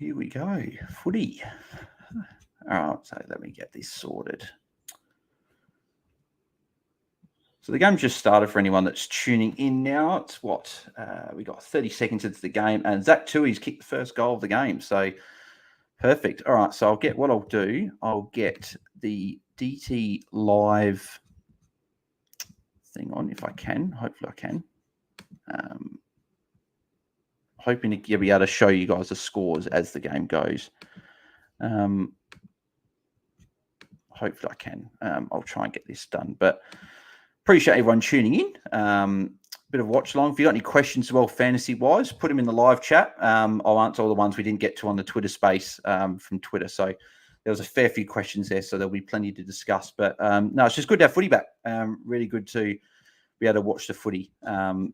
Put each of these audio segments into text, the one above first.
Here we go. Footy. All right, so let me get this sorted. So the game's just started for anyone that's tuning in now. It's what? We got 30 seconds into the game, and Zach Tui's kicked the first goal of the game. So perfect. All right, so I'll get the DT live thing on if I can. Hopefully I can. Hoping to be able to show you guys the scores as the game goes. Hopefully I can. I'll try and get this done. But appreciate everyone tuning in. Bit of watch along. If you got any questions as well, fantasy-wise, put them in the live chat. I'll answer all the ones we didn't get to on the Twitter space from Twitter. So there was a fair few questions there, so there'll be plenty to discuss. But no, it's just good to have footy back. Really good to be able to watch the footy.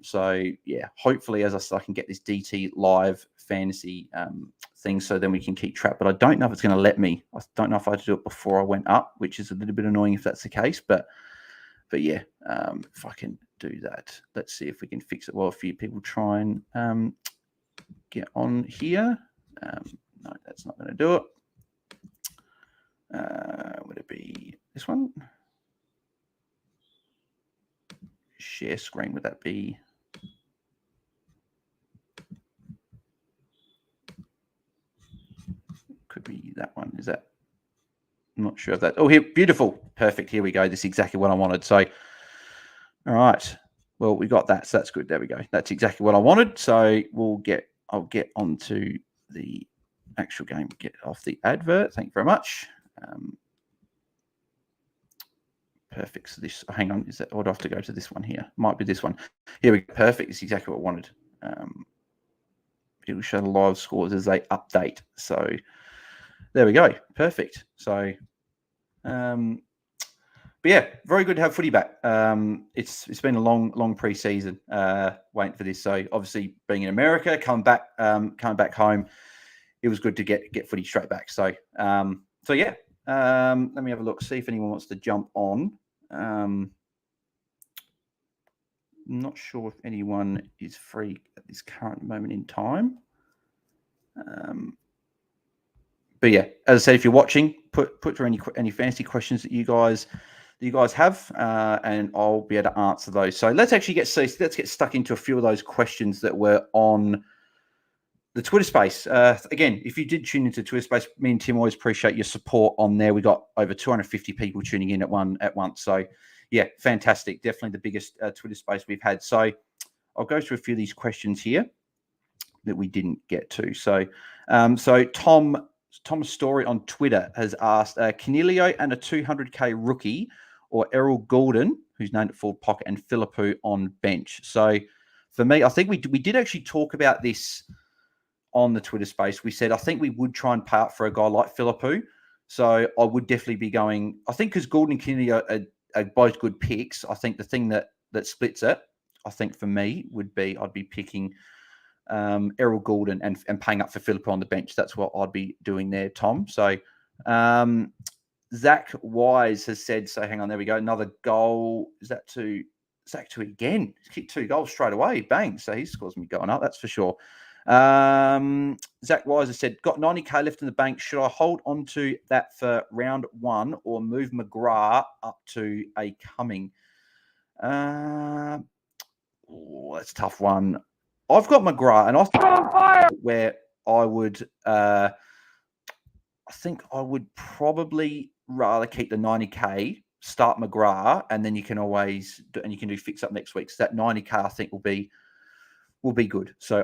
So yeah, hopefully, as I said, I can get this DT live fantasy thing, so then we can keep track. But I don't know if it's going to let me. I don't know if I had to do it before I went up, which is a little bit annoying if that's the case. But yeah, if I can do that, let's see if we can fix it. Well, a few people try and get on here. No, that's not going to do it. Would it be this one? Share screen, would that be? Could be that one. Is that? I'm not sure of that. Oh, here, beautiful. Perfect. Here we go. This is exactly what I wanted. So, all right. Well, we got that. So that's good. There we go. That's exactly what I wanted. So I'll get onto the actual game. Get off the advert. Thank you very much. Perfect. So this, hang on, is that, or do I have to go to this one here? Might be this one. Here we go. Perfect. It's exactly what I wanted. It will show the live scores as they update. So there we go. Perfect. So, but yeah, very good to have footy back. It's been a long pre-season waiting for this. So obviously being in America, coming back home, it was good to get footy straight back. So so yeah. Let me have a look, see if anyone wants to jump on. I'm not sure if anyone is free at this current moment in time. But yeah, as I said, if you're watching, put through any fantasy questions that you guys have, and I'll be able to answer those. So let's get stuck into a few of those questions that were on the Twitter space. Again, if you did tune into Twitter space, me and Tim always appreciate your support on there. We got over 250 people tuning in at once. So yeah, fantastic. Definitely the biggest Twitter space we've had. So I'll go through a few of these questions here that we didn't get to. So so Tom's Story on Twitter has asked, Canelio and a 200k rookie, or Errol Goulden, who's named at forward pocket, and Philippou on bench. So for me, I think we did actually talk about this on the Twitter space. We said, I think we would try and pay up for a guy like Philippou. So I would definitely be going, I think because Goulden and Canelio are both good picks. I think the thing that splits it, I think for me, would be I'd be picking Errol Goulden and paying up for Philippou on the bench. That's what I'd be doing there, Tom. So Zach Wise has said, so hang on, there we go. Another goal. Is that to Zach Tui again? He's kicked 2 goals straight away. Bang. So his score's me going up, that's for sure. Zach Wise has said, got 90k left in the bank. Should I hold on to that for round 1 or move McGrath up to a Cumming? That's a tough one. I've got McGrath, and I think where I would, I think I would probably rather keep the 90k, start McGrath, and then you can always do fix up next week. So that 90k I think will be good. So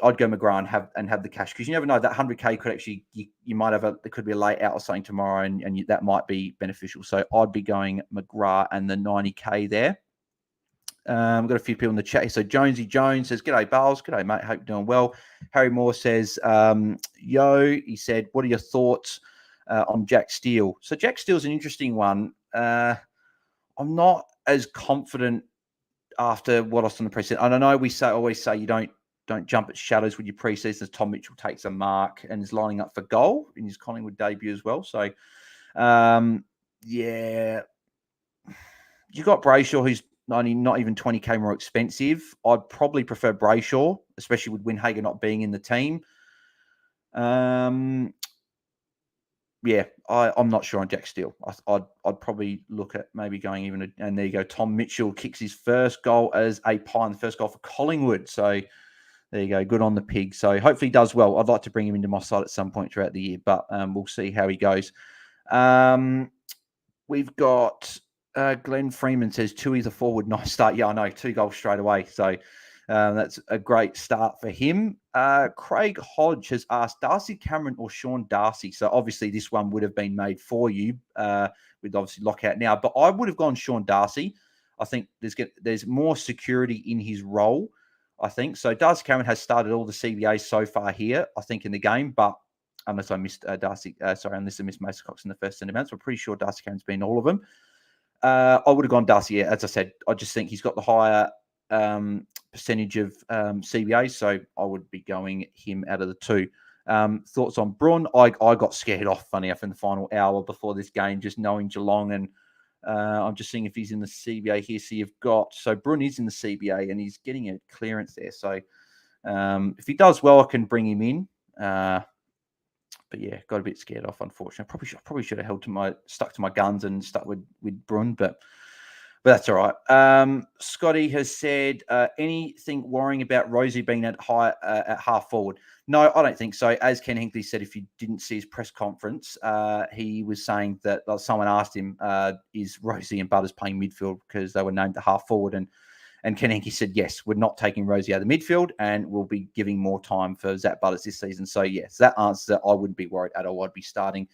I'd go McGrath and have the cash, because you never know, that 100k could actually you might have there could be a late out or something tomorrow, and that might be beneficial. So I'd be going McGrath and the 90k there. We've got a few people in the chat. So Jonesy Jones says, "G'day, Bales. G'day, mate. Hope you're doing well." Harry Moore says, "Yo," he said, "what are your thoughts on Jack Steele?" So Jack Steele's an interesting one. I'm not as confident after what I saw in the preseason. And I know we always say you don't jump at shadows with your preseason, as Tom Mitchell takes a mark and is lining up for goal in his Collingwood debut as well. So, yeah, you got Brayshaw, who's not even 20k more expensive. I'd probably prefer Brayshaw, especially with Windhager not being in the team. Yeah, I'm not sure on Jack Steele. I'd probably look at maybe going even, and there you go. Tom Mitchell kicks his first goal as a Pie, the first goal for Collingwood. So there you go. Good on the pig. So hopefully he does well. I'd like to bring him into my side at some point throughout the year, but we'll see how he goes. We've got Glenn Freeman says, Tui's a forward. Nice start. Yeah, I know. 2 goals straight away. So that's a great start for him. Craig Hodge has asked, Darcy Cameron or Sean Darcy? So obviously this one would have been made for you with obviously lockout now. But I would have gone Sean Darcy. I think there's more security in his role, I think. So Darcy Cameron has started all the CBAs so far here, I think, in the game. But unless I missed unless I missed Mason Cox in the first 10 minutes. I'm pretty sure Darcy Cameron's been all of them. I would have gone Darcy. Yeah, as I said, I just think he's got the higher percentage of CBAs, so I would be going him out of the 2. Thoughts on Brun? I got scared off, funny enough, in the final hour before this game, just knowing Geelong, and I'm just seeing if he's in the CBA here. So Brun is in the CBA, and he's getting a clearance there. So if he does well, I can bring him in. But yeah, got a bit scared off, unfortunately. Probably should have stuck to my guns and stuck with Brun, but that's all right. Scotty has said, anything worrying about Rosie being at half forward? No, I don't think so. As Ken Hinkley said, if you didn't see his press conference, he was saying that someone asked him, is Rosie and Butters playing midfield because they were named the half forward, and Ken Hinkley said, yes, we're not taking Rosie out of the midfield and we'll be giving more time for Zach Butters this season. So, yes, that answer, I wouldn't be worried at all. I'd be starting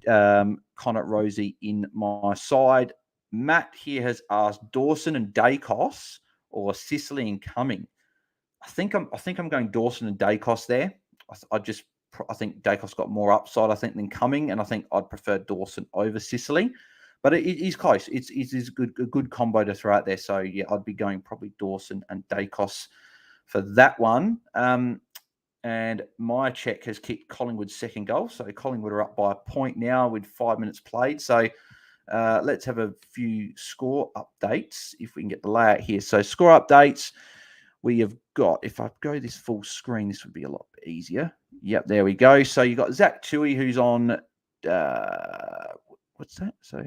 Connor Rosie in my side. Matt here has asked Dawson and Dacos or Sicily and Cumming. I think I'm going Dawson and Dacos there. I think Dacos got more upside, I think, than Cumming, and I think I'd prefer Dawson over Sicily. But it is close. It is a good combo to throw out there. So, yeah, I'd be going probably Dawson and Dacos for that one. And my check has kicked Collingwood's second goal. So Collingwood are up by a point now with 5 minutes played. So let's have a few score updates if we can get the layout here. So score updates. We have got, if I go this full screen, this would be a lot easier. Yep, there we go. So you got Zach Tui, who's on, what's that? So,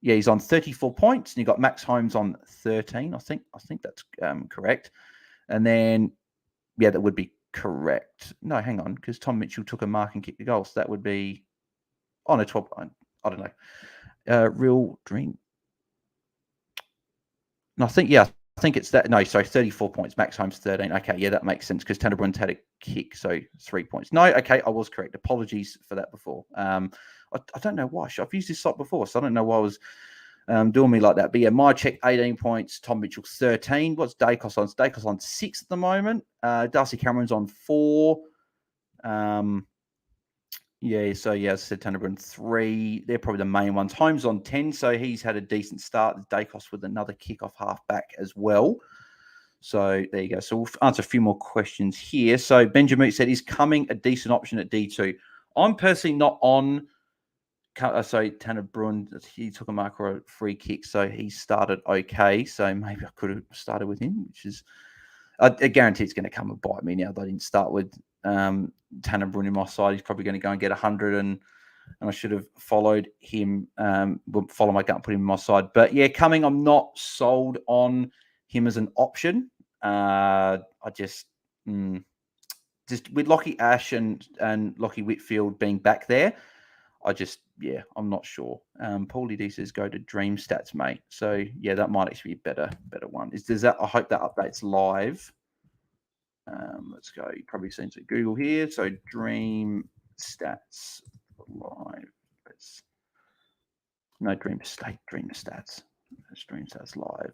yeah, he's on 34 points, and you got Max Holmes on 13. I think that's correct. And then, yeah, that would be correct. No, hang on, because Tom Mitchell took a mark and kicked the goal. So that would be, 12. I don't know. Real Dream. No, I think it's that. No, sorry, 34 points. Max Holmes 13. Okay, yeah, that makes sense because Tanner Brunn's had a kick, so 3 points. No, okay, I was correct. Apologies for that before. I don't know why. I've used this site before, so I don't know why I was doing me like that. But yeah, my check 18 points. Tom Mitchell 13. What's Dacos on? Dacos on 6 at the moment. Darcy Cameron's on 4. Yeah, so yeah, as I said, Tanner Brun 3. They're probably the main ones. Holmes on 10, so he's had a decent start. Dacos with another kick-off half-back as well. So there you go. So we'll answer a few more questions here. So Benjamin said, is Cumming a decent option at D2? I'm personally not on. So Tanner Brun, he took a mark or a free kick, so he started okay. So maybe I could have started with him, which is, I guarantee it's going to come and bite me now that I didn't start with Tanner Brun in my side. He's probably going to go and get 100, and I should have followed him, follow my gut and put him in my side. But yeah, Cumming, I'm not sold on him as an option. I just with Lockie Ash and Lockie Whitfield being back there, I'm not sure. Paulie D says go to Dream Stats, mate. So yeah, that might actually be a better one. I hope that update's live. Let's go. You've probably seen it at Google here. So Dream Stats live. Dream Stats. It's Dream Stats live.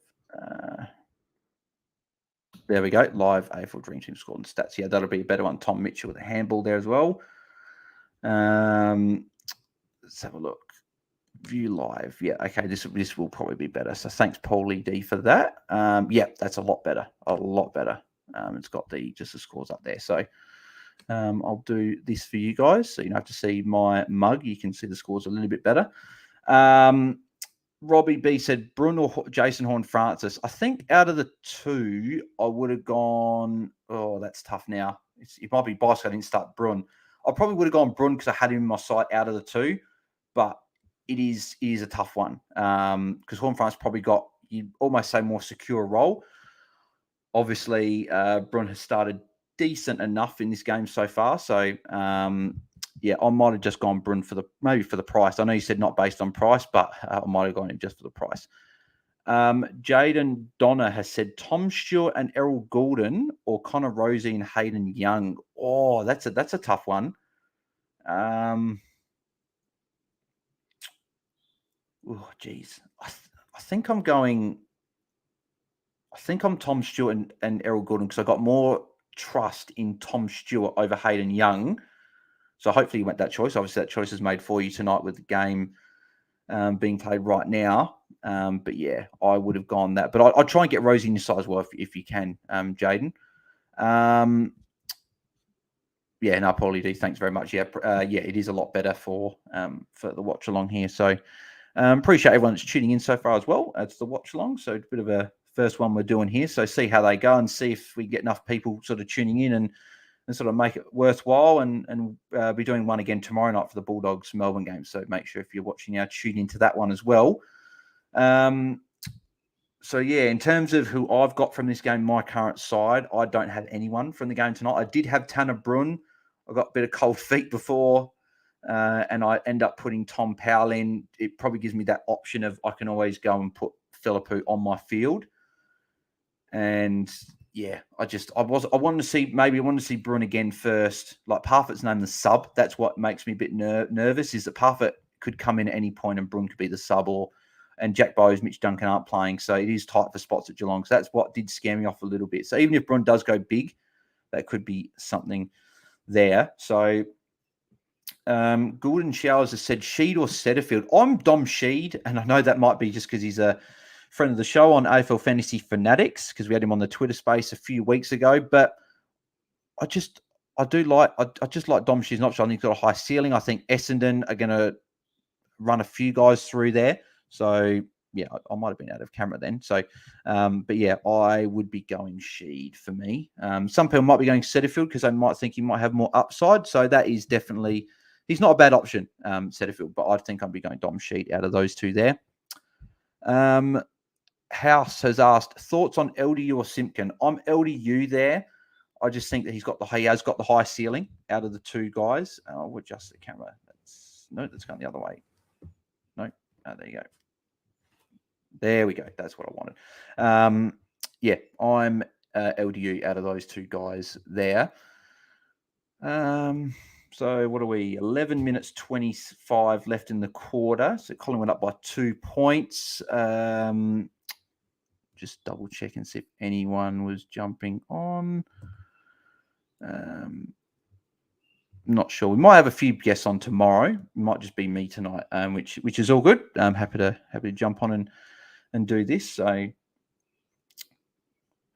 There we go. Live AFL Dream Team score and stats. Yeah, that'll be a better one. Tom Mitchell with a handball there as well. Let's have a look. View live. Yeah, okay. This will probably be better. So thanks, Paulie D, for that. Yeah, that's a lot better. A lot better. It's got just the scores up there. So I'll do this for you guys. So you don't have to see my mug. You can see the scores a little bit better. Robbie B said Brun or Jason Horne-Francis. I think out of the 2, I would have gone. Oh, that's tough now. It might be biased. I didn't start Brun. I probably would have gone Brun because I had him in my side out of the two, but it is a tough one because Hornfront's probably got, you'd almost say, more secure role. Obviously, Brun has started decent enough in this game so far, so yeah, I might have just gone Brun maybe for the price. I know you said not based on price, but I might have gone him just for the price. Jaden Donner has said Tom Stewart and Errol Goulden or Connor Rosie and Hayden Young. Oh, that's a tough one. Oh, geez. I think I'm going. I think I'm Tom Stewart and Errol Goulden because I got more trust in Tom Stewart over Hayden Young. So hopefully you went that choice. Obviously, that choice is made for you tonight with the game being played right now. But yeah, I would have gone that. But I'll try and get Rosie in your side as well if you can, Jaden. Yeah, no, Paulie D, thanks very much. Yeah, it is a lot better for the watch along here. So appreciate everyone that's tuning in so far as well. It's the watch along. So it's a bit of a first one we're doing here. So see how they go and see if we get enough people sort of tuning in and sort of make it worthwhile, and be doing one again tomorrow night for the Bulldogs Melbourne game. So make sure if you're watching now, tune into that one as well. So yeah, in terms of who I've got from this game, my current side, I don't have anyone from the game tonight. I did have Tanner Brun. I got a bit of cold feet before, and I end up putting Tom Powell in. It probably gives me that option of I can always go and put Philippou on my field. And yeah, I wanted to see Brun again first. Like Parfitt's named the sub. That's what makes me a bit nervous, is that Parfitt could come in at any point and Brun could be the sub, and Jack Bowes, Mitch Duncan aren't playing. So it is tight for spots at Geelong. So that's what did scare me off a little bit. So even if Brun does go big, that could be something there. So Goulden Showers has said Sheed or Setterfield. I'm Dom Sheed, and I know that might be just because he's a friend of the show on AFL Fantasy Fanatics, because we had him on the Twitter space a few weeks ago. But I just like Dom Sheed's an option. I think he's got a high ceiling. I think Essendon are going to run a few guys through there. So yeah, I might have been out of camera then. So, but yeah, I would be going Sheed for me. Some people might be going Setterfield because they might think he might have more upside. So that is definitely, he's not a bad option, Setterfield, but I think I'd be going Dom Sheed out of those two there. House has asked thoughts on LDU or Simpkin. I'm LDU there. I just think that he has got the high ceiling out of the two guys. I'll adjust the camera. That's going the other way. No, there you go. There we go. That's what I wanted. Yeah, I'm LDU out of those two guys there. So what are we? 11 minutes 25 left in the quarter. So Collingwood up by 2 points. Just double check and see if anyone was jumping on. Not sure. We might have a few guests on tomorrow. It might just be me tonight, which is all good. I'm happy to jump on and do this. So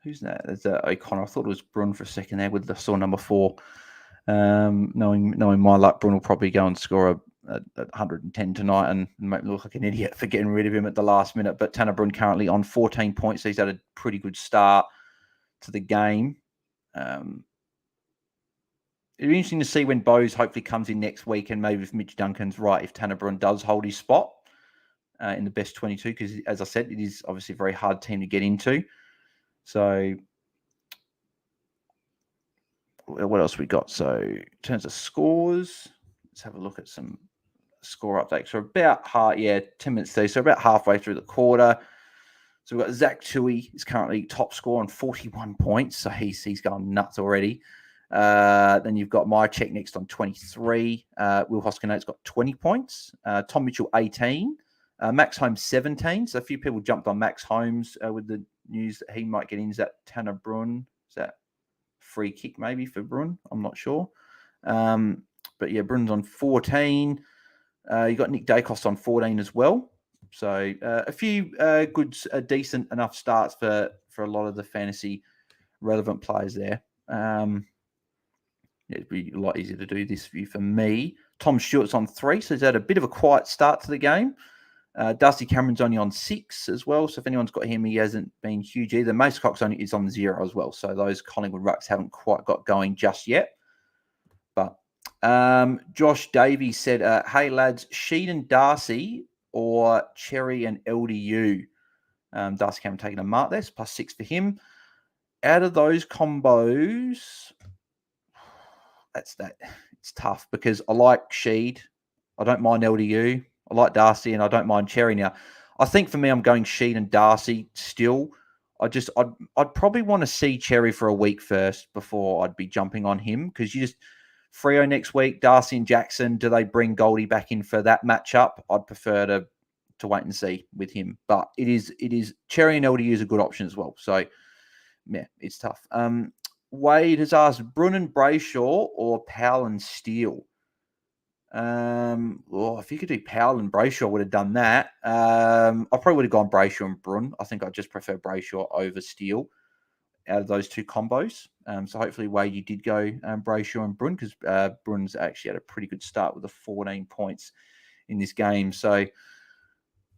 who's that? There's O'Connor. I thought it was Brun for a second there with the saw number 4. Knowing my luck, Brun will probably go and score a 110 tonight and make me look like an idiot for getting rid of him at the last minute. But Tanner Brun currently on 14 points. So he's had a pretty good start to the game. It'll be interesting to see when Bowes hopefully comes in next week, and maybe if Mitch Duncan's right, if Tanner Brun does hold his spot in the best 22, because as I said, it is obviously a very hard team to get into. So what else we got? So in terms of scores, let's have a look at some score updates. So about 10 minutes through. So about halfway through the quarter. So we've got Zach Tui is currently top score on 41 points. So he's going nuts already. Then you've got my check next on 23. Will Hoskinate's got 20 points. Tom Mitchell 18. Max Holmes 17. So a few people jumped on Max Holmes with the news that he might get in. Is that Tanner Brun? Is that free kick maybe for Brun? I'm not sure. But yeah, Brun's on 14. You got Nick Dacos on 14 as well. So a few decent enough starts for a lot of the fantasy relevant players there. It'd be a lot easier to do this view for me. Tom Stewart's on 3, so he's had a bit of a quiet start to the game. Darcy Cameron's only on 6 as well, so if anyone's got him, he hasn't been huge either. Mace Cox is on 0 as well, so those Collingwood rucks haven't quite got going just yet. But Josh Davies said, hey, lads, Sheed and Darcy or Cherry and LDU? Darcy Cameron taking a mark there. It's +6 for him. Out of those combos, it's tough because I like Sheed. I don't mind LDU. I like Darcy, and I don't mind Cherry. Now, I think for me, I'm going Sheed and Darcy still. I'd probably want to see Cherry for a week first before I'd be jumping on him, because you just Freo next week, Darcy and Jackson. Do they bring Goldie back in for that matchup? I'd prefer to wait and see with him. But it is Cherry and LDU is a good option as well. So yeah, it's tough. Wade has asked Brun and Brayshaw or Powell and Steele. If you could do Powell and Brayshaw, I would have done that. I probably would have gone Brayshaw and Brun. I think I just prefer Brayshaw over Steele out of those two combos. So hopefully, Wade, you did go Brayshaw and Brun, because Brun's actually had a pretty good start with the 14 points in this game. So,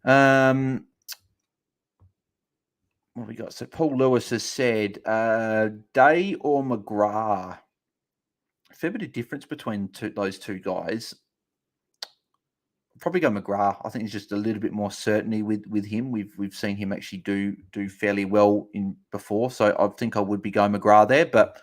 what have we got? So Paul Lewis has said, Day or McGrath? A fair bit of difference between those two guys. Probably go McGrath. I think there's just a little bit more certainty with him. We've seen him actually do fairly well in before, so I think I would be going McGrath there. But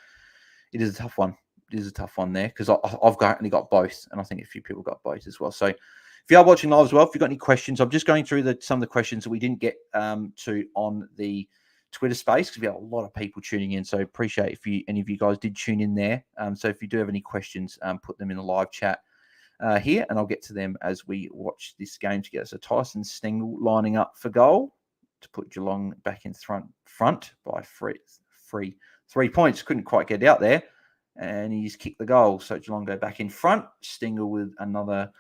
it is a tough one. It is a tough one there, because I've only got both, and I think a few people got both as well. So if you are watching live as well, if you've got any questions, I'm just going through some of the questions that we didn't get to on the Twitter space, because we have a lot of people tuning in. So appreciate if any of you guys did tune in there. So if you do have any questions, put them in the live chat here, and I'll get to them as we watch this game together. So Tyson Stengel lining up for goal to put Geelong back in front by 3 points. Couldn't quite get out there, and he's kicked the goal. So Geelong go back in front. Stengel with another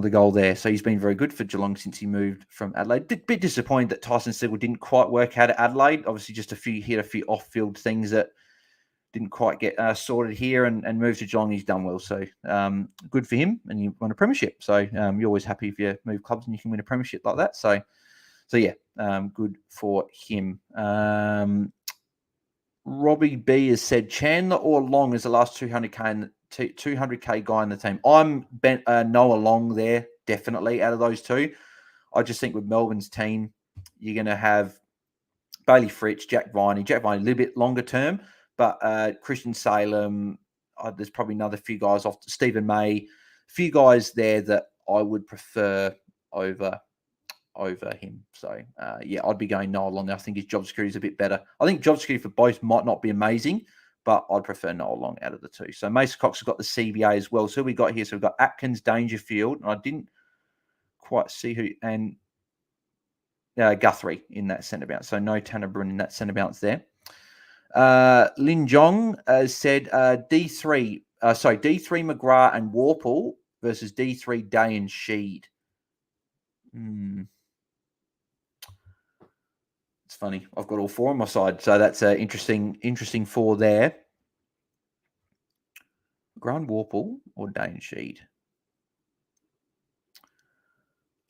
goal there. So he's been very good for Geelong since he moved from Adelaide. Bit disappointed that Tyson Stengel didn't quite work out at Adelaide. Obviously, just a few off-field things that didn't quite get sorted here, and moved to Geelong. He's done well. So good for him, and you won a premiership. So you're always happy if you move clubs and you can win a premiership like that. So yeah, good for him. Robbie B has said Chandler or Long is the last 200k guy in the team. I'm Noah Long there, definitely, out of those two. I just think with Melbourne's team, you're going to have Bailey Fritsch, Jack Viney a little bit longer term, but Christian Salem, there's probably another few guys off, Stephen May, a few guys there that I would prefer over him. So, I'd be going Noah Long. I think his job security is a bit better. I think job security for both might not be amazing, but I'd prefer Noah Long out of the two. So Mason Cox has got the CBA as well. So we got here. So we've got Atkins, Dangerfield, and I didn't quite see who, and Guthrie in that centre bounce. So no Tanner Brun in that centre bounce there. Lin Jong said D3 McGrath and Warple versus D3 Day and Sheed. It's funny. I've got all four on my side, so that's interesting four there. McGrath, Warple, or Day and Sheed.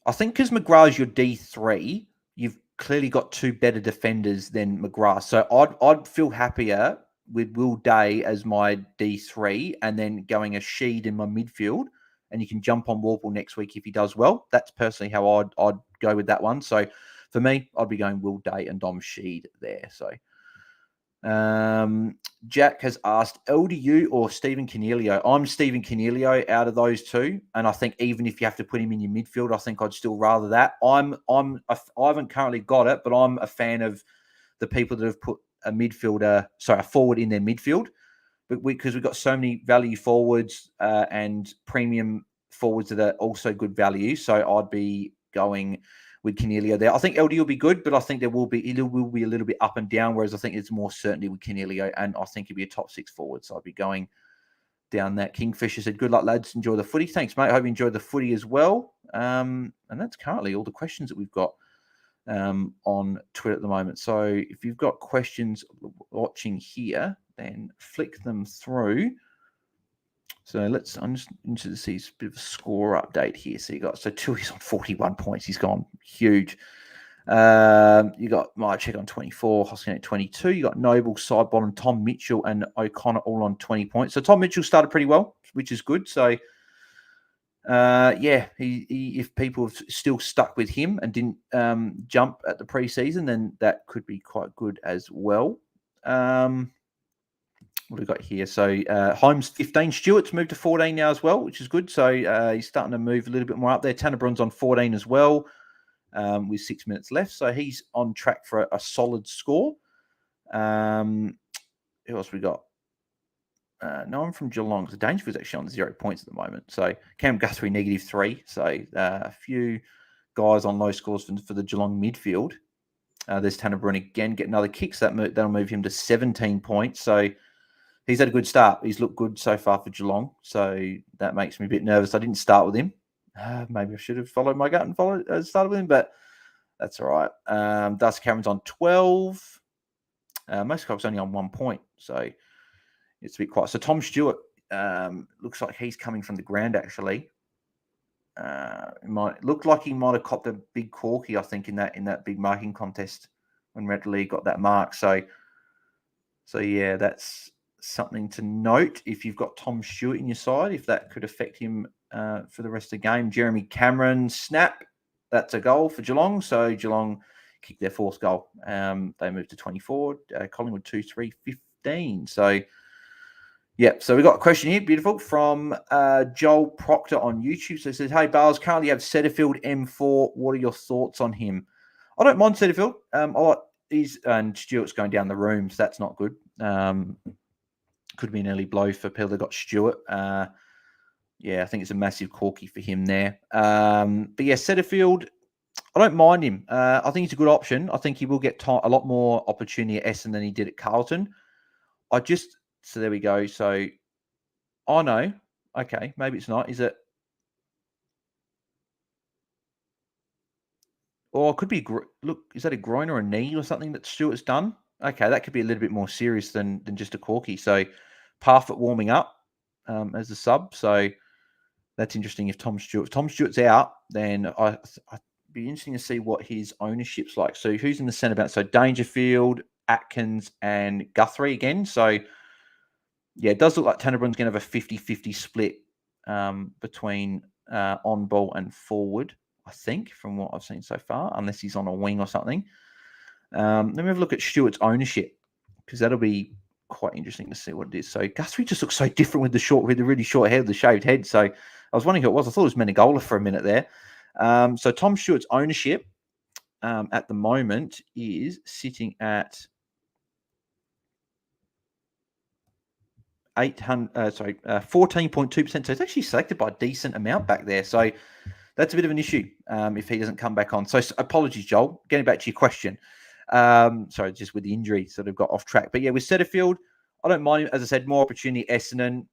I think because McGrath's your D3, you've clearly got two better defenders than McGrath. So I'd feel happier with Will Day as my D3, and then going a Sheed in my midfield, and you can jump on Warple next week if he does well. That's personally how I'd go with that one. So for me, I'd be going Will Day and Dom Sheed there. So Jack has asked LDU or Stephen Coniglio. I'm Stephen Coniglio out of those two, and I think even if you have to put him in your midfield, I think I'd still rather that. I haven't currently got it, but I'm a fan of the people that have put a forward in their midfield, but because we've got so many value forwards and premium forwards that are also good value. So I'd be going with Coniglio there. I think LD will be good, but I think it will be a little bit up and down, whereas I think there's more certainty with Coniglio, and I think he'll be a top 6 forward. So I'd be going down that. Kingfisher said, good luck, lads. Enjoy the footy. Thanks, mate. I hope you enjoyed the footy as well. And that's currently all the questions that we've got on Twitter at the moment. So if you've got questions watching here, then flick them through. So I'm just interested to see a bit of a score update here. So Tui's on 41 points. He's gone huge. You got Myercheck on 24, Hoskin at 22. You got Noble, Sidebottom, Tom Mitchell, and O'Connor all on 20 points. So Tom Mitchell started pretty well, which is good. So, he if people have still stuck with him and didn't jump at the preseason, then that could be quite good as well. What have we got here? So Holmes 15. Stewart's moved to 14 now as well, which is good. So he's starting to move a little bit more up there. Tanner Brun's on 14 as well, with 6 minutes left. So he's on track for a solid score. Who else we got? No one from Geelong. The Dangerfield's actually on 0 points at the moment. So Cam Guthrie -3. So a few guys on low scores for the Geelong midfield. There's Tanner Brun again, get another kick. So that'll move him to 17 points. So he's had a good start. He's looked good so far for Geelong. So that makes me a bit nervous. I didn't start with him. Maybe I should have followed my gut and started with him, but that's all right. Dusty Cameron's on 12. Most Cops only on 1 point. So it's a bit quiet. So Tom Stewart looks like he's coming from the ground, actually. It might look like he might have copped a big corky, I think, in that big marking contest when Red League got that mark. So yeah, that's something to note if you've got Tom Stewart in your side, if that could affect him for the rest of the game. Jeremy Cameron, snap. That's a goal for Geelong. So Geelong kicked their fourth goal. They moved to 24. Collingwood 2-3, 15. So, yeah, so we got a question here, beautiful, from Joel Proctor on YouTube. So it says, hey, Bales, currently have Setterfield M4. What are your thoughts on him? I don't mind Setterfield. And Stewart's going down the room, so that's not good. Could be an early blow for people that got Stewart. I think it's a massive corky for him there. But yeah, Setterfield, I don't mind him. I think he's a good option. I think he will get a lot more opportunity at Essendon than he did at Carlton. So there we go. So, no. Okay, maybe it's not. Is it? Or it could be, look, is that a groin or a knee or something that Stewart's done? Okay, that could be a little bit more serious than just a corky. So, Parfitt warming up as a sub. So, that's interesting if Tom Stewart's out, then I'd be interesting to see what his ownership's like. So, who's in the centre back? So, Dangerfield, Atkins, and Guthrie again. So, yeah, it does look like Tanner Brun's going to have a 50-50 split between on ball and forward, I think, from what I've seen so far, unless he's on a wing or something. Let me have a look at Stewart's ownership, because that'll be quite interesting to see what it is. So Guthrie just looks so different with the really short hair, the shaved head. So I was wondering who it was. I thought it was Menegola for a minute there. So Tom Stewart's ownership at the moment is sitting at 14.2%. So it's actually selected by a decent amount back there. So that's a bit of an issue if he doesn't come back on. So apologies, Joel. Getting back to your question. Sorry, just with the injury, sort of got off track. But yeah, with Setterfield, I don't mind him. As I said, more opportunity Essendon.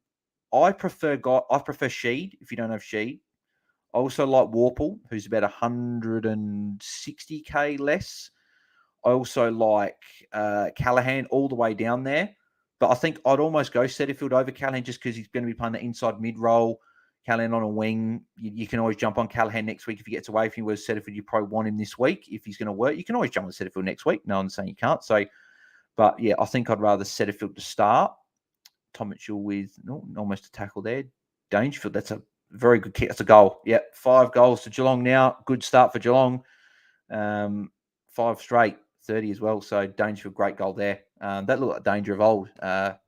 I prefer Sheed if you don't have Sheed. I also like Warple, who's about 160k less. I also like Callaghan all the way down there. But I think I'd almost go Setterfield over Callaghan just because he's going to be playing the inside mid role. Callaghan on a wing. You can always jump on Callaghan next week if he gets away from you. Whereas Setterfield, you probably want him this week if he's going to work. You can always jump on Setterfield next week. No one's saying you can't. So, but yeah, I think I'd rather Setterfield to start. Tom Mitchell with almost a tackle there. Dangerfield, that's a very good kick. That's a goal. Yeah, 5 goals to Geelong now. Good start for Geelong. 5 straight. 30 as well. So Dangerfield, great goal there. That looked like Danger of old. That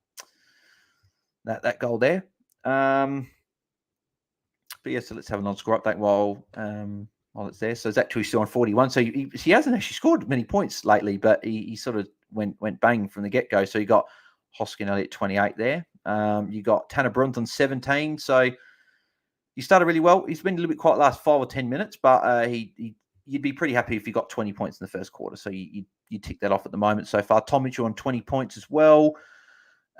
goal there. But yeah, so let's have a non-score update while it's there. So Zach Tui still on 41. So he hasn't actually scored many points lately, but he sort of went bang from the get-go. So you got Hoskin Elliott 28 there. You got Tanner Brunt on 17. So he started really well. He's been a little bit quiet last 5 or 10 minutes, but you'd be pretty happy if you got 20 points in the first quarter. So you tick that off at the moment so far. Tom Mitchell on 20 points as well.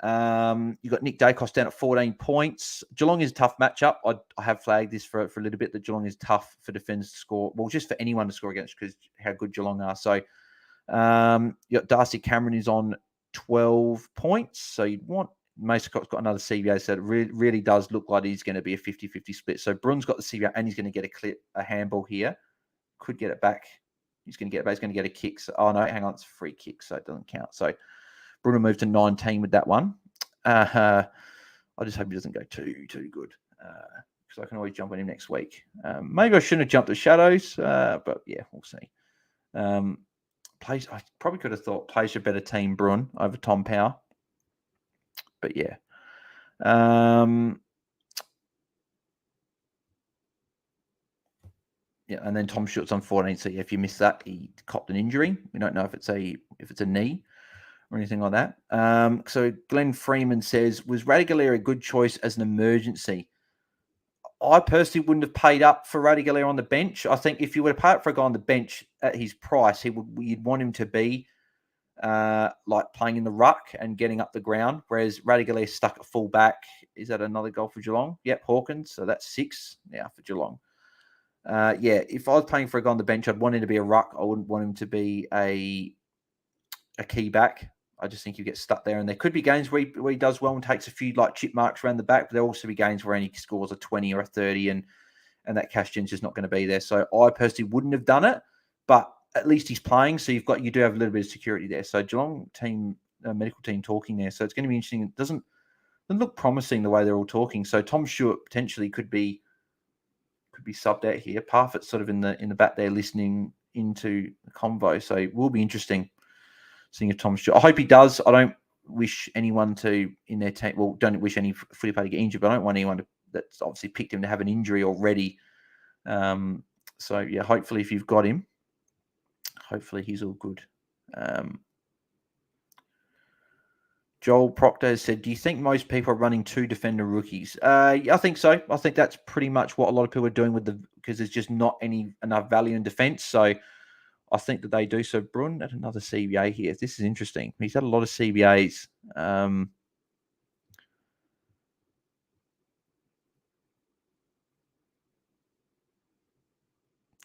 You got Nick Dacos down at 14 points. Geelong is a tough matchup. I have flagged this for a little bit, that Geelong is tough for defenders to score. Well, just for anyone to score against, because how good Geelong are. So you got Darcy Cameron is on 12 points. So you'd want Mason Cox got another CBA, so it really does look like he's going to be a 50-50 split. So Brun's got the CBA and he's going to get a handball here. Could get it back. He's going to get a kick. So, oh no, hang on, it's a free kick, so it doesn't count. So Bruno moved to 19 with that one. I just hope he doesn't go too good, because I can always jump on him next week. Maybe I shouldn't have jumped the shadows, but yeah, we'll see. I probably could have thought plays a better team, Brun over Tom Power, but yeah. Yeah, and then Tom Schutt's on 14. So yeah, if you miss that, he copped an injury. We don't know if it's a knee or anything like that. So Glenn Freeman says, was Radigalera a good choice as an emergency? I personally wouldn't have paid up for Radigalera on the bench. I think if you were to pay up for a guy on the bench at his price, you'd want him to be like playing in the ruck and getting up the ground, whereas Radigalera stuck at full back. Is that another goal for Geelong? Yep, Hawkins. So that's 6 now for Geelong. Yeah, if I was playing for a guy on the bench, I'd want him to be a ruck. I wouldn't want him to be a key back. I just think you get stuck there. And there could be games where he does well and takes a few like chip marks around the back, but there'll also be games where he scores a 20 or a 30 and that cash gen's just not going to be there. So I personally wouldn't have done it, but at least he's playing. So you do have a little bit of security there. So Geelong team, medical team talking there. So it's going to be interesting. It doesn't look promising the way they're all talking. So Tom Stewart potentially could be subbed out here. Parfitt's sort of in the back there listening into the convo. So it will be interesting seeing if Tom Stewart. I hope he does. I don't wish anyone to in their team. Well, don't wish any footy player to get injured, but I don't want anyone that's obviously picked him to have an injury already. So yeah, hopefully if you've got him, hopefully he's all good. Joel Proctor has said, do you think most people are running 2 defender rookies? I think so. I think that's pretty much what a lot of people are doing because there's just not enough value in defence. So I think that they do. So Brun at another CBA here. This is interesting. He's had a lot of CBAs.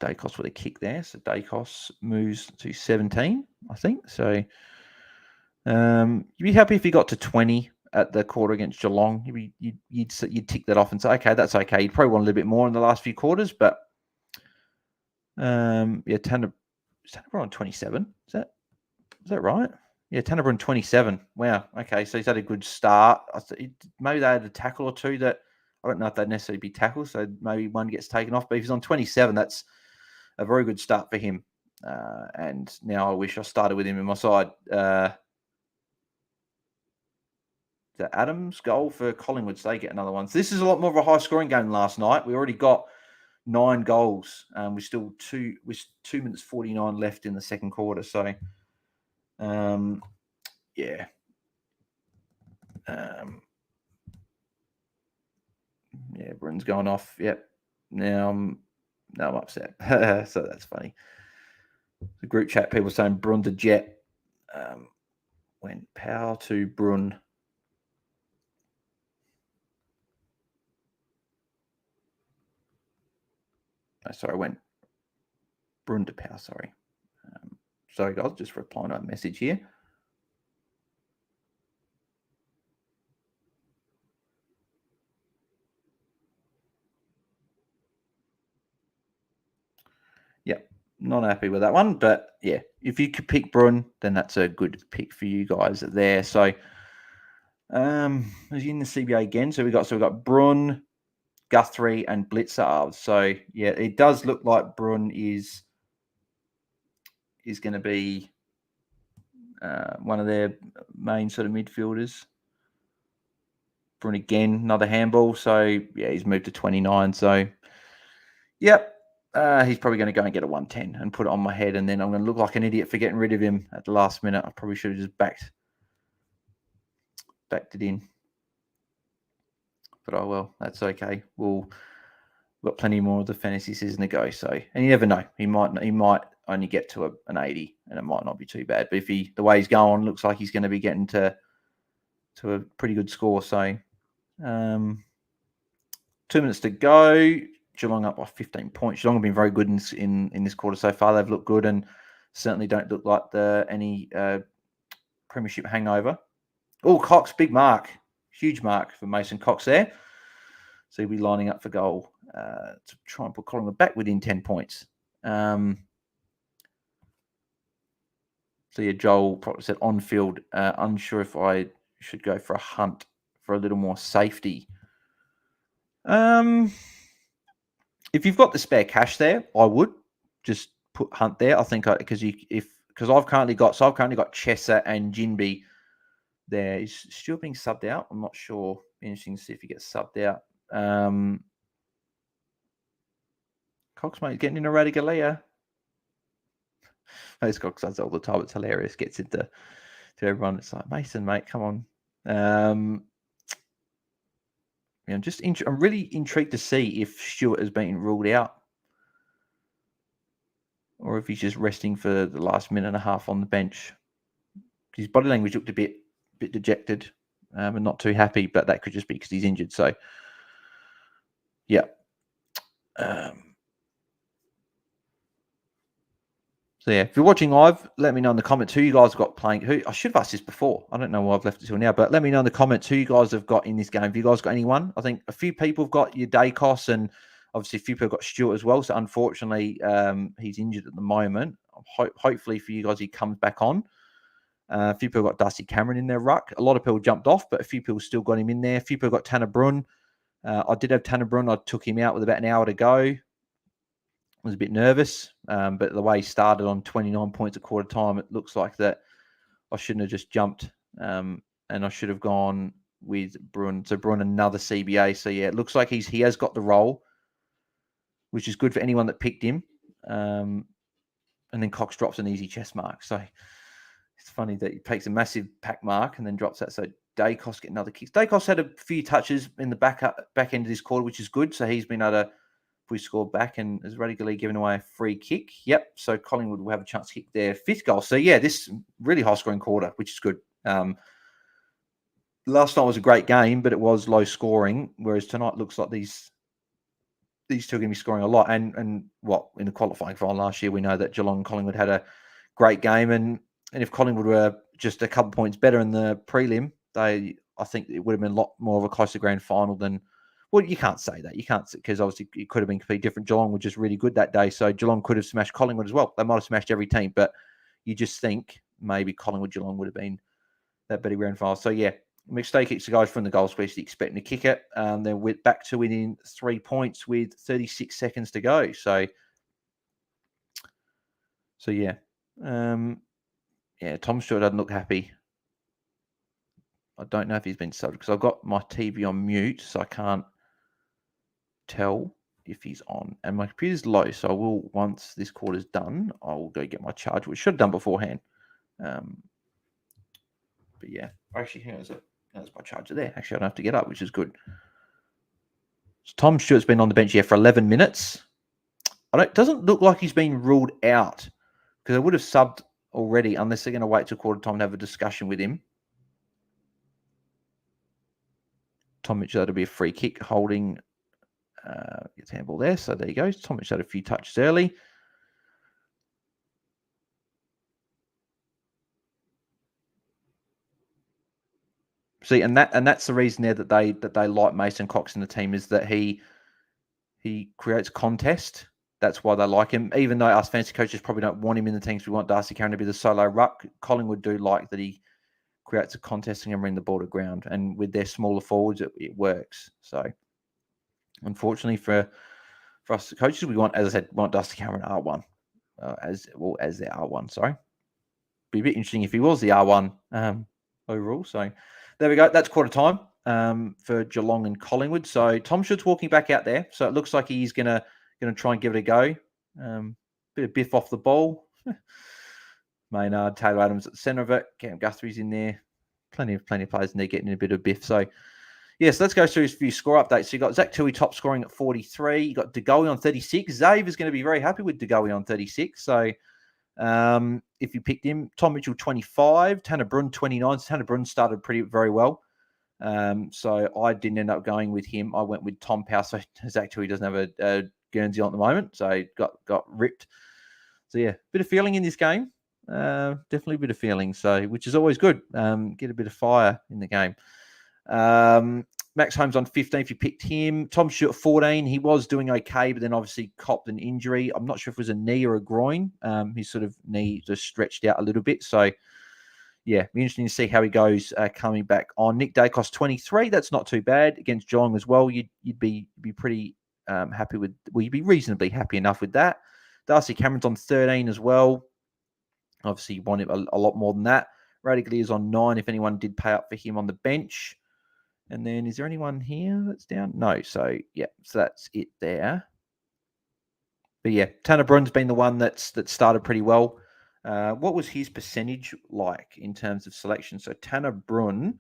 Dacos with a kick there. So Dacos moves to 17, I think. So you'd be happy if he got to 20 at the quarter against Geelong. You'd tick that off and say, okay, that's okay. You'd probably want a little bit more in the last few quarters, but yeah, Tanner on 27. Is that right? Yeah, Tanner on 27. Wow. Okay, so he's had a good start. Maybe they had a tackle or two that I don't know if they'd necessarily be tackles, so maybe one gets taken off. But if he's on 27, that's a very good start for him. And now I wish I started with him in my side. The Adams goal for Collingwood, so they get another one. So this is a lot more of a high-scoring game than last night. We already got 9 goals. We're still 2 minutes 49 left in the second quarter. So, yeah. Yeah, Brun's going off. Yep. Now I'm upset. So that's funny. The group chat, people saying Brun to Jet. Went Power to Brun. Sorry, went Brun to Power. Sorry. Sorry, guys, just replying to a message here. Yep, not happy with that one, but yeah, if you could pick Brun, then that's a good pick for you guys there. So, is he in the CBA again? So we got Brun, Guthrie, and Blitzard. So yeah, it does look like Brun is going to be one of their main sort of midfielders. Brun again, another handball. So yeah, he's moved to 29. So yep. He's probably going to go and get a 110 and put it on my head, and then I'm going to look like an idiot for getting rid of him at the last minute. I probably should have just backed it in. But oh well, that's okay. We've got plenty more of the fantasy season to go. So, and you never know, he might only get to an 80, and it might not be too bad. But if the way he's going, looks like he's going to be getting to a pretty good score. So, 2 minutes to go. Geelong up by 15 points. Geelong have been very good in this quarter so far. They've looked good and certainly don't look like any premiership hangover. Oh, Cox, big mark. Huge mark for Mason Cox there. So he'll be lining up for goal to try and put Collingwood back within 10 points. So yeah, Joel probably said on field. Unsure if I should go for a Hunt for a little more safety. If you've got the spare cash there, I would just put Hunt there. I think because I've currently got Chesser and Jinby there. Is Stuart being subbed out? I'm not sure. Interesting to see if he gets subbed out. Cox, mate, getting in a Radigalia. Cox does all the time. It's hilarious. Gets into everyone. It's like, Mason, mate, come on. I'm really intrigued to see if Stuart has been ruled out, or if he's just resting for the last minute and a half on the bench. His body language looked a bit dejected and not too happy, but that could just be because he's injured. So, yeah. So yeah, if you're watching live, let me know in the comments who you guys have got playing. Who I should have asked this before. I don't know why I've left it till now, but let me know in the comments who you guys have got in this game. Have you guys got anyone? I think a few people have got your Dacos, and obviously a few people have got Stuart as well. So unfortunately, he's injured at the moment. Hopefully for you guys, he comes back on. A few people got Darcy Cameron in their ruck. A lot of people jumped off, but a few people still got him in there. A few people got Tanner Brun. I did have Tanner Brun. I took him out with about an hour to go. Was a bit nervous, but the way he started on 29 points at quarter time, it looks like that I shouldn't have just jumped, and I should have gone with Brun. So Brun, another CBA. So yeah, it looks like he has got the role, which is good for anyone that picked him. And then Cox drops an easy chest mark. So it's funny that he takes a massive pack mark and then drops that. So Dacos get another kick. Dacos had a few touches in the back end of this quarter, which is good. So he's been able to. We scored back, and is regularly giving away a free kick. Yep. So Collingwood will have a chance to kick their fifth goal. So yeah, this really high scoring quarter, which is good. Last night was a great game, but it was low scoring. Whereas tonight looks like these two are going to be scoring a lot. And what in the qualifying final last year, we know that Geelong and Collingwood had a great game, and if Collingwood were just a couple points better in the prelim, I think it would have been a lot more of a closer grand final than. Well, you can't say that. You can't, because obviously it could have been completely different. Geelong were just really good that day. So Geelong could have smashed Collingwood as well. They might have smashed every team, but you just think maybe Collingwood, Geelong would have been that better grand final. So yeah, McStay kicks the guys from the goal space, expecting to kick it. They're back to within 3 points with 36 seconds to go. So yeah. Tom Stewart doesn't look happy. I don't know if he's been subbed because I've got my TV on mute, so I can't tell if he's on, and my computer's low, so I will, once this quarter's done, I will go get my charger, which should have done beforehand. But yeah, actually, there's my charger there. Actually, I don't have to get up, which is good. So Tom Stewart's been on the bench here for 11 minutes. It doesn't look like he's been ruled out, because I would have subbed already, unless they're going to wait till quarter time to have a discussion with him. Tom Mitchell, that'll be a free kick, holding. Gets handball there. So there you go. Tom Mitchell had a few touches early. See, and that's the reason there that they like Mason Cox in the team, is that he creates contest. That's why they like him. Even though us fantasy coaches probably don't want him in the teams, we want Darcy Cameron to be the solo ruck. Collingwood do like that he creates a contest and can bring the ball to ground. And with their smaller forwards, it works. So unfortunately for us coaches, we want, as I said, Darcy Cameron R1 as their R1. Sorry, be a bit interesting if he was the R1 overall. So there we go. That's quarter time for Geelong and Collingwood. So Tom Stewart's walking back out there. So it looks like he's gonna try and give it a go. Bit of biff off the ball. Maynard, Taylor Adams at the centre of it. Cam Guthrie's in there. Plenty of players in there getting a bit of biff. So yes, let's go through a few score updates. So you got Zach Tui top scoring at 43. You got De Goey on 36. Zave is going to be very happy with De Goey on 36. So if you picked him, Tom Mitchell 25, Tanner Brun 29. Tanner Brun started very well. So I didn't end up going with him. I went with Tom Powell. So Zach Tui doesn't have a Guernsey on at the moment. So got ripped. So yeah, bit of feeling in this game. Definitely a bit of feeling. So which is always good. Get a bit of fire in the game. Max Holmes on 15 if you picked him. Tom Stewart 14. He was doing okay, but then obviously copped an injury. I'm not sure if it was a knee or a groin. His sort of knee just stretched out a little bit. So, yeah, be interesting to see how he goes coming back on. Nick Dacos 23. That's not too bad against Geelong as well. You'd be pretty happy with. Well, you'd be reasonably happy enough with that. Darcy Cameron's on 13 as well. Obviously, you want him a lot more than that. Radically is on 9 if anyone did pay up for him on the bench. And then is there anyone here that's down? No. So, yeah, so that's it there. But, yeah, Tanner Brun's been the one that started pretty well. What was his percentage like in terms of selection? So, Tanner Brun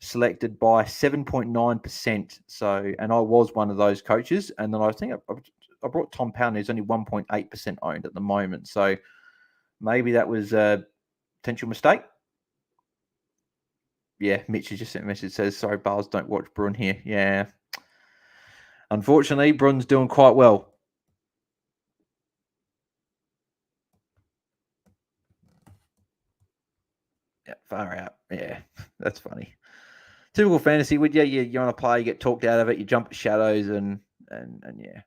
selected by 7.9%. So, and I was one of those coaches. And then I think I brought Tom Powell, who's only 1.8% owned at the moment. So, maybe that was a potential mistake. Yeah, Mitch has just sent a message that says, sorry, Bars, don't watch Brun here. Yeah. Unfortunately, Brun's doing quite well. Yeah, far out. Yeah, that's funny. Typical fantasy. Would you want to play, you get talked out of it, you jump at shadows, and yeah.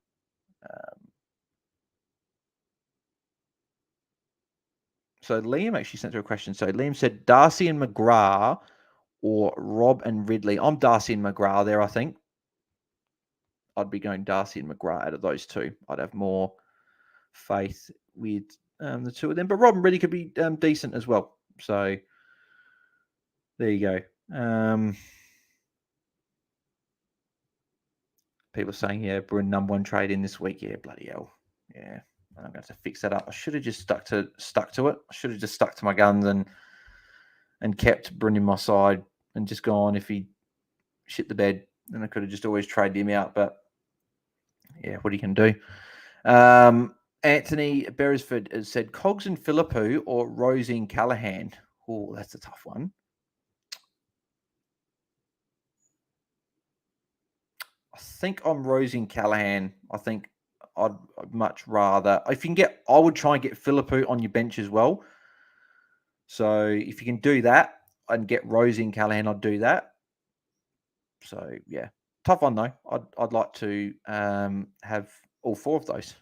So Liam actually sent through a question. So Liam said Darcy and McGrath or Rob and Ridley. I'm Darcy and McGrath there, I think. I'd be going Darcy and McGrath out of those two. I'd have more faith with the two of them. But Rob and Ridley could be decent as well. So there you go. People saying, yeah, Bruin number 1 trade in this week. Yeah, bloody hell. Yeah, I'm going to have to fix that up. I should have just stuck to it. I should have just stuck to my guns and kept Bruin in my side and just gone if he shit the bed. Then I could have just always traded him out. But yeah, what are you going to do? Anthony Beresford has said Cogs and Philippou or Rosie and Callahan. Oh, that's a tough one. I think I'm Rosie and Callahan. I think I'd much rather. If you can get, I would try and get Philippou on your bench as well. So if you can do that and get Rosie and Callahan, I'd do that. So yeah, tough one though. I'd like to have all 4 of those.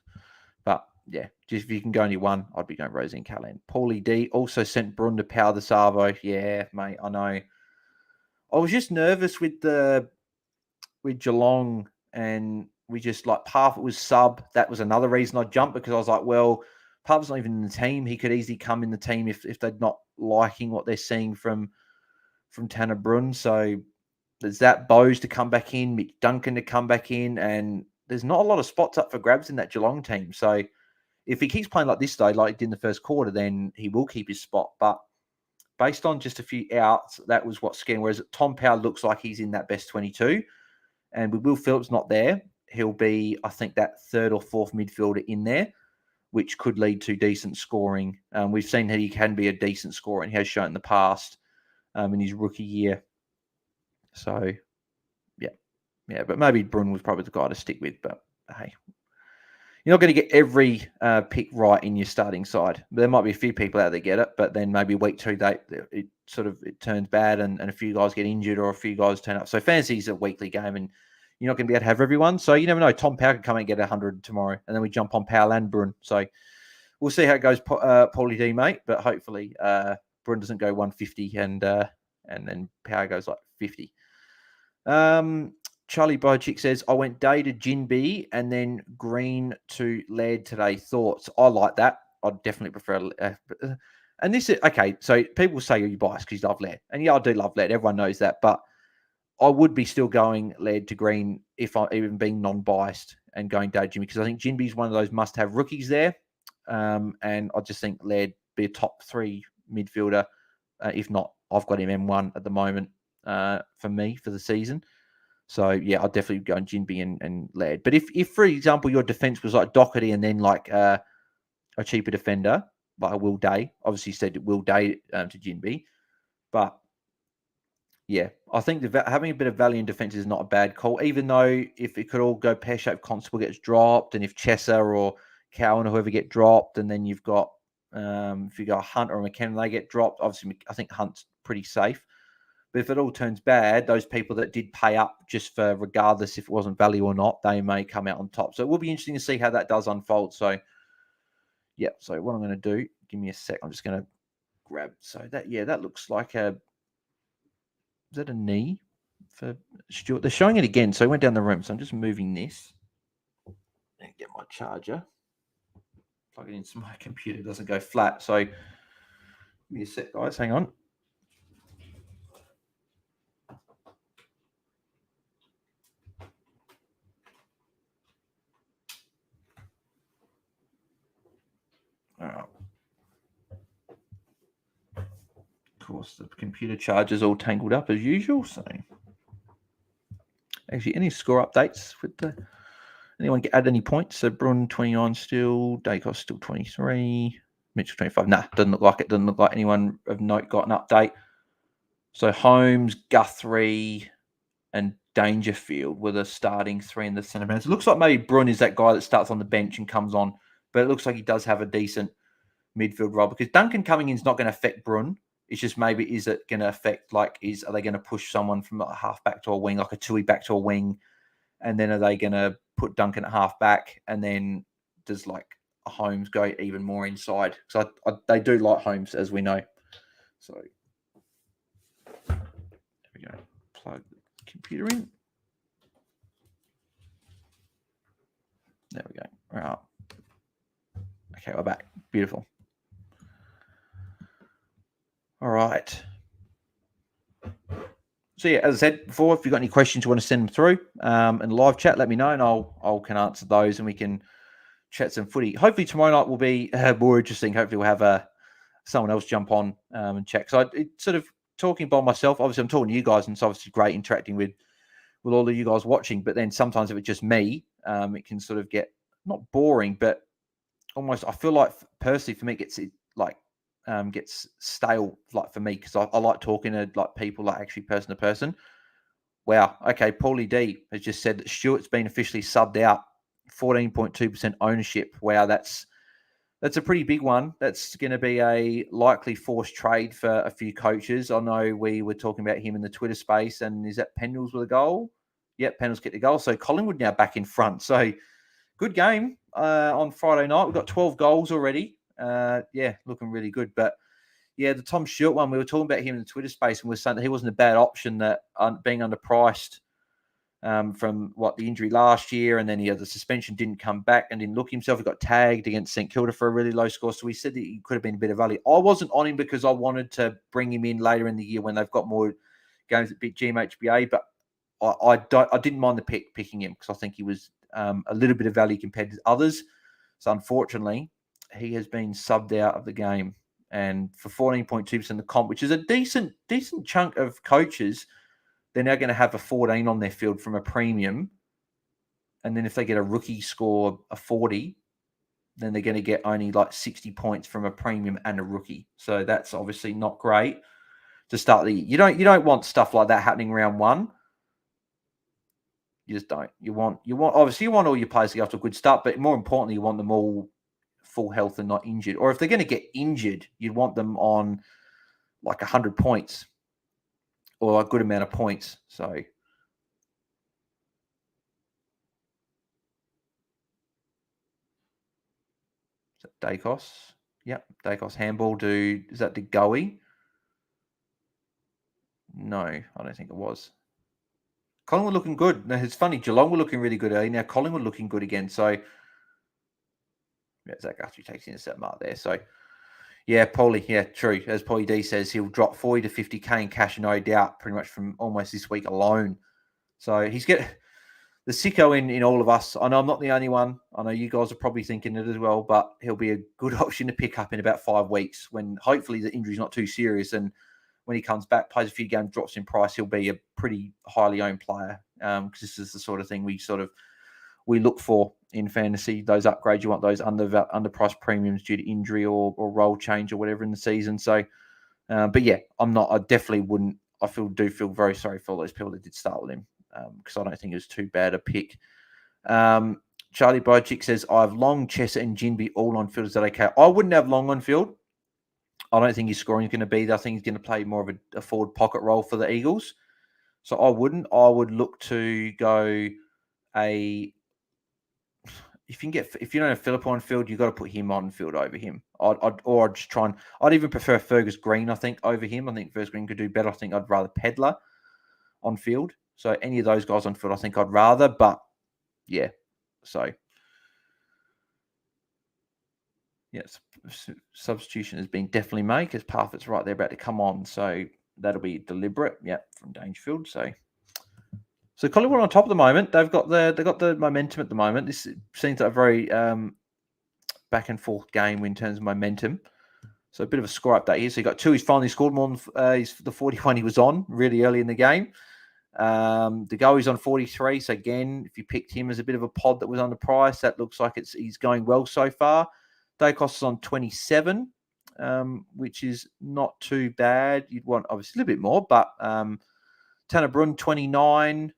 But yeah, just if you can go only one, I'd be going Rosie and Callahan. Paulie D also sent Brun to power the Savo. Yeah, mate, I know. I was just nervous with Geelong, and we just like Parfitt was sub. That was another reason I jumped, because I was like, well, Parfitt's not even in the team. He could easily come in the team if they're not liking what they're seeing from Tanner Brun. So there's that Bose to come back in, Mick Duncan to come back in, and there's not a lot of spots up for grabs in that Geelong team. So if he keeps playing like this, though, like he did in the first quarter, then he will keep his spot. But based on just a few outs, that was what scared. Whereas Tom Powell looks like he's in that best 22. And with Will Phillips not there, he'll be, I think, that 3rd or 4th midfielder in there, which could lead to decent scoring. We've seen that he can be a decent scorer, and he has shown in the past in his rookie year. So, yeah. But maybe Brun was probably the guy to stick with. But hey, you're not going to get every pick right in your starting side. There might be a few people out there get it, but then maybe week 2, it turns bad, and a few guys get injured or a few guys turn up. So fantasy is a weekly game, and you're not going to be able to have everyone. So you never know. Tom Powell could come and get 100 tomorrow, and then we jump on Powell and Brun. So we'll see how it goes, Paulie D, mate. But hopefully Brun doesn't go 150 and then Powell goes like 50. Charlie Bochick says, I went Day to Jinby and then Green to Laird today. Thoughts? I like that. I'd definitely prefer. And this is okay. So people say you're biased because you love Laird. And yeah, I do love Laird. Everyone knows that. But I would be still going Laird to Green if I even being non-biased and going Day to Jinby, because I think Jinby's one of those must-have rookies there. And I just think Laird be a top 3 midfielder. If not, I've got him M1 at the moment for me for the season. So, yeah, I'll definitely go on Jinby and Laird. But if, for example, your defense was like Doherty and then like a cheaper defender, like a Will Day, obviously said Will Day to Jinby. But, yeah, I think having a bit of value in defense is not a bad call, even though if it could all go pear-shaped, Constable gets dropped, and if Chesser or Cowan or whoever get dropped, and then you've got, if you go Hunt or McKenna, they get dropped. Obviously, I think Hunt's pretty safe. But if it all turns bad, those people that did pay up just for regardless if it wasn't value or not, they may come out on top. So it will be interesting to see how that does unfold. So, yeah. So what I'm going to do, give me a sec. I'm just going to grab. So that looks like is that a knee for Stuart? They're showing it again. So I went down the room. So I'm just moving this and get my charger. Plug it into my computer. It doesn't go flat. So give me a sec, guys. Hang on. All right. Of course, the computer charger's all tangled up as usual. So, actually, any score updates with anyone add any points? So, Brun 29 still, Dacos still 23, Mitchell 25. Nah, doesn't look like it. Doesn't look like anyone of note got an update. So, Holmes, Guthrie, and Dangerfield were the starting three in the centre backs. It looks like maybe Brun is that guy that starts on the bench and comes on, but it looks like he does have a decent midfield role because Duncan coming in is not going to affect Brun. It's just maybe is it going to affect are they going to push someone from a half back to a wing, like a Tui back to a wing, and then are they going to put Duncan at half back, and then does like a Holmes go even more inside? So they do like Holmes, as we know. So there we go. Plug the computer in. There we go. All right. Okay, we're back. Beautiful. All right. So yeah, as I said before, if you've got any questions you want to send them through in live chat, let me know and I'll can answer those and we can chat some footy. Hopefully tomorrow night will be more interesting. Hopefully we'll have someone else jump on and check. So it's sort of talking by myself. Obviously I'm talking to you guys and it's obviously great interacting with all of you guys watching. But then sometimes if it's just me, it can sort of get not boring, but almost I feel like personally for me it gets stale, like for me, because I like talking to like people, like actually person to person. Wow. Okay. Paulie D has just said that Stewart's been officially subbed out. 14.2% ownership. Wow, that's a pretty big one. That's going to be a likely forced trade for a few coaches. I know we were talking about him in the Twitter space, and is that Pendles with a goal? Yep, Pendles kicked the goal. So Collingwood now back in front. So good game on Friday night. We've got 12 goals already. Looking really good. But yeah, the Tom Stewart one, we were talking about him in the Twitter space and we were saying that he wasn't a bad option, that being underpriced from the injury last year, and then the suspension didn't come back and didn't look himself. He got tagged against St Kilda for a really low score. So we said that he could have been a bit of value. I wasn't on him because I wanted to bring him in later in the year when they've got more games at GMHBA, but I didn't mind the picking him because I think he was a little bit of value compared to others. So unfortunately, he has been subbed out of the game. And for 14.2% of the comp, which is a decent chunk of coaches, they're now going to have a 14 on their field from a premium. And then if they get a rookie score a 40, then they're going to get only like 60 points from a premium and a rookie. So that's obviously not great to start the year. You don't want stuff like that happening round one. You just don't. You want obviously you want all your players to get off to a good start, but more importantly, you want them all full health and not injured. Or if they're going to get injured, you'd want them on like 100 points or a good amount of points. So is that Dacos? Yep, Dacos handball. Is that DeGoey? No, I don't think it was. Collingwood looking good. Now, it's funny, Geelong were looking really good early. Now Collingwood looking good again. So yeah, Zach Guthrie takes in a set mark there. So yeah, Paulie, yeah, true. As Paulie D says, he'll drop 40 to 50K in cash, no doubt, pretty much from almost this week alone. So he's getting the sicko in all of us. I know I'm not the only one. I know you guys are probably thinking it as well, but he'll be a good option to pick up in about 5 weeks when hopefully the injury's not too serious. And when he comes back, plays a few games, drops in price, he'll be a pretty highly owned player because this is the sort of thing we look for in fantasy. Those upgrades, you want those underpriced premiums due to injury or role change or whatever in the season. So, but yeah, I definitely wouldn't. Do feel very sorry for all those people that did start with him because I don't think it was too bad a pick. Charlie Bochick says, I have Long, Chesser and Jinby all on field. Is that okay? I wouldn't have Long on field. I don't think his scoring is going to be there. I think he's going to play more of a forward pocket role for the Eagles. So I wouldn't. I would look to go if you don't have Phillip on field, you've got to put him on field over him. I'd just try and I'd even prefer Fergus Green, I think, over him. I think Fergus Green could do better. I think I'd rather Pedler on field. So any of those guys on field, I think I'd rather. But yeah, so yes, substitution has been definitely made because Parfitt's right there about to come on. So that'll be deliberate. Yeah, from Dangerfield. So Collingwood on top at the moment. They've got the momentum at the moment. This seems like a very back and forth game in terms of momentum. So a bit of a score update here. So you got 2. He's finally scored more than the 41 he was on really early in the game. The goal he's on 43. So again, if you picked him as a bit of a pod that was underpriced, that looks like he's going well so far. Dacos is on 27, which is not too bad. You'd want obviously a little bit more, but Tanner Brun 29.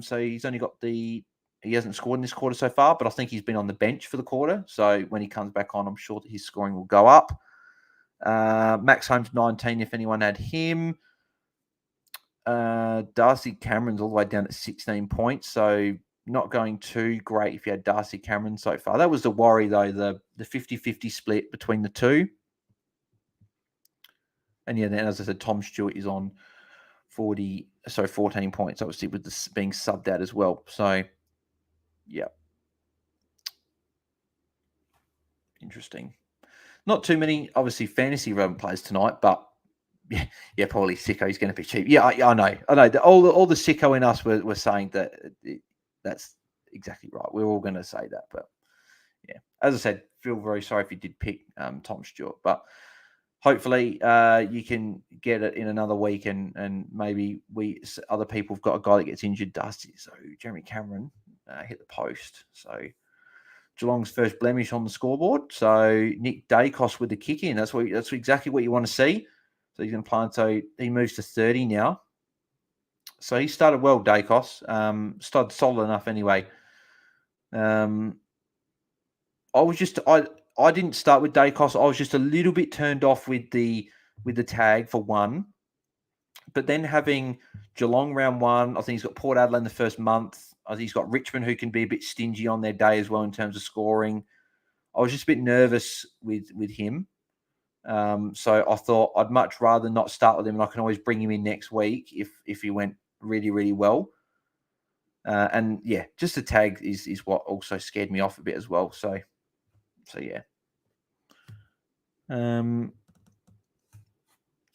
So he's only got he hasn't scored in this quarter so far, but I think he's been on the bench for the quarter. So when he comes back on, I'm sure that his scoring will go up. Max Holmes 19, if anyone had him. Darcy Cameron's all the way down at 16 points. So not going too great if you had Darcy Cameron so far. That was the worry, though, the 50-50 split between the two. And yeah, then as I said, Tom Stewart is on 14 points, obviously, with this being subbed out as well. So, yeah. Interesting. Not too many, obviously, fantasy relevant players tonight, but yeah, probably Sicko's going to be cheap. Yeah, I know. All the Sicko in us were saying that that's exactly right. We're all going to say that, but yeah, as I said, feel very sorry if you did pick Tom Stewart, but hopefully you can get it in another week, and maybe other people have got a guy that gets injured. Dusty, so Jeremy Cameron hit the post. So Geelong's first blemish on the scoreboard. So Nick Dacos with the kick in. That's exactly what you want to see. So he's going to play. So he moves to 30 now. So he started well, Dacos. Started solid enough anyway. I didn't start with Dacos. I was just a little bit turned off with the tag for one. But then having Geelong round 1, I think he's got Port Adelaide in the first month. I think he's got Richmond, who can be a bit stingy on their day as well in terms of scoring. I was just a bit nervous with him. So I thought I'd much rather not start with him, and I can always bring him in next week if he went really, really well. And yeah, just the tag is what also scared me off a bit as well. So yeah. Let's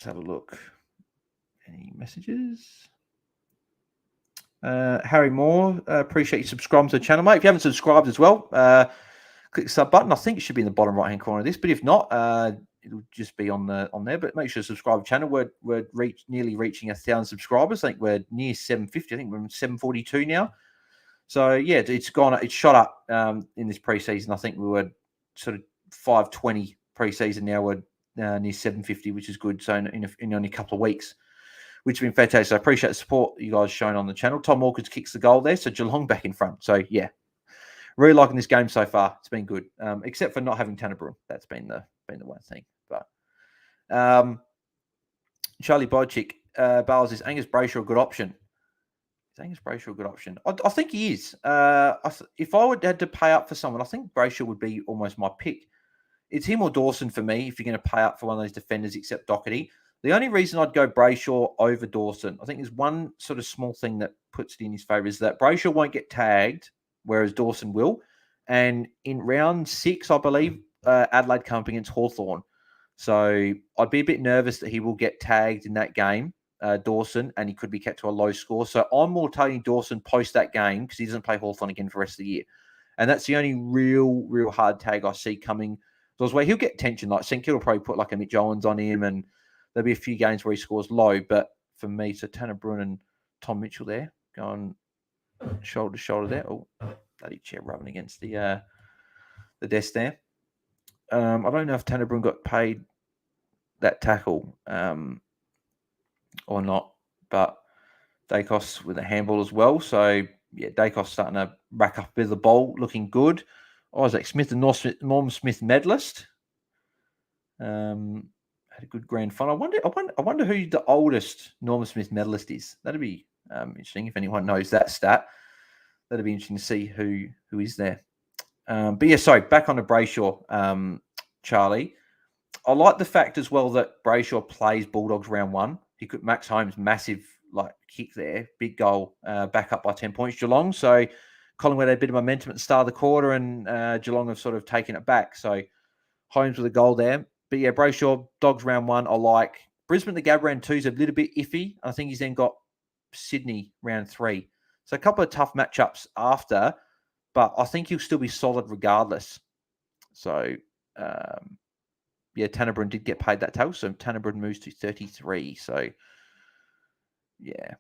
have a look. Any messages? Harry Moore, appreciate you subscribing to the channel, mate. If you haven't subscribed as well, click the sub button. I think it should be in the bottom right hand corner of this, but if not, it'll just be on there. But make sure to subscribe to the channel. We're nearly reaching 1,000 subscribers. I think we're near 750. I think we're 742 now. So yeah, it's shot up in this preseason. I think we were sort of 520 preseason. Now we're near 750, which is good. So in only a couple of weeks, which has been fantastic. So I appreciate the support you guys shown on the channel. Tom Hawkins kicks the goal there. So Geelong back in front. So yeah, really liking this game so far. It's been good, except for not having Tanner Brun. That's been the one thing. But Charlie Bodchick, Bales, is Angus Brayshaw a good option? Is Angus Brayshaw a good option? I think he is. If I had to pay up for someone, I think Brayshaw would be almost my pick. It's him or Dawson for me if you're going to pay up for one of those defenders, except Doherty. The only reason I'd go Brayshaw over Dawson, I think there's one sort of small thing that puts it in his favour, is that Brayshaw won't get tagged, whereas Dawson will. And in round 6, I believe, Adelaide come up against Hawthorn. So I'd be a bit nervous that he will get tagged in that game, Dawson, and he could be kept to a low score. So I'm more taking Dawson post that game because he doesn't play Hawthorn again for the rest of the year. And that's the only real hard tag I see coming. Those way he'll get tension. Like St Kilda will probably put like a Mitch Owens on him, and there'll be a few games where he scores low. But for me, so Tanner Brun and Tom Mitchell there going shoulder to shoulder there. Oh, bloody chair rubbing against the desk there. I don't know if Tanner Brun got paid that tackle or not, but Dacos with a handball as well. So yeah, Dacos starting to rack up a bit of the ball, looking good. Isaac Smith, the Norm Smith medalist. Had a good grand final. I wonder who the oldest Norman Smith medalist is. That'd be interesting if anyone knows that stat. That'd be interesting to see who is there. But yeah, sorry, back on to Brayshaw, Charlie. I like the fact as well that Brayshaw plays Bulldogs round one. He could Max Holmes massive kick there, big goal, back up by 10 points. Geelong, so Collingwood had a bit of momentum at the start of the quarter, and Geelong have sort of taken it back. So Holmes with a goal there. But yeah, Brayshaw, Dogs round one, I like. Brisbane, the Gab round two is a little bit iffy. I think he's then got Sydney round three. So a couple of tough matchups after, but I think he'll still be solid regardless. So, yeah, Tannerbrin did get paid that total. So Tannerbrin moves to 33. So, yeah.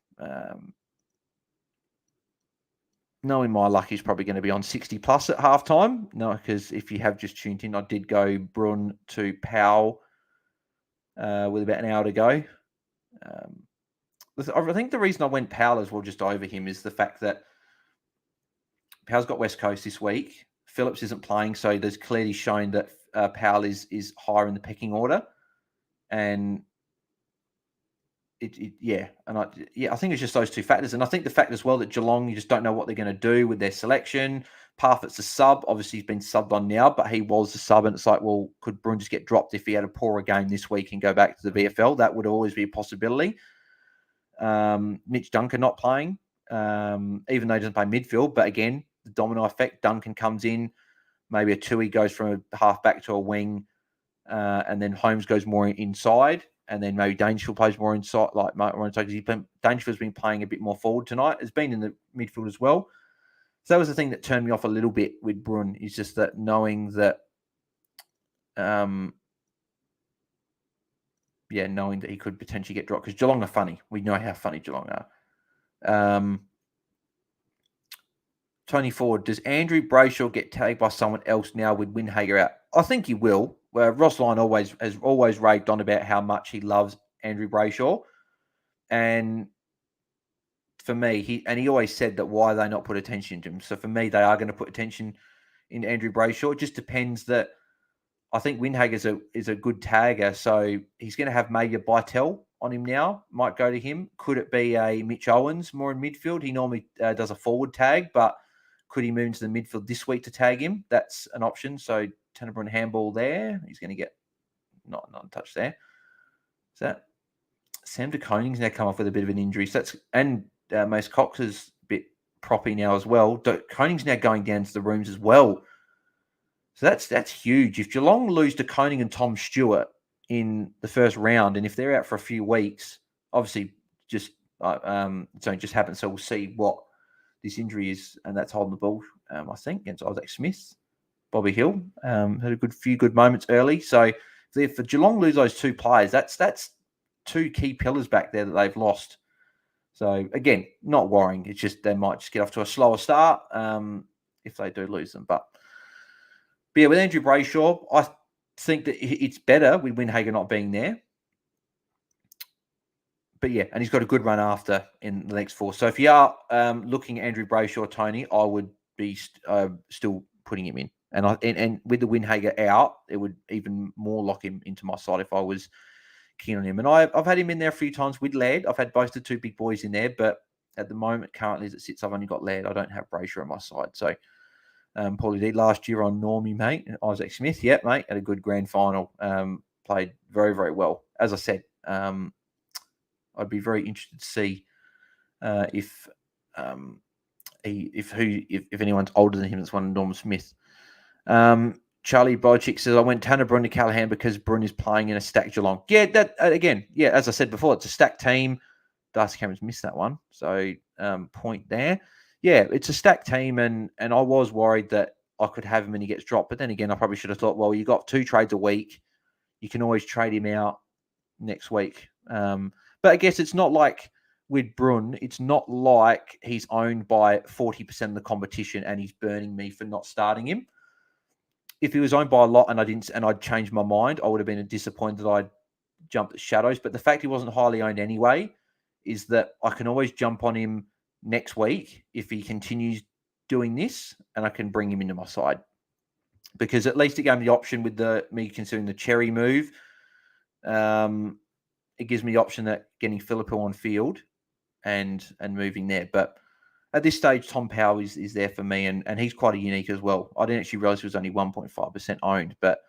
Knowing my luck, he's probably going to be on 60 plus at halftime. No, because if you have just tuned in, I did go Brun to Powell with about an hour to go. I think the reason I went Powell as well, just over him, is the fact that Powell's got West Coast this week. Phillips isn't playing, so there's clearly shown that Powell is higher in the pecking order, and I think it's just those two factors, and I think the fact as well that Geelong, you just don't know what they're going to do with their selection. Parfitt's a sub, obviously he's been subbed on now, but he was a sub, and it's like, well, could Brun just get dropped if he had a poorer game this week and go back to the VFL? That would always be a possibility. Mitch Duncan not playing, even though he doesn't play midfield, but again, the domino effect. Duncan comes in, maybe a Tui goes from a half back to a wing, and then Holmes goes more inside, and then maybe Dangerfield plays more inside, Dangerfield's been playing a bit more forward tonight. Has been in the midfield as well. So that was the thing that turned me off a little bit with Brun, is just that knowing that, knowing that he could potentially get dropped, because Geelong are funny. We know how funny Geelong are. Tony Ford, does Andrew Brayshaw get tagged by someone else now with Windhager out? I think he will. Ross Lyon has always raved on about how much he loves Andrew Brayshaw. And for me, he always said that why they not put attention to him. So for me, they are going to put attention in Andrew Brayshaw. It just depends that I think Windhager is a good tagger. So he's going to have maybe a Bytel on him now. Might go to him. Could it be a Mitch Owens more in midfield? He normally does a forward tag, but could he move into the midfield this week to tag him? That's an option. So Tannerbrin handball there. He's going to get not a touch there. Is that Sam de Koning's now come off with a bit of an injury. So Mace Cox is a bit proppy now as well. Koning's now going down to the rooms as well. So that's huge. If Geelong lose to Koning and Tom Stewart in the first round, and if they're out for a few weeks, obviously just something just happened. So we'll see what this injury is, and that's holding the ball, I think, against Isaac Smith. Bobby Hill had a few good moments early. So if Geelong lose those two players, that's two key pillars back there that they've lost. So again, not worrying. It's just they might just get off to a slower start if they do lose them. But yeah, with Andrew Brayshaw, I think that it's better with Windhager not being there. But yeah, and he's got a good run after in the next four. So if you are looking at Andrew Brayshaw, Tony, I would be still putting him in. And with the Windhager out, it would even more lock him into my side if I was keen on him. And I've had him in there a few times with Laird. I've had both the two big boys in there, but at the moment, currently as it sits, I've only got Laird. I don't have Brayshaw on my side. So Paulie D last year on Normie, mate. Isaac Smith, yeah, mate, had a good grand final. Played very, very well. As I said, I'd be very interested to see if anyone's older than him that's won Norman Smith. Charlie Bochick says, I went Tanner Brun to Callahan because Brun is playing in a stacked Geelong. Yeah, that again, yeah, as I said before, it's a stacked team. Darcy Cameron's missed that one. So point there. Yeah, it's a stacked team, and I was worried that I could have him and he gets dropped. But then again, I probably should have thought, well, you got 2 trades a week. You can always trade him out next week. But I guess it's not like with Brun, it's not like he's owned by 40% of the competition and he's burning me for not starting him. If he was owned by a lot and I'd changed my mind, I would have been disappointed that I'd jumped at Shadows. But the fact he wasn't highly owned anyway is that I can always jump on him next week if he continues doing this, and I can bring him into my side. Because at least it gave me the option with me considering the Cherry move. it gives me the option that getting Philippou on field and moving there. But at this stage, Tom Powell is there for me, and he's quite a unique as well. I didn't actually realize he was only 1.5% owned, but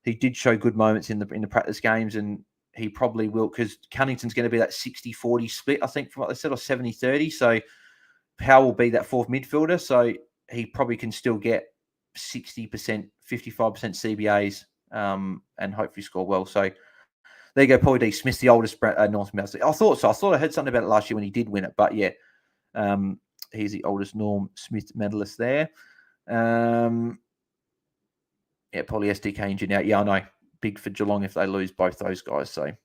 he did show good moments in the practice games, and he probably will, because Cunnington's going to be that 60-40 split, I think, from what they said, or 70-30. So Powell will be that fourth midfielder, so he probably can still get 60%, 55% CBAs, and hopefully score well. So there you go, Paulie D. Smith's the oldest North Smith. I thought so. I thought I heard something about it last year when he did win it, but yeah, he's the oldest Norm Smith medalist there. Yeah, Paulie SDK engine out. Yeah, I know. Big for Geelong if they lose both those guys. So, but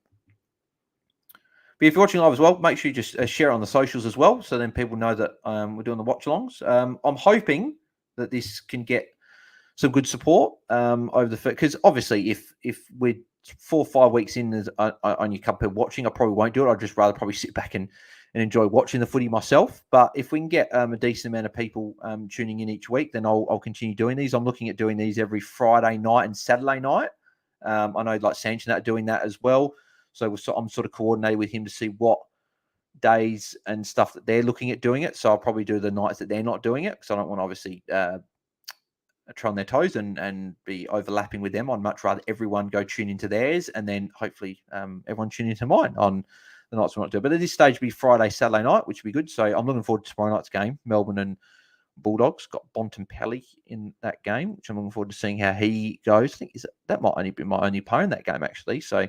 if you're watching live as well, make sure you just share it on the socials as well, so then people know that we're doing the watch-alongs. I'm hoping that this can get some good support over the, because obviously if we're 4 or 5 weeks in, there's only a couple of people watching, I probably won't do it. I'd just rather probably sit back and enjoy watching the footy myself. But if we can get a decent amount of people tuning in each week, then I'll continue doing these. I'm looking at doing these every Friday night and Saturday night. I know like Sanch and that are doing that as well. So I'm sort of coordinating with him to see what days and stuff that they're looking at doing it. So I'll probably do the nights that they're not doing it, because I don't want to obviously tread on their toes and be overlapping with them. I'd much rather everyone go tune into theirs, and then hopefully everyone tune into mine on the nights we not do. But at this stage, it'll be Friday, Saturday night, which would be good. So I'm looking forward to tomorrow night's game. Melbourne and Bulldogs got Bontempelli in that game, which I'm looking forward to seeing how he goes. I think that might only be my only opponent in that game, actually. So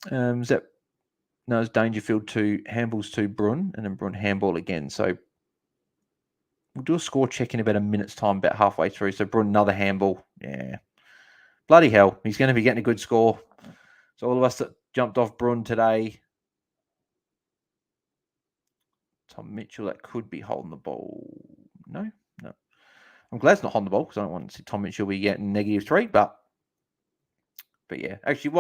it's Dangerfield to handballs to Brun, and then Brun handball again. So we'll do a score check in about a minute's time, about halfway through. So Brun, another handball. Yeah. Bloody hell. He's going to be getting a good score. So all of us that jumped off Brun today. Tom Mitchell, that could be holding the ball. No. I'm glad it's not holding the ball, because I don't want to see Tom Mitchell be getting -3. But yeah. Actually,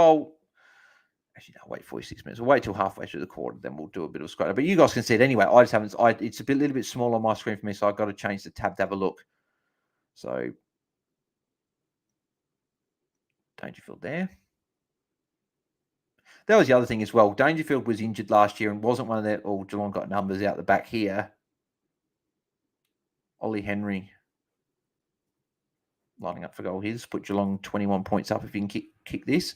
no, wait 46 minutes. We'll wait till halfway through the quarter, then we'll do a bit of scroll. But you guys can see it anyway. I just haven't. It's a little bit small on my screen for me, so I've got to change the tab to have a look. So Dangerfield there. That was the other thing as well. Dangerfield was injured last year and wasn't one of that. Oh, Geelong got numbers out the back here. Ollie Henry lining up for goal here. Put Geelong 21 points up if you can kick this.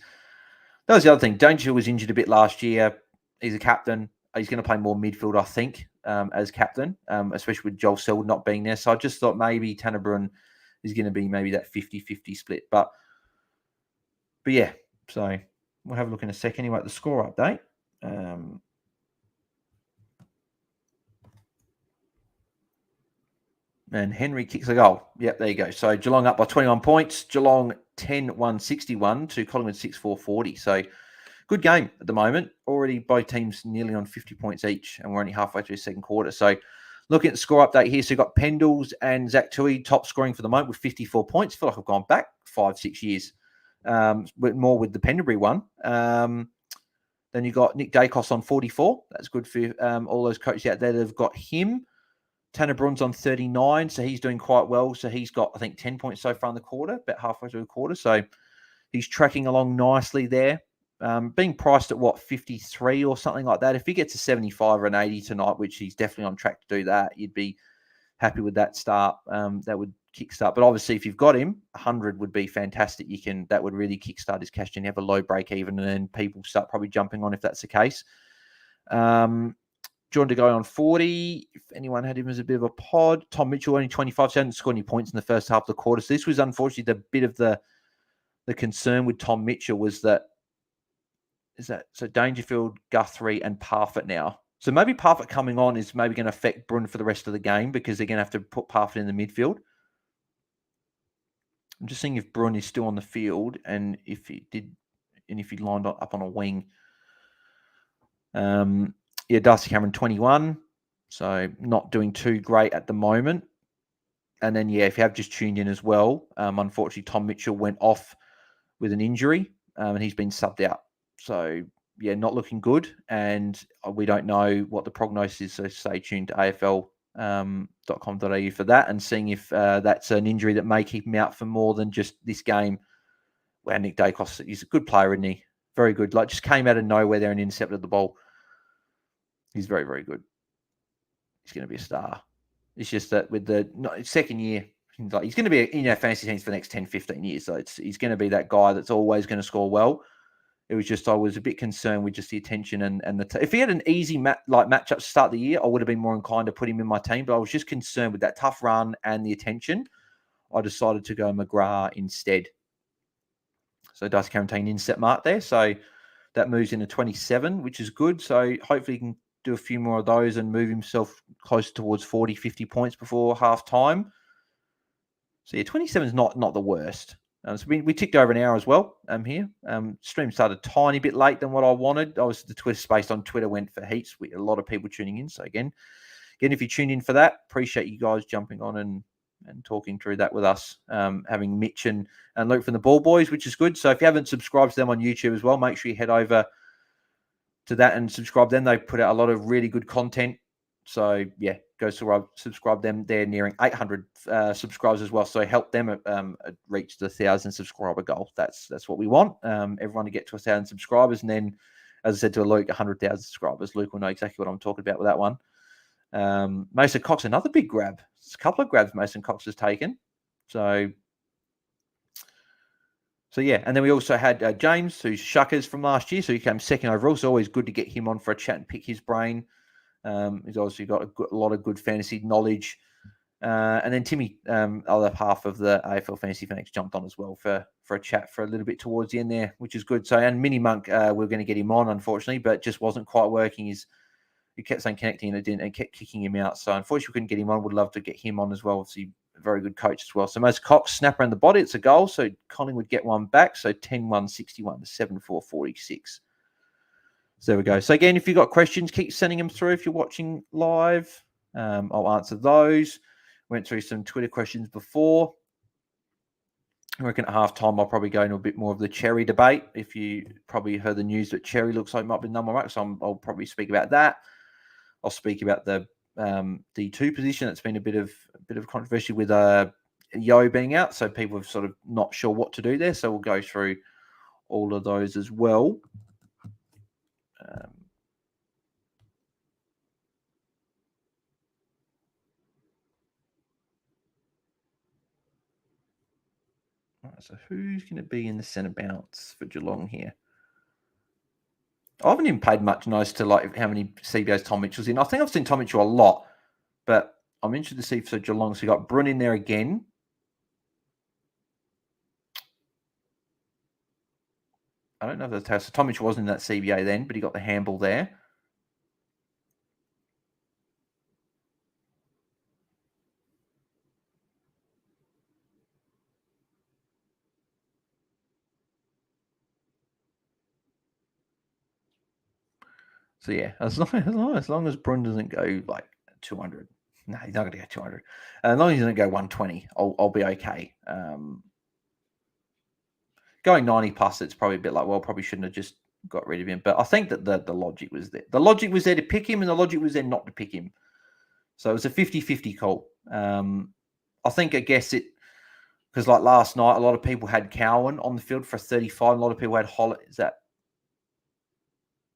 That was the other thing. Dangerfield was injured a bit last year. He's a captain. He's going to play more midfield, I think, as captain, especially with Joel Selwood not being there. So I just thought maybe Tanner Bruhn is going to be maybe that 50-50 split. But yeah, so we'll have a look in a second. Anyway, the score update. And Henry kicks a goal. Yep, there you go. So Geelong up by 21 points. Geelong 10-161 to Collingwood 6-4-40. So good game at the moment. Already both teams nearly on 50 points each, and we're only halfway through the second quarter. So looking at the score update here, so you've got Pendles and Zach Tui top scoring for the moment with 54 points. I feel like I've gone back 5-6 years, more with the Pendlebury one. Then you've got Nick Dacos on 44. That's good for all those coaches out there that have got him. Tanner Bruhn's on 39, so he's doing quite well. So he's got, I think, 10 points so far in the quarter, about halfway through the quarter. So he's tracking along nicely there. Being priced at, 53 or something like that. If he gets a 75 or an 80 tonight, which he's definitely on track to do that, you'd be happy with that start. That would kickstart. But obviously, if you've got him, 100 would be fantastic. That would really kickstart his cash. And you have a low break even, and then people start probably jumping on if that's the case. John to go on 40. If anyone had him as a bit of a pod. Tom Mitchell only 25. So he hadn't scored any points in the first half of the quarter. So this was unfortunately the bit of the concern with Tom Mitchell was that so Dangerfield, Guthrie, and Parfitt now. So maybe Parfitt coming on is maybe going to affect Brun for the rest of the game, because they're going to have to put Parfitt in the midfield. I'm just seeing if Brun is still on the field and if he lined up on a wing. Darcy Cameron 21, so not doing too great at the moment. And then if you have just tuned in as well, unfortunately Tom Mitchell went off with an injury, and he's been subbed out. So not looking good, and we don't know what the prognosis is. So stay tuned to afl.com.au for that, and seeing if that's an injury that may keep him out for more than just this game, Well, Nick Dacos, he's a good player, isn't he? Very good. Like, just came out of nowhere there and intercepted the ball. He's very, very good. He's going to be a star. It's just that with the second year, he's going to be in our fantasy teams for the next 10, 15 years. So he's going to be that guy that's always going to score well. It was just I was a bit concerned with just the attention and the if he had an easy matchup to start the year, I would have been more inclined to put him in my team. But I was just concerned with that tough run and the attention. I decided to go McGrath instead. So Darcy Cameron taking inset mark there. So that moves into 27, which is good. So hopefully he can do a few more of those and move himself closer towards 40, 50 points before half time. So yeah, 27 is not the worst. So we ticked over an hour as well here. Stream started a tiny bit late than what I wanted. The Twitter space on Twitter went for heaps. A lot of people tuning in. So again, if you tuned in for that, appreciate you guys jumping on and talking through that with us, having Mitch and Luke from the Ball Boys, which is good. So if you haven't subscribed to them on YouTube as well, make sure you head over to that and subscribe them. They put out a lot of really good content. So yeah, go subscribe them. They're nearing 800 subscribers as well. So help them reach the 1,000 subscriber goal. That's what we want. Everyone to get to 1,000 subscribers, and then, as I said to Luke, 100,000 subscribers. Luke will know exactly what I'm talking about with that one. Mason Cox, another big grab. There's a couple of grabs Mason Cox has taken. So yeah, and then we also had James, who's Shuckers from last year. So he came second overall. So always good to get him on for a chat and pick his brain. He's obviously got a lot of good fantasy knowledge. And then Timmy, other half of the AFL Fantasy Fanatics, jumped on as well for a chat for a little bit towards the end there, which is good. So, and Mini Monk, we're going to get him on, unfortunately, but just wasn't quite working. He kept saying connecting and it didn't, and kept kicking him out. So unfortunately, we couldn't get him on. Would love to get him on as well. Obviously, a very good coach as well. So most Cox, snapper in the body. It's a goal. So Collingwood get one back. So 10-1, 61 to 7-4, 46. So there we go. So again, if you've got questions, keep sending them through if you're watching live. I'll answer those. Went through some Twitter questions before. I reckon at halftime, I'll probably go into a bit more of the Cherry debate. If you probably heard the news that Cherry looks like might be number one, so I'll probably speak about that. I'll speak about the D2 position. It's been a bit of controversy with Yo being out, so people are sort of not sure what to do there. So we'll go through all of those as well. Right, so who's going to be in the centre bounce for Geelong here? I haven't even paid much notice to like how many CBAs Tom Mitchell's in. I think I've seen Tom Mitchell a lot, but I'm interested to see for Geelong. So you got Brun in there again. I don't know if that's how. So Tom Mitchell wasn't in that CBA then, but he got the handball there. So yeah, as long as Brun doesn't go like 200, no, he's not going to go 200. As long as he doesn't go 120, I'll be okay. Going 90 plus, it's probably a bit like, well, probably shouldn't have just got rid of him. But I think that the logic was there. The logic was there to pick him, and the logic was there not to pick him. So it was a 50-50 call. I guess it, because like last night, a lot of people had Cowan on the field for 35. A lot of people had Is that?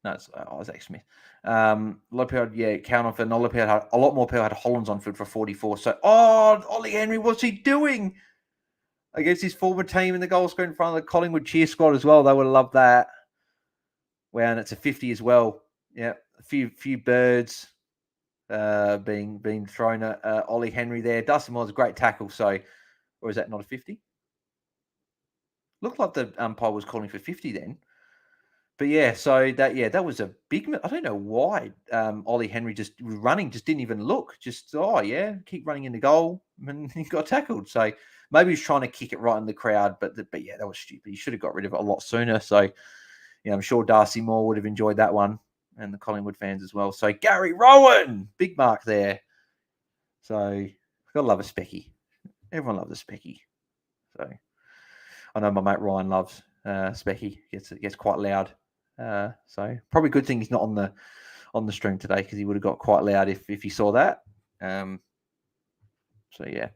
No, it's Isaac Smith. A lot of people had, Cowan on field. A lot more people had Hollands on field for 44. So, Ollie Henry, what's he doing? Against his former team in the goal scorer in front of the Collingwood cheer squad as well. They would have loved that. Wow, and it's a 50 as well. Yeah, a few birds being thrown at Ollie Henry there. Dustin was a great tackle. So, or is that not a 50? Looked like the umpire was calling for 50 then. But yeah, so that was a big. I don't know why Ollie Henry just running, just didn't even look. Just keep running in the goal, and he got tackled. So maybe he's trying to kick it right in the crowd, but yeah, that was stupid. He should have got rid of it a lot sooner. So I'm sure Darcy Moore would have enjoyed that one, and the Collingwood fans as well. So Gary Rowan, big mark there. So gotta love a specky. Everyone loves a specky. So I know my mate Ryan loves specky. It gets quite loud. So probably a good thing he's not on the stream today, because he would have got quite loud if he saw that. So yeah.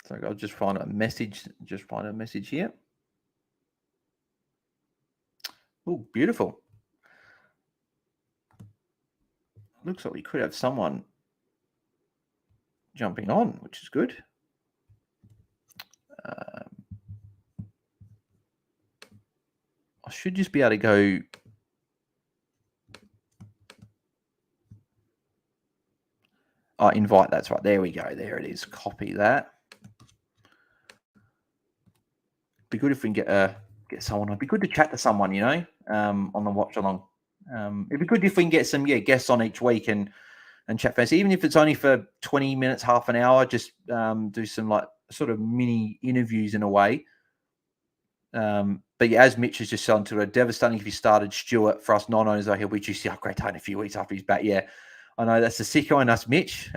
So I'll just find a message. Here. Oh, beautiful. Looks like we could have someone jumping on, which is good. I should just be able to go. Oh, invite. That's right. There we go. There it is. Copy that. Be good if we can get someone. It'd be good to chat to someone, on the Watchalong. It'd be good if we can get some guests on each week and chat fantasy, even if it's only for 20 minutes, half an hour. Just do some like sort of mini interviews in a way. But yeah, as Mitch has just said to it, devastating if he started Stewart for us non-owners. He'll be just great time in a few weeks after he's back. Yeah, I know that's the sick on us, Mitch,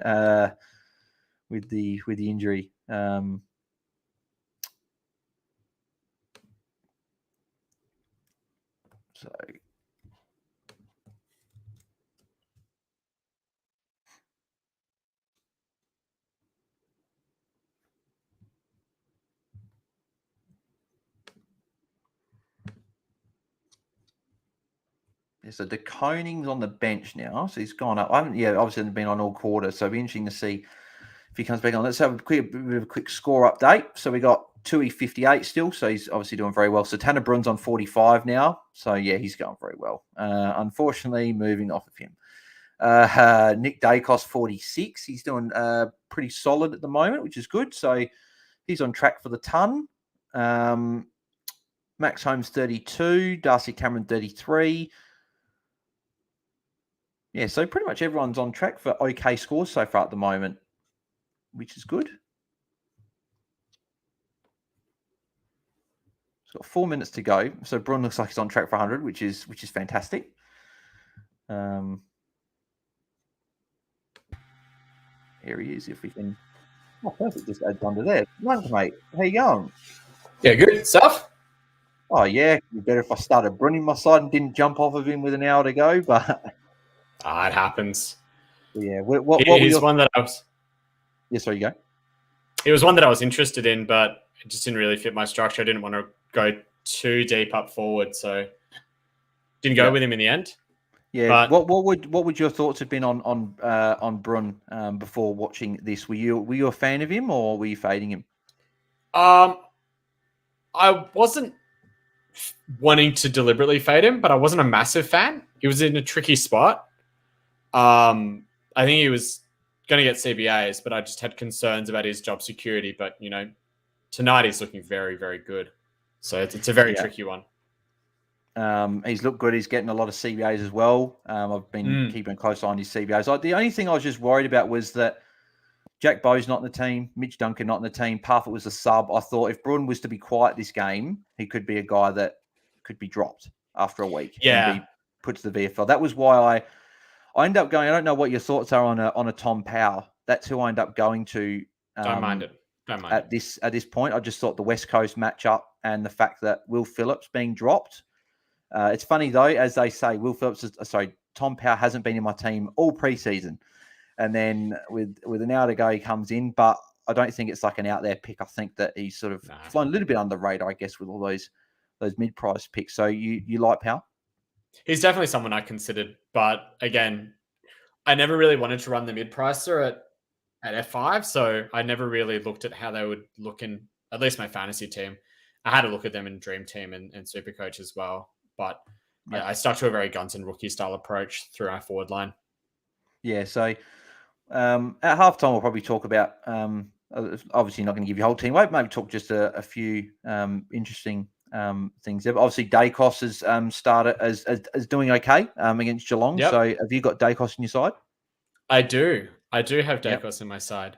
with the injury. So so De Koning's on the bench now, so he's gone up. I haven't, obviously been on all quarter, so it'll be interesting to see if he comes back on. Let's have a bit of a quick score update. So we got Tui 58 still, so he's obviously doing very well. So Tanner Brun's on 45 now, so yeah, he's going very well. Unfortunately, moving off of him. Nick Dacos 46. He's doing pretty solid at the moment, which is good. So he's on track for the ton. Max Holmes 32, Darcy Cameron 33. Yeah, so pretty much everyone's on track for okay scores so far at the moment, which is good. It's got 4 minutes to go. So Brun looks like he's on track for 100, which is fantastic. Here he is. If we can. Oh, perfect. Just add under there. Lunch, mate. How you going? Yeah, good stuff. Oh, yeah. It'd be better if I started Brun in my side and didn't jump off of him with an hour to go, but it happens. Yeah. What were your... one that I was? Yeah, sorry, you go. It was one that I was interested in, but it just didn't really fit my structure. I didn't want to go too deep up forward, so didn't go with him in the end. Yeah. But what would your thoughts have been on Brun before watching this? Were you a fan of him or were you fading him? I wasn't wanting to deliberately fade him, but I wasn't a massive fan. He was in a tricky spot. I think he was going to get CBAs, but I just had concerns about his job security. But, tonight he's looking very, very good. So it's a very tricky one. He's looked good. He's getting a lot of CBAs as well. I've been keeping a close eye on his CBAs. The only thing I was just worried about was that Jack Bowe's not in the team, Mitch Duncan not in the team, Parfitt was a sub. I thought if Brun was to be quiet this game, he could be a guy that could be dropped after a week and be put to the VFL. That was why I ended up going. I don't know what your thoughts are on a Tom Powell. That's who I ended up going to. Don't mind it. At this point, I just thought the West Coast matchup and the fact that Will Phillips being dropped. It's funny though, as they say, Tom Powell hasn't been in my team all preseason. And then with an hour to go, he comes in, but I don't think it's like an out there pick. I think that he's sort of flown a little bit under the radar, I guess, with all those mid-price picks. So you like Powell? He's definitely someone I considered, but again, I never really wanted to run the mid-pricer at F5, so I never really looked at how they would look in at least my fantasy team. I had a look at them in Dream Team and Supercoach as well, but I stuck to a very Guns and Rookie style approach through our forward line. Yeah, so at halftime, we'll probably talk about, obviously not going to give you a whole team weight, maybe talk just a few interesting things. Obviously, Dacos has started as doing okay against Geelong. Yep. So have you got Dacos on your side? I do. I do have Dacos in my side.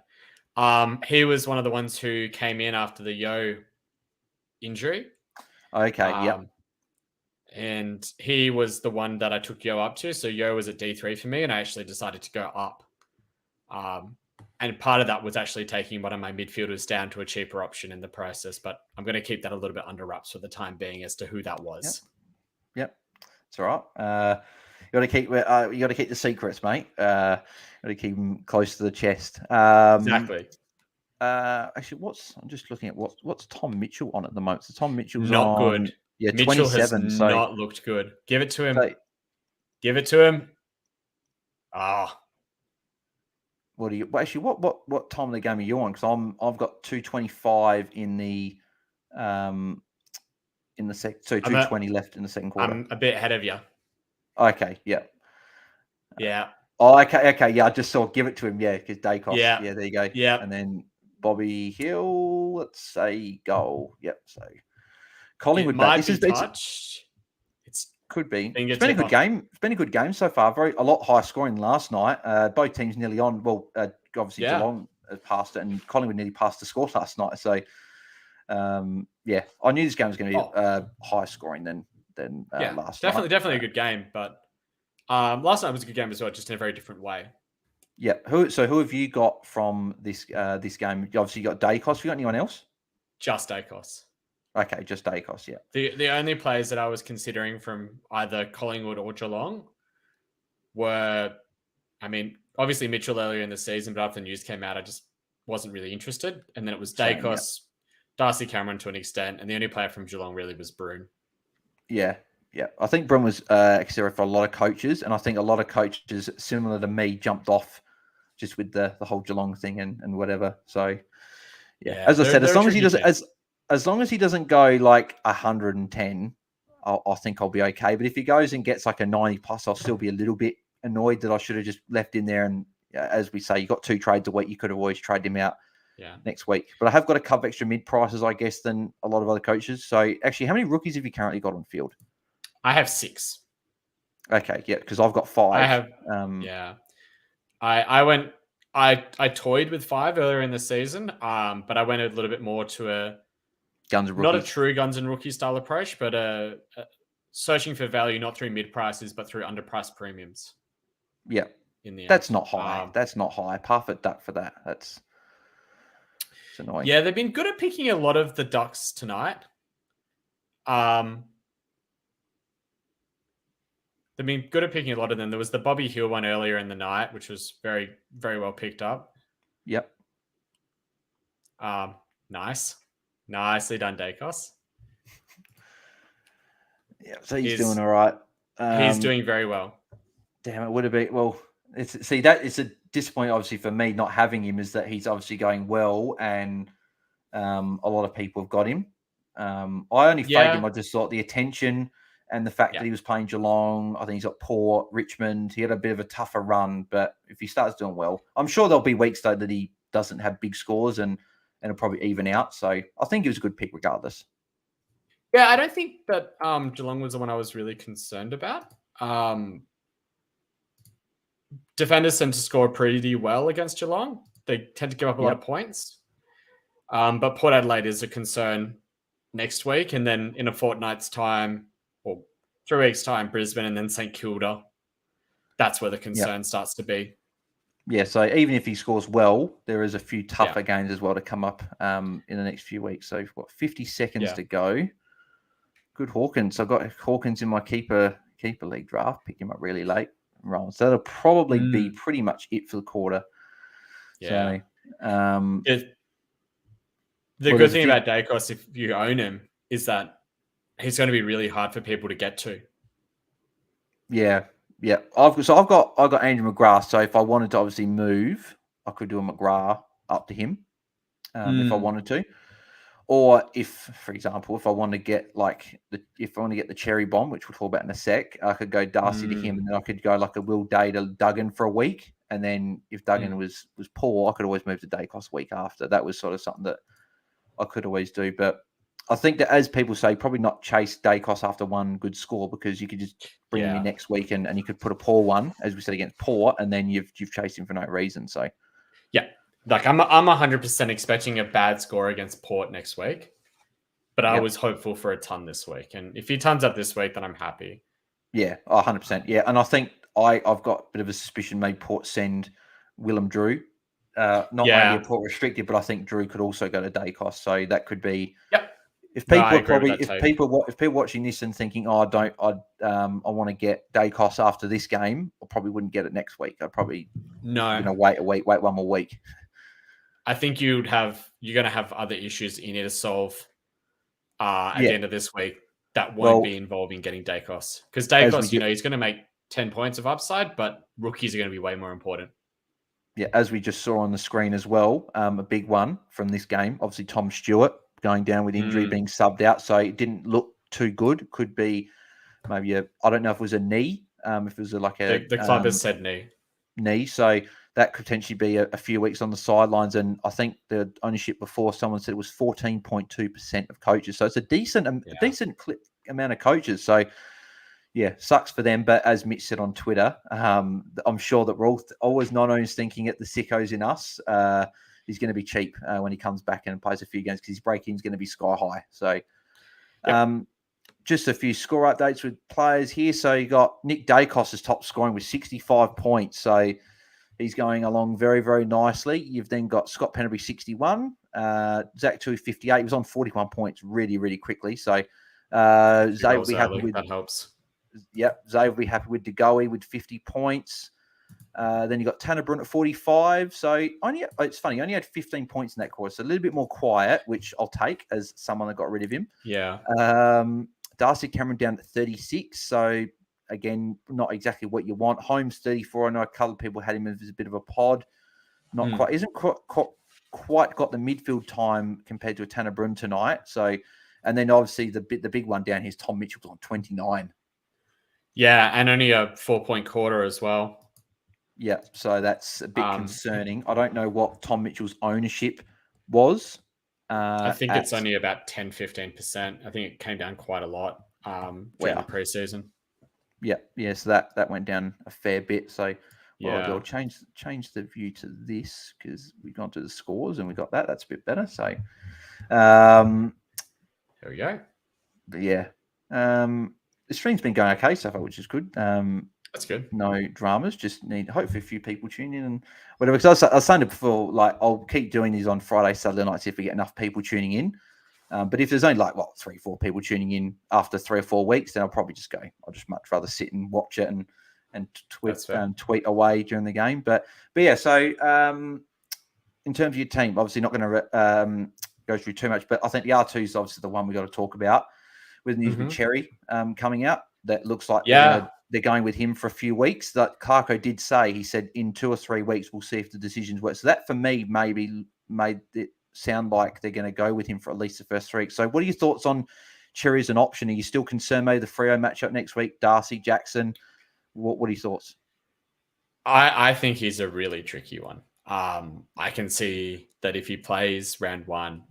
He was one of the ones who came in after the Yo injury. Okay, And he was the one that I took Yo up to. So Yo was at D3 for me, and I actually decided to go up. And part of that was actually taking one of my midfielders down to a cheaper option in the process. But I'm going to keep that a little bit under wraps for the time being as to who that was. Yep. It's all right. You got to keep the secrets, mate. Got to keep them close to the chest. Exactly. Actually, I'm just looking at what's Tom Mitchell on at the moment. So Tom Mitchell's Not on, good. yeah, Mitchell has 27. So not looked good. Give it to him. so Give it to him. what do you? Well, actually, what time of the game are you on? Because I've got 2:25 in the so 2:20 left in the second quarter. I'm a bit ahead of you. Okay, yeah. Yeah. Oh, okay, yeah. I just saw give it to him, yeah, because Dacos. Yeah. Yeah, there you go. Yeah. And then Bobby Hill, let's say goal. Yep. So Collingwood, It might be it's touched. could be. Finger It's been a tip good game. It's been a good game so far. A lot higher scoring than last night. Both teams nearly on. Well, obviously Geelong passed it, and Collingwood nearly passed the score last night. So, yeah, I knew this game was going to be higher scoring than last night. Definitely a good game. But last night was a good game as well, just in a very different way. Yeah. Who have you got from this game? You obviously got Dacos. Have you got anyone else? Just Dacos. Okay, just Dacos, yeah. The only players that I was considering from either Collingwood or Geelong were, I mean, obviously Mitchell earlier in the season, but after the news came out, I just wasn't really interested. And then it was Dacos, Darcy Cameron to an extent, and the only player from Geelong really was Broome. Yeah. I think Broome was considered for a lot of coaches, and I think a lot of coaches similar to me jumped off just with the whole Geelong thing and whatever. So, yeah. As I said, as long as he doesn't go like 110, I think I'll be okay. But if he goes and gets like a 90 plus, I'll still be a little bit annoyed that I should have just left in there. And as we say, you got 2 trades a week. You could have always traded him out next week. But I have got a couple extra mid prices, I guess, than a lot of other coaches. So actually, how many rookies have you currently got on field? I have 6. Okay, yeah, because I've got 5. I have, I toyed with 5 earlier in the season, but I went a little bit more to a Guns and not a true Guns and Rookie style approach, but searching for value not through mid prices, but through underpriced premiums. Yeah, in the end. That's not high. That's not high. Parfit duck for that. It's annoying. Yeah, they've been good at picking a lot of the ducks tonight. They've been good at picking a lot of them. There was the Bobby Hill one earlier in the night, which was very, very well picked up. Yep. Nice. Nicely done, Dacos. Yeah, so he's doing all right. He's doing very well. Damn, it would have been well. It's a disappointment, obviously, for me not having him, is that he's obviously going well, and a lot of people have got him. I only faded him. I just thought the attention and the fact that he was playing Geelong. I think he's got Port, Richmond. He had a bit of a tougher run, but if he starts doing well, I'm sure there'll be weeks though that he doesn't have big scores and it'll probably even out. So I think it was a good pick regardless. Yeah, I don't think that Geelong was the one I was really concerned about. Defenders tend to score pretty well against Geelong. They tend to give up a lot of points. But Port Adelaide is a concern next week. And then in a fortnight's time, or 3 weeks' time, Brisbane and then St Kilda. That's where the concern starts to be. Yeah, so even if he scores well, there is a few tougher games as well to come up in the next few weeks. So we've got 50 seconds to go. Good Hawkins. I've got Hawkins in my keeper league draft. Picked him up really late. So that'll probably be pretty much it for the quarter. Yeah. So, the good thing about Dacos, if you own him, is that he's going to be really hard for people to get to. Yeah. I've got Andrew McGrath. So if I wanted to obviously move, I could do a McGrath up to him if I wanted to. Or if, for example, if I want to get the cherry bomb, which we'll talk about in a sec, I could go Darcy to him, and then I could go like a Will Day to Duggan for a week. And then if Duggan was poor, I could always move to Dacos a week after. That was sort of something that I could always do. But I think that, as people say, probably not chase Dacos after one good score, because you could just bring him in next week and you could put a poor one, as we said, against Port, and then you've chased him for no reason. So yeah. Like I'm 100% expecting a bad score against Port next week, but I was hopeful for a ton this week. And if he tons up this week, then I'm happy. Yeah, 100%. Yeah, and I think I've got a bit of a suspicion maybe Port send Willem Drew. Not only a Port restricted, but I think Drew could also go to Dacos. So that could be. Yep. If people watching this and thinking, I want to get Dacos after this game, I probably wouldn't get it next week. I'd probably wait one more week. I think you're going to have other issues you need to solve at the Yeah. end of this week that won't Well, be involving getting Dacos. Because as we Dacos, ju- he's going to make 10 points of upside, but rookies are going to be way more important. yeah, as we just saw on the screen as well, a big one from this game. Obviously, Tom Stewart going down with injury, being subbed out, so it didn't look too good. Could be maybe I don't know if it was a knee, if it was The club has said knee. knee. So that could potentially be a few weeks on the sidelines. And I think the ownership before someone said it was 14.2% of coaches. So it's a decent amount of coaches. So yeah, sucks for them. But as Mitch said on Twitter, I'm sure that we're always non-owners thinking at the sickos in us. He's going to be cheap when he comes back and plays a few games because his break-in is going to be sky high. So just a few score updates with players here. So you got Nick Dacos as top scoring with 65 points. So he's going along very, very nicely. You've then got Scott Penderbury, 61. Zach Tui, 58. He was on 41 points really, really quickly. So Zay will be happy with that. Helps. Yep, Zay will be happy with DeGoey with 50 points. Then you got Tanner Brunt at 45. So it's funny, he only had 15 points in that quarter. So a little bit more quiet, which I'll take as someone that got rid of him. Yeah. Darcy Cameron down at 36. So again, not exactly what you want. Holmes 34. I know a couple of people had him as a bit of a pod. Not quite. Isn't quite got the midfield time compared to a Tanner Brunt tonight. So, and then obviously the big one down here is Tom Mitchell's on 29. Yeah, and only a 4-point quarter as well. Yeah, so that's a bit concerning. I don't know what Tom Mitchell's ownership was. I think it's only about 10-15%. I think it came down quite a lot during the preseason. Yeah. So that went down a fair bit. So I'll change the view to this because we've gone to the scores and we got that. That's a bit better. So, there we go. But yeah, the stream's been going okay so far, which is good. That's good. No dramas. Just need hopefully a few people tune in and whatever. Because I was saying it before, like I'll keep doing these on Friday, Saturday nights if we get enough people tuning in. But if there's only 3-4 people tuning in after 3 or 4 weeks, then I'll probably just go. I'll just much rather sit and watch it and tweet away during the game. But yeah. So in terms of your team, obviously not going to go through too much, but I think the R2 is obviously the one we got to talk about with news with Cherry coming out. That looks like they're going with him for a few weeks. That Clarko did say, he said in 2 or 3 weeks, we'll see if the decisions work. So that for me maybe made it sound like they're going to go with him for at least the first 3 weeks. So what are your thoughts on Cherry as an option? Are you still concerned maybe the Freo matchup next week, Darcy, Jackson? What are your thoughts? I think he's a really tricky one. I can see that if he plays round one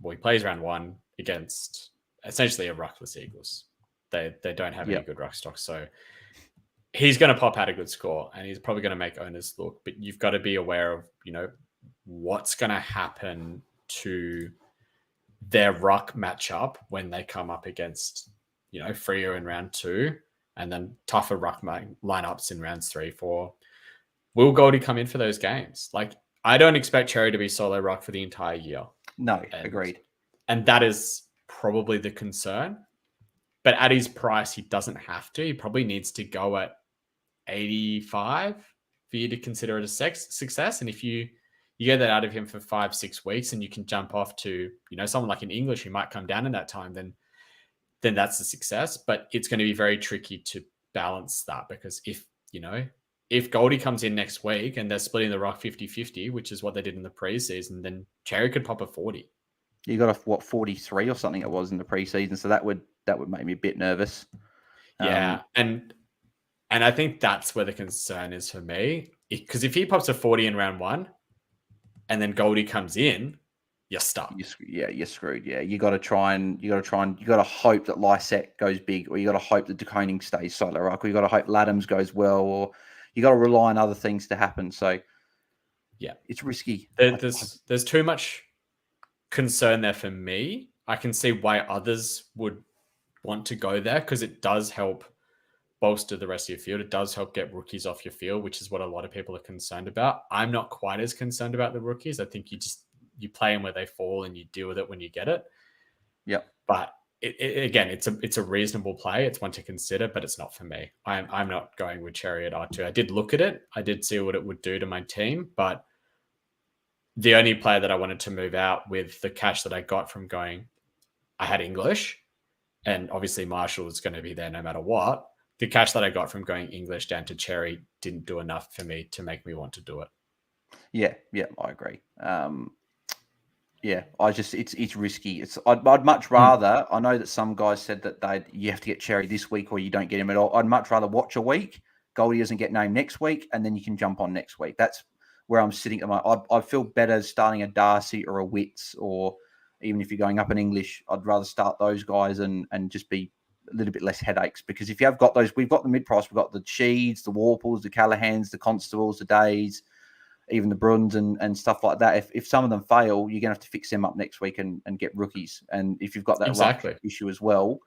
against essentially a ruckless Eagles. They don't have any good ruck stock. So he's going to pop out a good score and he's probably going to make owners look. But you've got to be aware of, what's going to happen to their ruck matchup when they come up against, Freo in round 2 and then tougher ruck lineups in rounds 3, 4. Will Goldie come in for those games? I don't expect Cherry to be solo ruck for the entire year. No, agreed. And that is probably the concern. But at his price, he doesn't have to. He probably needs to go at 85 for you to consider it a success. And if you get that out of him for 5-6 weeks and you can jump off to, someone like an English who might come down in that time, then that's a success. But it's going to be very tricky to balance that because if Goldie comes in next week and they're splitting the rock 50-50, which is what they did in the preseason, then Cherry could pop a 40. You got 43 or something it was in the preseason. So that would make me a bit nervous. Yeah. And I think that's where the concern is for me. Because if he pops a 40 in round 1 and then Goldie comes in, you're stuck. You're screwed. Yeah. You got to hope that Lysette goes big, or you got to hope that DeConing stays solo rock, or you got to hope Laddams goes well, or you got to rely on other things to happen. So yeah, it's risky. There's too much concern there for me. I can see why others would want to go there because it does help bolster the rest of your field. It does help get rookies off your field, which is what a lot of people are concerned about. I'm not quite as concerned about the rookies. I think you play them where they fall and you deal with it when you get it. Yep. But again, it's a reasonable play. It's one to consider, but it's not for me. I'm not going with Cherry at R2. I did look at it. I did see what it would do to my team, but the only player that I wanted to move out with the cash that I got from going, I had English, and obviously Marshall is going to be there no matter what. The cash that I got from going English down to Cherry didn't do enough for me to make me want to do it. Yeah, I agree. Yeah, it's risky. I'd much rather. I know that some guys said that you have to get Cherry this week or you don't get him at all. I'd much rather watch a week. Goldie doesn't get named next week, and then you can jump on next week. That's where I'm sitting at the moment. I feel better starting a Darcy or a Witts, or even if you're going up in English, I'd rather start those guys and just be a little bit less headaches. Because if you have got those, we've got the mid-price, we've got the Sheeds, the Warples, the Callahans, the Constables, the Days, even the Bruns and stuff like that. If some of them fail, you're going to have to fix them up next week and get rookies. And if you've got that ruck issue as well,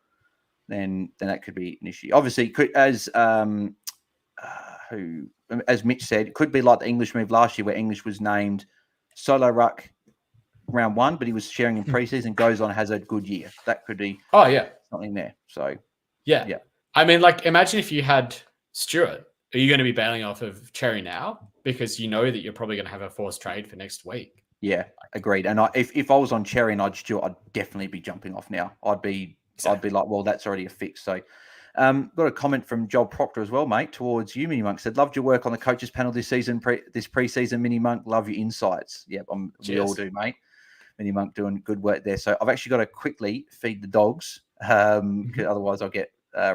then that could be an issue. Obviously, as Mitch said, it could be like the English move last year where English was named solo ruck round 1, but he was sharing in preseason, goes on, has a good year. That could be something there. So, yeah. I mean, like, imagine if you had Stewart. Are you going to be bailing off of Cherry now? Because you know that you're probably going to have a forced trade for next week. Yeah, agreed. And if I was on Cherry and I'd Stewart, I'd definitely be jumping off now. I'd be like, well, that's already a fix. So, got a comment from Joel Proctor as well, mate, towards you, Mini Monk. Said, loved your work on the coaches panel this season, this preseason, Mini Monk. Love your insights. Yep, we all do, mate. Mini Monk doing good work there. So I've actually got to quickly feed the dogs, because otherwise I'll get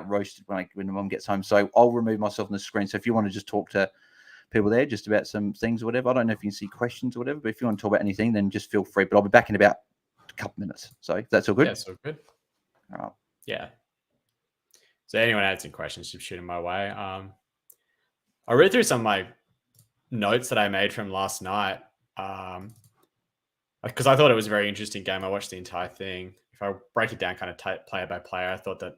roasted when the mum gets home. So I'll remove myself from the screen. So if you want to just talk to people there just about some things or whatever, I don't know if you can see questions or whatever, but if you want to talk about anything, then just feel free. But I'll be back in about a couple minutes. So that's all good? Yeah, it's all good. All right. Yeah. So anyone had some questions, just shoot them my way. I'll read through some of my notes that I made from last night. Because I thought it was a very interesting game. I watched the entire thing. If I break it down kind of player by player, I thought that,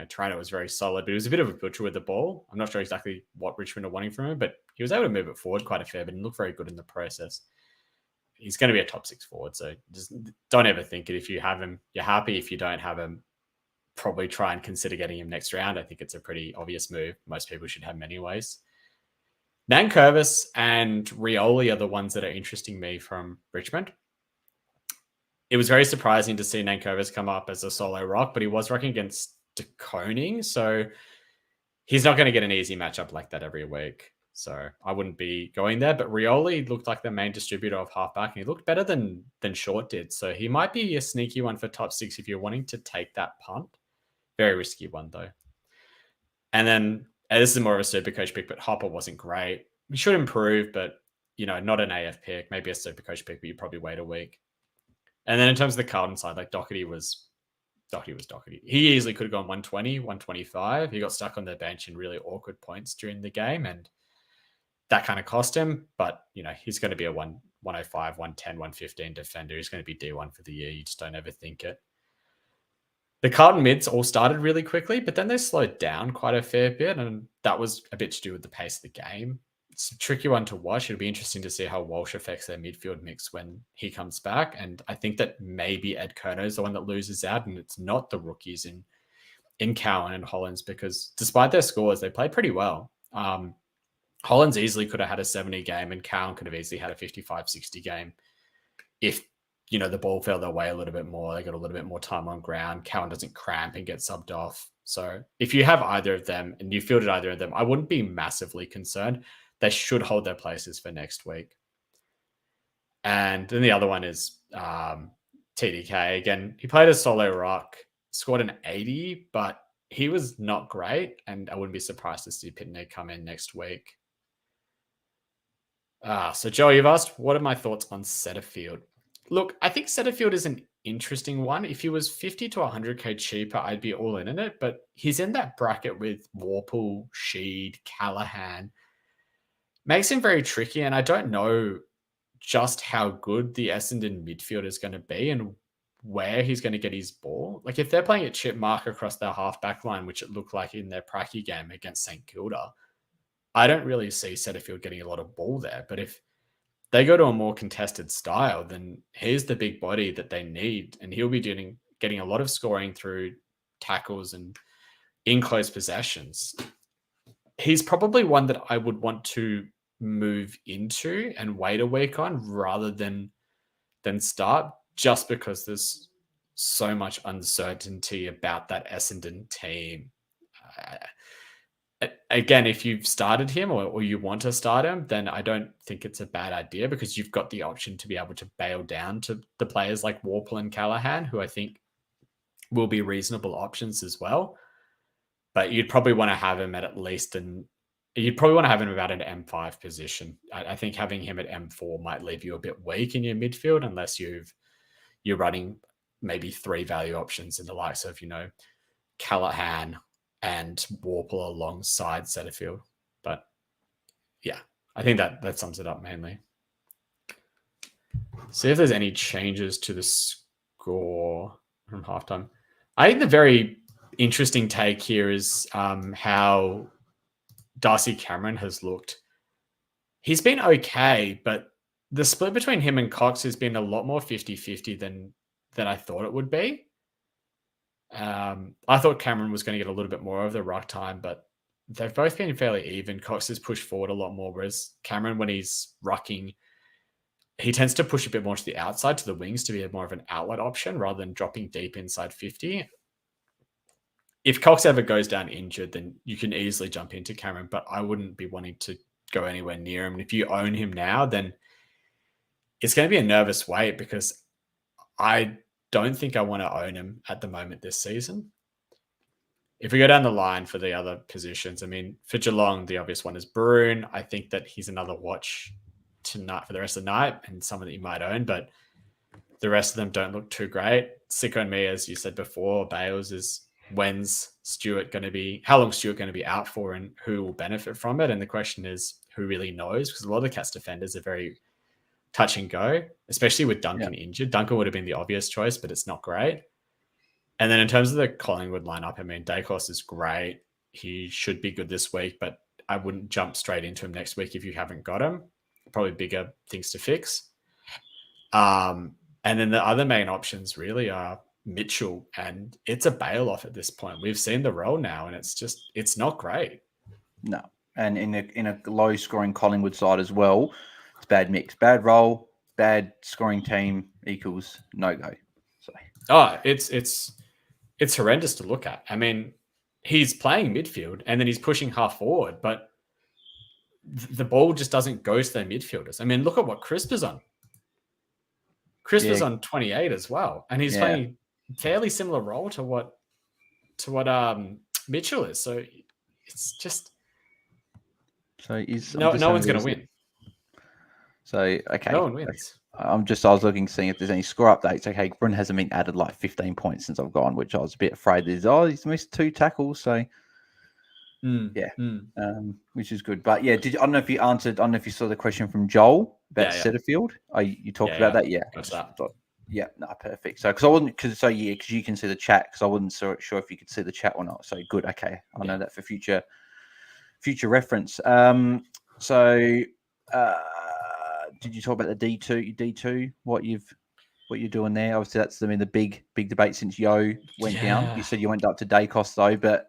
Toronto was very solid, but he was a bit of a butcher with the ball. I'm not sure exactly what Richmond are wanting from him, but he was able to move it forward quite a fair bit and look very good in the process. He's going to be a top 6 forward, so just don't ever think it. If you have him, you're happy. If you don't have him, probably try and consider getting him next round. I think it's a pretty obvious move. Most people should have him anyways. Nankervis and Rioli are the ones that are interesting me from Richmond. It was very surprising to see Nankervis come up as a solo rock, but he was rocking against De Koning, so he's not going to get an easy matchup like that every week. So I wouldn't be going there. But Rioli looked like the main distributor of halfback, and he looked better than Short did. So he might be a sneaky one for top 6 if you're wanting to take that punt. Very risky one, though. And then this is more of a super coach pick, but Hopper wasn't great. He should improve, but not an AF pick. Maybe a super coach pick, but you probably wait a week. And then in terms of the Carlton side, like Doherty was Doherty. He easily could have gone 120, 125. He got stuck on the bench in really awkward points during the game, and that kind of cost him. But, he's going to be a 105, 110, 115 defender. He's going to be D1 for the year. You just don't ever think it. The Carlton mids all started really quickly, but then they slowed down quite a fair bit, and that was a bit to do with the pace of the game. It's a tricky one to watch. It'll be interesting to see how Walsh affects their midfield mix when he comes back. And I think that maybe Ed Kerno is the one that loses out, and it's not the rookies in Cowan and Hollins, because despite their scores, they played pretty well. Hollins easily could have had a 70 game, and Cowan could have easily had a 55, 60 game if, the ball fell their way a little bit more. They got a little bit more time on ground. Cowan doesn't cramp and get subbed off. So if you have either of them and you fielded either of them, I wouldn't be massively concerned. They should hold their places for next week. And then the other one is TDK. Again, he played a solo rock, scored an 80, but he was not great. And I wouldn't be surprised to see Pitney come in next week. So Joe, you've asked, what are my thoughts on Setterfield? Look, I think Setterfield is an interesting one. If he was 50 to 100k cheaper, I'd be all in it. But he's in that bracket with Warple, Sheed, Callahan. Makes him very tricky, and I don't know just how good the Essendon midfield is going to be and where he's going to get his ball. Like, if they're playing a chip mark across their half-back line, which it looked like in their Pracky game against St Kilda, I don't really see Setterfield getting a lot of ball there. But if they go to a more contested style, then he's the big body that they need, and he'll be getting a lot of scoring through tackles and in close possessions. He's probably one that I would want to move into and wait a week on rather than start, just because there's so much uncertainty about that Essendon team. Again, if you've started him or you want to start him, then I don't think it's a bad idea, because you've got the option to be able to bail down to the players like Warple and Callahan, who I think will be reasonable options as well. But you'd probably want to have him at least you'd probably want to have him about an M5 position. I think having him at M4 might leave you a bit weak in your midfield, unless you're running maybe 3 value options in the likes of, Callahan and Warple alongside Setterfield. But yeah, I think that sums it up mainly. See if there's any changes to the score from halftime. I think the very interesting take here is how Darcy Cameron has looked. He's been okay, but the split between him and Cox has been a lot more 50-50 than I thought it would be. I thought Cameron was going to get a little bit more of the ruck time, but they've both been fairly even. Cox has pushed forward a lot more, whereas Cameron, when he's rucking, he tends to push a bit more to the outside, to the wings, to be more of an outlet option rather than dropping deep inside 50. If Cox ever goes down injured, then you can easily jump into Cameron, but I wouldn't be wanting to go anywhere near him. And if you own him now, then it's going to be a nervous wait, because I don't think I want to own him at the moment this season. If we go down the line for the other positions, I mean, for Geelong, the obvious one is Bruin. I think that he's another watch tonight for the rest of the night, and someone that you might own, but the rest of them don't look too great. Sicko and me, as you said before, Bales is when's Stewart going to be, how long Stewart going to be out for, and who will benefit from it? And the question is, who really knows? Because a lot of the Cats defenders are very touch and go, especially with Duncan injured. Duncan would have been the obvious choice, but it's not great. And then in terms of the Collingwood lineup, I mean, Dacos is great. He should be good this week, but I wouldn't jump straight into him next week if you haven't got him. Probably bigger things to fix. And then the other main options really are Mitchell, and it's a bail off at this point. We've seen the role now, and it's not great. No. And in a low scoring Collingwood side as well, it's bad mix. Bad role, bad scoring team equals no go. So it's horrendous to look at. I mean, he's playing midfield and then he's pushing half forward, but the ball just doesn't go to their midfielders. I mean, look at what Crisp is on. Crisp is on 28 as well, and he's playing a fairly similar role to what Mitchell is. So it's just no one's going to win. So okay, no one wins. I was looking, seeing if there's any score updates. Okay, Brun hasn't been added like 15 points since I've gone, which I was a bit afraid. He's missed 2 tackles, so which is good. But yeah, I don't know if you answered. I don't know if you saw the question from Joel about Setterfield. You talked about that, Yeah, no, perfect. So because you can see the chat, because I wasn't sure if you could see the chat or not. So good, okay, I know that for future reference. Did you talk about the D2? What you're doing there? Obviously, that's the big debate since Yo went down. You said you went up to Dacos though, but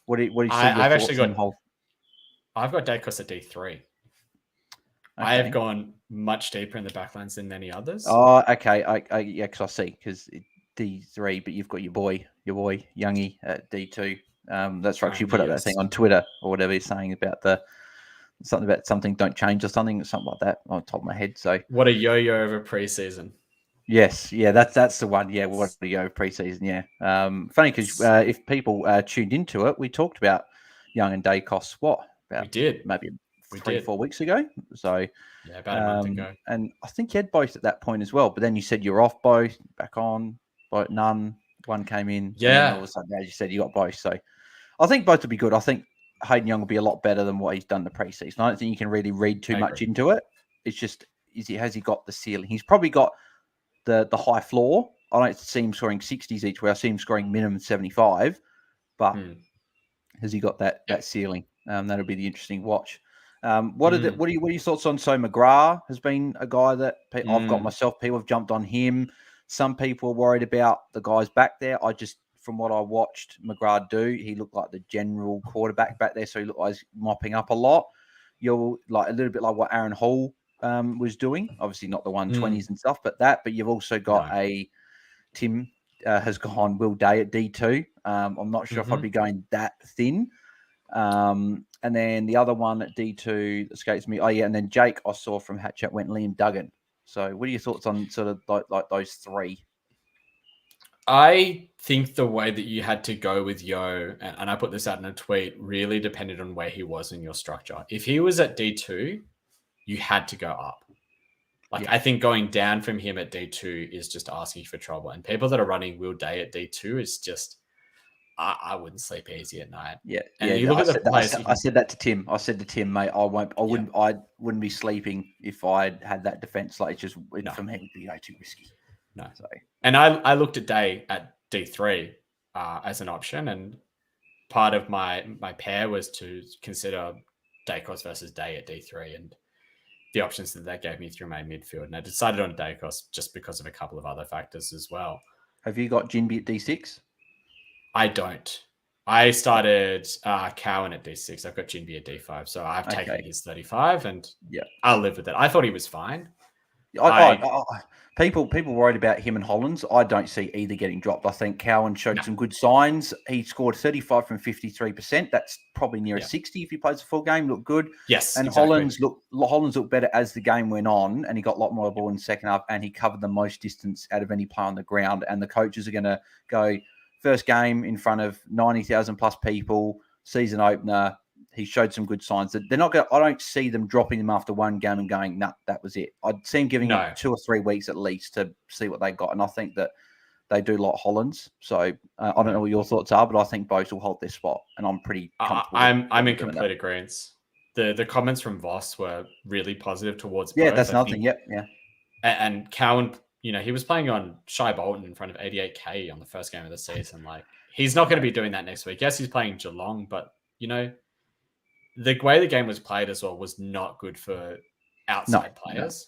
what do you see? I've actually got. I've got Dacos at D3. Okay. I have gone much deeper in the backlines than many others. Oh, okay. Because I see, because D3, but you've got your boy Youngie at D2. That's right. You put up that thing on Twitter or whatever he's saying about something don't change or something like that on the top of my head. So what a yo-yo over preseason. Yes, yeah, that's the one. Yeah, what a yo preseason. Yeah, funny because if people tuned into it, we talked about Young and Dacos. We did maybe 3-4 weeks ago. So about a month ago. And I think you had both at that point as well. But then you said you're off both, back on, but none. One came in. Yeah. And all of a sudden, as you said, you got both. So I think both will be good. I think Hayden Young will be a lot better than what he's done the preseason. I don't think you can really read too much into it. It's just, has he got the ceiling? He's probably got the high floor. I don't see him scoring 60s each way. I see him scoring minimum 75. But has he got that ceiling? That'll be the interesting watch. What are your thoughts on? So McGrath has been a guy that I've got myself. People have jumped on him. Some people are worried about the guys back there. From what I watched McGrath do, he looked like the general quarterback back there. So he looked like he's mopping up a lot. you're like a little bit like what Aaron Hall was doing. Obviously not the 120s and stuff, but you've also got a Tim has gone Will Day at D2. I'm not sure if I'd be going that thin. And then the other one at D2 escapes me. Oh yeah, and then Jake I saw from Hatchet went Liam Duggan. So what are your thoughts on sort of like those three? I think the way that you had to go with Yo, and I put this out in a tweet, really depended on where he was in your structure. If he was at D2, you had to go up. I think going down from him at D2 is just asking for trouble. And people that are running Will Day at D2 is just, I wouldn't sleep easy at night. Yeah, and you look at the players. I said that to Tim. I said to Tim, mate, I wouldn't be sleeping if I had that defense. Like it's just for me, it would be too risky. No. So. And I looked at Day at D3 as an option, and part of my pair was to consider Dacos versus Day at D3, and the options that gave me through my midfield. And I decided on Dacos just because of a couple of other factors as well. Have you got Jinby at D6? I don't. I started Cowan at D6. I've got Jinby at D5. So I've taken his 35, and I'll live with it. I thought he was fine. People worried about him and Hollands. I don't see either getting dropped. I think Cowan showed some good signs. He scored 35 from 53%. That's probably near a 60 if he plays a full game. Looked good. Yes, and exactly. Hollands looked better as the game went on, and he got a lot more ball in the second half, and he covered the most distance out of any player on the ground. And the coaches are going to go first game in front of 90,000 plus people, season opener. He showed some good signs that they're not going. I don't see them dropping him after one game and going, "Nah, that was it." I'd see him giving him 2 or 3 weeks at least to see what they got, and I think that they do like Hollands. So I don't know what your thoughts are, but I think both will hold their spot, and I'm pretty comfortable. I'm in complete agreement. The comments from Voss were really positive towards. Yeah, both. that's nothing. Yep, yeah. And Cowan, he was playing on Shai Bolton in front of 88K on the first game of the season. Like he's not going to be doing that next week. Yes, he's playing Geelong, but the way the game was played as well was not good for outside players.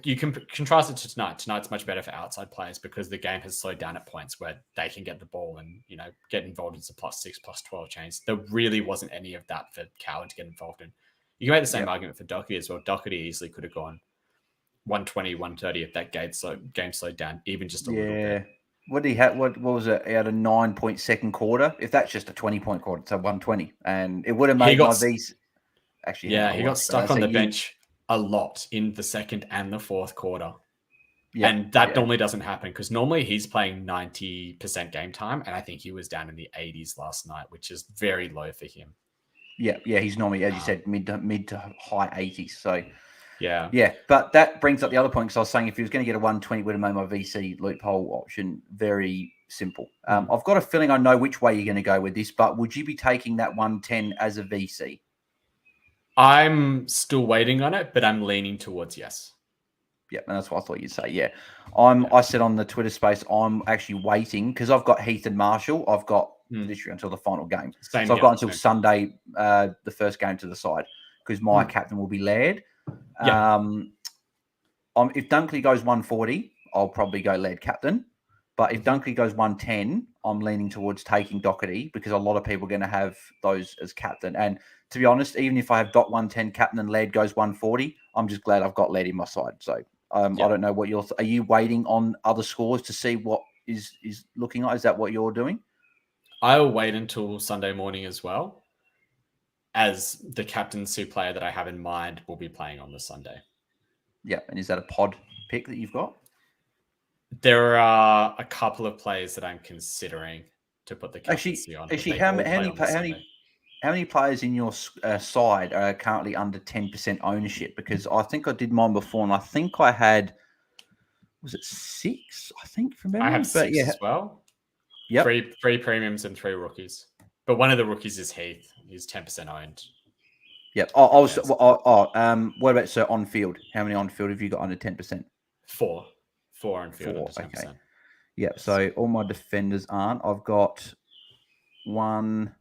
You can contrast it to tonight. Tonight's much better for outside players because the game has slowed down at points where they can get the ball and, get involved in some +6, +12 chains. There really wasn't any of that for Cowan to get involved in. You can make the same argument for Doherty as well. Doherty easily could have gone 120, 130 if that game slowed down, even just a little bit. What did he have? What was it? He had a 9-point second quarter. If that's just a 20-point quarter, it's a 120, and it would have made my V's. Actually, he got stuck on the bench a lot in the second and the fourth quarter, and that normally doesn't happen because normally he's playing 90% game time, and I think he was down in the 80s last night, which is very low for him. Yeah, he's normally, as you said, mid to high 80s. So. Yeah, but that brings up the other point because I was saying if he was going to get a 120, would have made my VC loophole option very simple. I've got a feeling I know which way you're going to go with this, but would you be taking that 110 as a VC? I'm still waiting on it, but I'm leaning towards yes. Yeah, and that's what I thought you'd say. Yeah, I said on the Twitter space, I'm actually waiting because I've got Heath and Marshall. I've got literally until the final game. So I've got until Sunday, the first game to the side because my captain will be Laird. If Dunkley goes 140, I'll probably go Laird captain. But if Dunkley goes 110, I'm leaning towards taking Doherty because a lot of people are going to have those as captain. And to be honest, even if I have Dot 110 captain and Laird goes 140, I'm just glad I've got Laird in my side. So I don't know what are you waiting on other scores to see what is looking like? Is that what you're doing? I'll wait until Sunday morning as well, as the captaincy player that I have in mind will be playing on the Sunday. Yeah, and is that a pod pick that you've got? There are a couple of players that I'm considering to put the captaincy on. Actually, how many players in your side are currently under 10% ownership? Because I think I did mine before, and I think I had, was it 6? I think from memory. I have 6 as well. Yeah, 3 premiums and 3 rookies. But one of the rookies is Heath. He's 10% owned. Yep. What about on field? How many on field have you got under 10%? 4 on field. 4. Okay. Yeah. So all my defenders aren't. I've got one.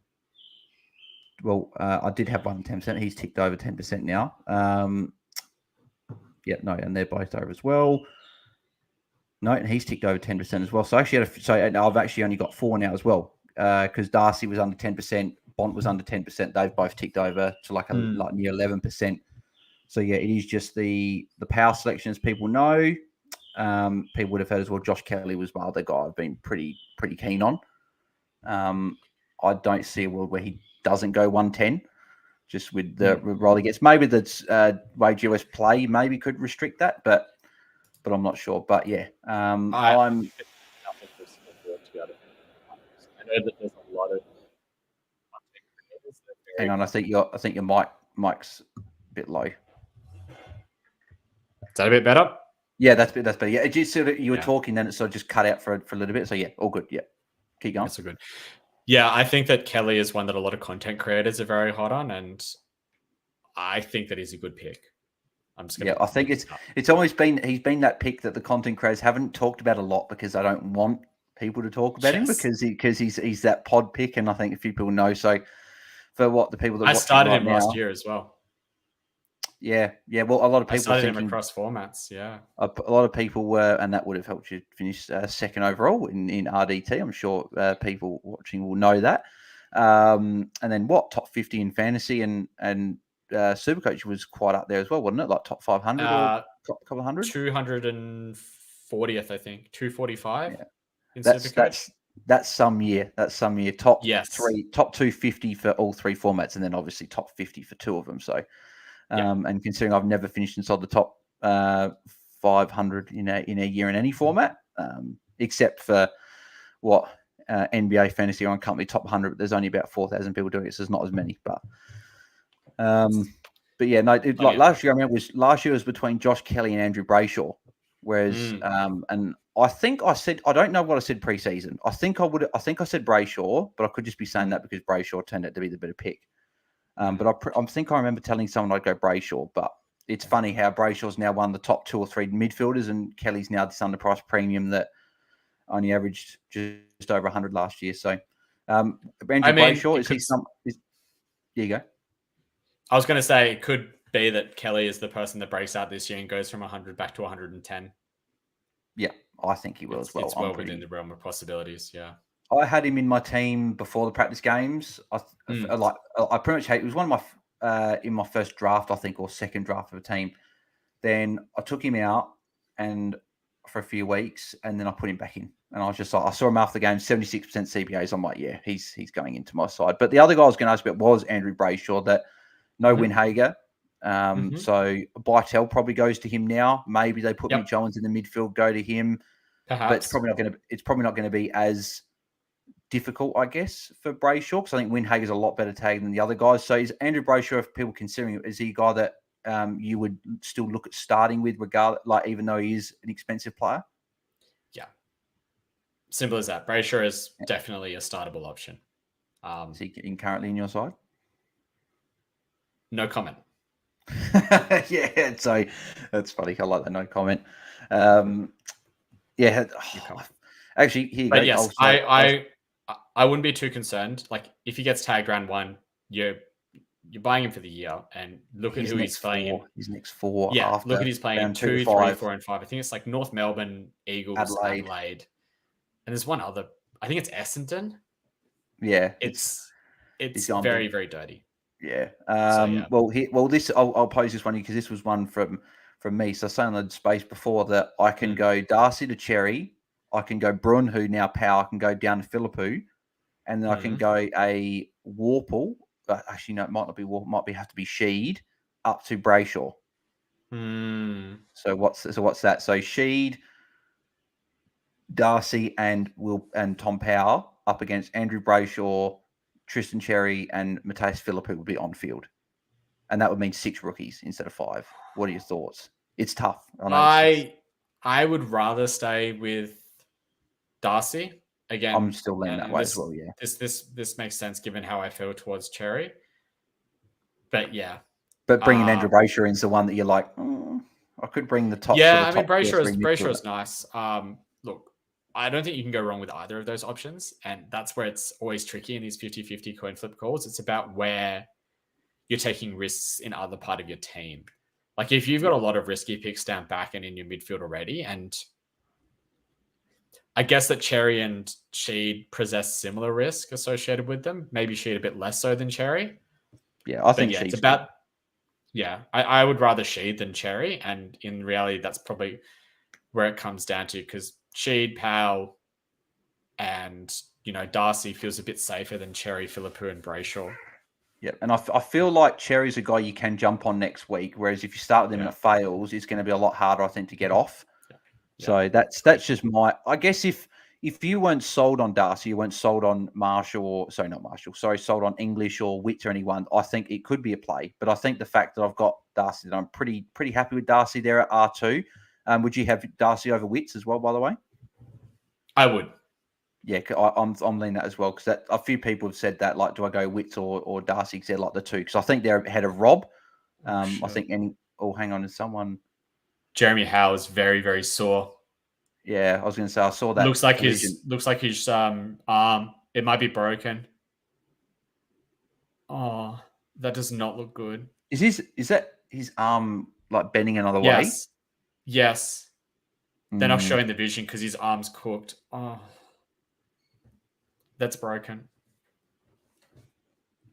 Well, I did have one 10%. He's ticked over 10% now. And they're both over as well. No, and he's ticked over 10% as well. So I've actually only got 4 now as well. Because Darcy was under 10%, Bont was under 10%. They've both ticked over to like near 11%. So yeah, it is just the power selections people know. People would have heard as well. Josh Kelly was one other guy I've been pretty keen on. I don't see a world where he doesn't go 110. Just with the role he gets, maybe the wage US play maybe could restrict that, but I'm not sure. But yeah, I'm. I know that there's a lot of. Hang on, I think your mic's a bit low. Is that a bit better? Yeah, that's better. Yeah, it just sort of you were talking, then it sort of just cut out for a little bit. So yeah, all good. Yeah, keep going. That's all good. Yeah, I think that Kelly is one that a lot of content creators are very hot on, and I think that he's a good pick. I think it's always been he's been that pick that the content creators haven't talked about a lot because they don't want people to talk about him because he's that pod pick, and I think a few people know. So for what the people that I started him now, last year as well. Yeah. Well, a lot of people started him across formats. Yeah, a lot of people were, and that would have helped you finish second overall in RDT. I'm sure people watching will know that. And then top 50 in fantasy and Supercoach was quite up there as well, wasn't it? Like top 500 or top couple hundred? 240th, I think. 245 in Supercoach. That's some year. Top 250 for all three formats, and then obviously top 50 for two of them. So, and considering I've never finished inside the top 500 in a year in any format, except for NBA Fantasy on Company top 100. But there's only about 4,000 people doing it, so there's not as many. But yeah, no. Last year, I remember last year was between Josh Kelly and Andrew Brayshaw, whereas and I think I said I don't know what I said preseason. I think I said Brayshaw, but I could just be saying that because Brayshaw turned out to be the better pick. But I think I remember telling someone I'd go Brayshaw, but it's funny how Brayshaw's now one of the top 2 or 3 midfielders, and Kelly's now this underpriced premium that only averaged just over 100 last year. So, Andrew Brayshaw there you go. I was going to say it could be that Kelly is the person that breaks out this year and goes from 100 back to 110. Yeah, I think he will as well. It's well within the realm of possibilities. Yeah, I had him in my team before the practice games. I pretty much hate. It was one of my in my first draft, I think, or second draft of a team. Then I took him out and for a few weeks, and then I put him back in. And I was just like, I saw him after the game, 76% CPAs. I'm like, yeah, he's going into my side. But the other guy I was going to ask about was Andrew Brayshaw. That no Winhager. So Bytel probably goes to him now. Maybe they put Mitch Owens in the midfield, go to him. Perhaps. But it's probably not going to be as difficult, I guess, for Brayshaw, because I think Winhager's a lot better tag than the other guys. So is Andrew Brayshaw, if people considering it, is he a guy that you would still look at starting with, even though he is an expensive player? Yeah. Simple as that. Brayshaw is definitely a startable option. Is he currently in your side? No comment. Yeah, so that's funny. I like that no comment. Actually, here you go. Yes, I wouldn't be too concerned. Like if he gets tagged round 1, you're buying him for the year, and look at who he's playing. His next 4. Yeah, look at he's playing 2, 3, 4, and 5. I think it's like North Melbourne, Eagles, Adelaide, and there's one other. I think it's Essendon. Yeah, it's very, very dirty. Yeah. This I'll pose this one because this was one from me. So I saying on the space before that I can go Darcy to Cherry, I can go Brun, who now power, I can go down to Philippou, and then I can go a Warple. Actually, no, it might not be Warple. Might have to be Sheed up to Brayshaw. So what's that? So Sheed, Darcy, and Tom Power up against Andrew Brayshaw, Tristan Cherry, and Matthias Philippou would be on field, and that would mean 6 rookies instead of 5. What are your thoughts? It's tough. I would rather stay with Darcy again. I'm still leaning that way as well. Yeah, this makes sense given how I feel towards Cherry. But yeah, but bringing Andrew Brayshaw in is the one that you're like, I could bring the top. Yeah, I mean Brayshaw is nice. Look, I don't think you can go wrong with either of those options. And that's where it's always tricky in these 50-50 coin flip calls. It's about where you're taking risks in other part of your team. Like if you've got a lot of risky picks down back and in your midfield already, and I guess that Cherry and Sheed possess similar risk associated with them. Maybe Sheed a bit less so than Cherry. Yeah, I think Yeah, she's it's about. Yeah, I would rather Sheed than Cherry, and in reality, that's probably where it comes down to, because Sheed, Powell, and Darcy feels a bit safer than Cherry, Philippou, and Brayshaw. Yeah, and I feel like Cherry's a guy you can jump on next week, whereas if you start with him and it fails, it's going to be a lot harder, I think, to get off. So that's just my. I guess if you weren't sold on Darcy, you weren't sold on Marshall, sold on English or Witts or anyone, I think it could be a play. But I think the fact that I've got Darcy, that I'm pretty happy with Darcy there at R2. Would you have Darcy over Witts as well, by the way? I would. Yeah, I'm leaning that as well, because a few people have said that, like, do I go Witts or Darcy? Because they're like the two. Because I think they're ahead of Rob. I think hang on, is someone. Jeremy Howe is very, very sore. Yeah, I was going to say I saw that. Looks like his arm. It might be broken. Oh, that does not look good. Is that his arm like bending another way? Yes. They're not showing the vision because his arm's cooked. Oh, that's broken.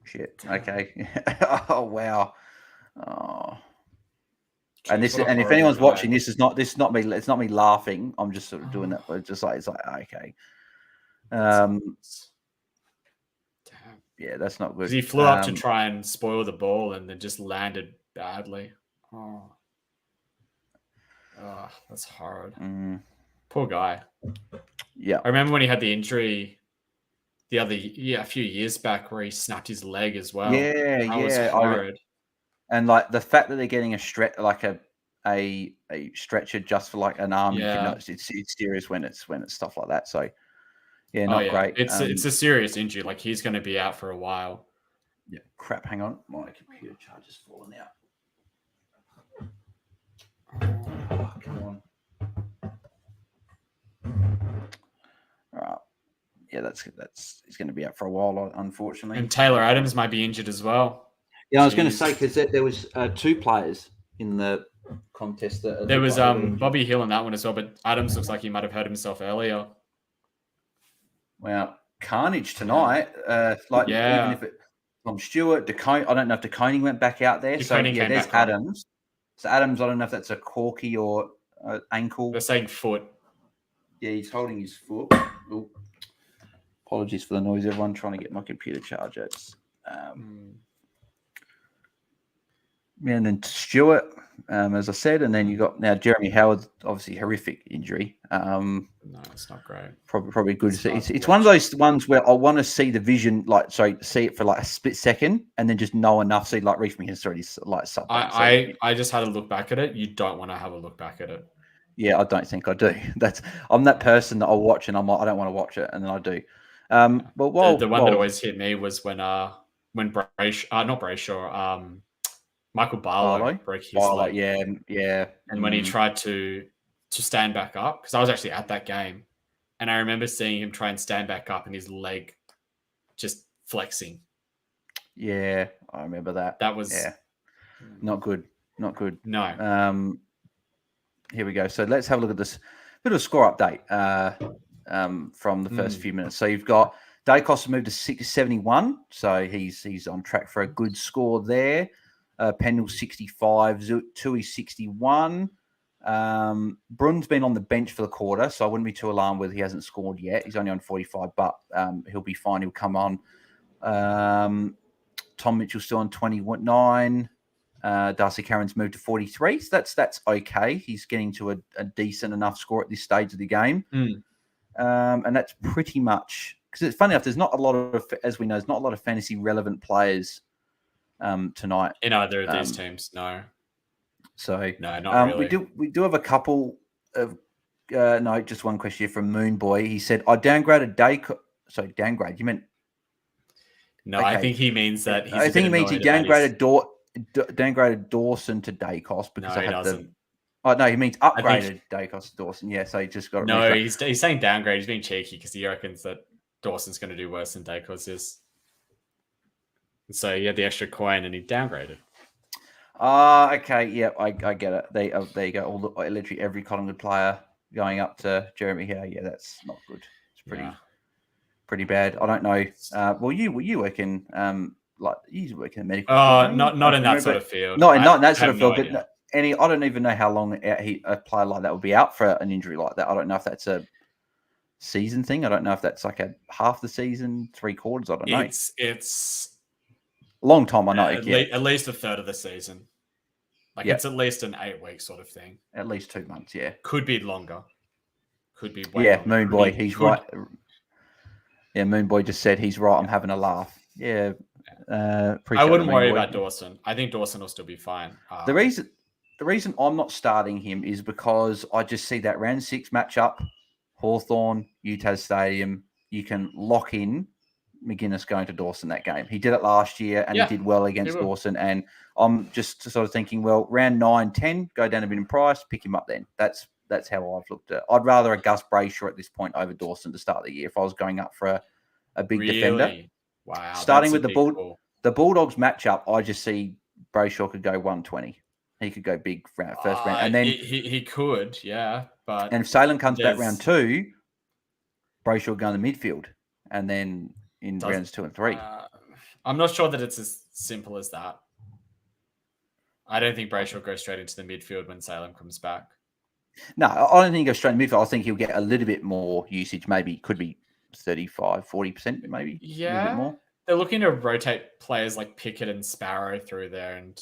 Shit. Okay. Oh wow. Oh. And if anyone's watching, this is not me. It's not me laughing. I'm just sort of doing that, but it's like okay. Damn. Yeah, that's not good. Because he flew up to try and spoil the ball and then just landed badly. Oh, that's hard. Poor guy. Yeah, I remember when he had the injury a few years back where he snapped his leg as well. Yeah, that was horrid. And like the fact that they're getting a stretcher just for like an arm, you know, it's serious when it's stuff like that. So yeah, not great. It's a serious injury. Like, he's going to be out for a while. Yeah, crap. Hang on, my computer charge has fallen out. Oh, come on. All right. Yeah, he's going to be out for a while, unfortunately. And Taylor Adams might be injured as well. Yeah, I was going to say, because there was two players in the contest. There was Bobby Hill in that one as well, but Adams looks like he might have hurt himself earlier. Well, carnage tonight. Even if Tom Stewart, I don't know if DeConing went back out there. So yeah, there's Adams. So Adams, I don't know if that's a corky or ankle. They're saying foot. Yeah, he's holding his foot. Ooh. Apologies for the noise, everyone. Trying to get my computer charger. And then Stewart, as I said, and then you got now Jeremy Howard, obviously horrific injury. No, it's not great. Probably good to see. It's one of those ones where I want to see the vision, see it for like a split second, and then just know enough. See, like Reef has already like something. I just had a look back at it. You don't want to have a look back at it. Yeah, I don't think I do. I'm that person that I'll watch and I'm like, I don't want to watch it, and then I do. But the one that always hit me was when Brayshaw, Michael Barlow broke his leg. Yeah. And when he tried to stand back up, because I was actually at that game, and I remember seeing him try and stand back up and his leg just flexing. Yeah, I remember that. That was not good. Not good. No. Here we go. So let's have a look at this bit of a score update from the first few minutes. So you've got Dacos moved to 671, so he's on track for a good score there. Pendle 65, Tui 61. Brun's been on the bench for the quarter, so I wouldn't be too alarmed with he hasn't scored yet. He's only on 45, but he'll be fine. He'll come on. Tom Mitchell's still on 29. Darcy Cameron's moved to 43, so that's okay. He's getting to a decent enough score at this stage of the game. And that's pretty much, because it's funny enough, there's not a lot of, as we know, there's not a lot of fantasy relevant players tonight in either of these teams. No. So no, not really. We do have a couple of just one question here from Moon Boy. He said, I downgraded downgrade. You meant? No, okay. I think he means that. I think he means he downgraded Dawson to Dacos because no, he doesn't. Oh no, he means upgraded Dacos to Dawson. Yeah, so he just got. No, he's saying downgrade. He's being cheeky because he reckons that Dawson's going to do worse than Dacos is. And so he had the extra coin and he downgraded. Okay. Yeah, I get it. There you go. Literally every Collingwood player going up to Jeremy here. Yeah, that's not good. It's pretty bad. I don't know. Well, you work in like you work in a medical. Oh, field, not in that sort of field. Not in that sort have of field. no But idea. I don't even know how long a player like that would be out for an injury like that. I don't know if that's a season thing. I don't know if that's like a half the season, 3/4. I don't know. It's long time. I know. at least a third of the season. Like it's at least an 8-week sort of thing. At least 2 months. Yeah. Could be longer. Could be way longer. Moon Boy, he's right. Yeah, Moon Boy just said he's right. I'm having a laugh. Yeah. I wouldn't worry about Dawson. I think Dawson will still be fine. The reason I'm not starting him is because I just see that round 6 matchup, Hawthorn, UTAS Stadium. You can lock in McGuinness going to Dawson that game. He did it last year and he did well against Dawson. And I'm just sort of thinking, well, round 9, 10, go down a bit in price, pick him up then. That's how I've looked at it. I'd rather a Gus Brayshaw at this point over Dawson to start the year if I was going up for a big defender. Wow. Starting with the Bulldogs matchup, I just see Brayshaw could go 120. He could go big first round. And then he could, yeah. But and if Salem comes back round 2, Brayshaw will go in the midfield. And then in rounds 2 and 3. I'm not sure that it's as simple as that. I don't think Brayshaw goes straight into the midfield when Salem comes back. No, I don't think he goes straight in midfield. I think he'll get a little bit more usage. Maybe could be 35, 40%, maybe. Yeah. A little bit more. They're looking to rotate players like Pickett and Sparrow through there, and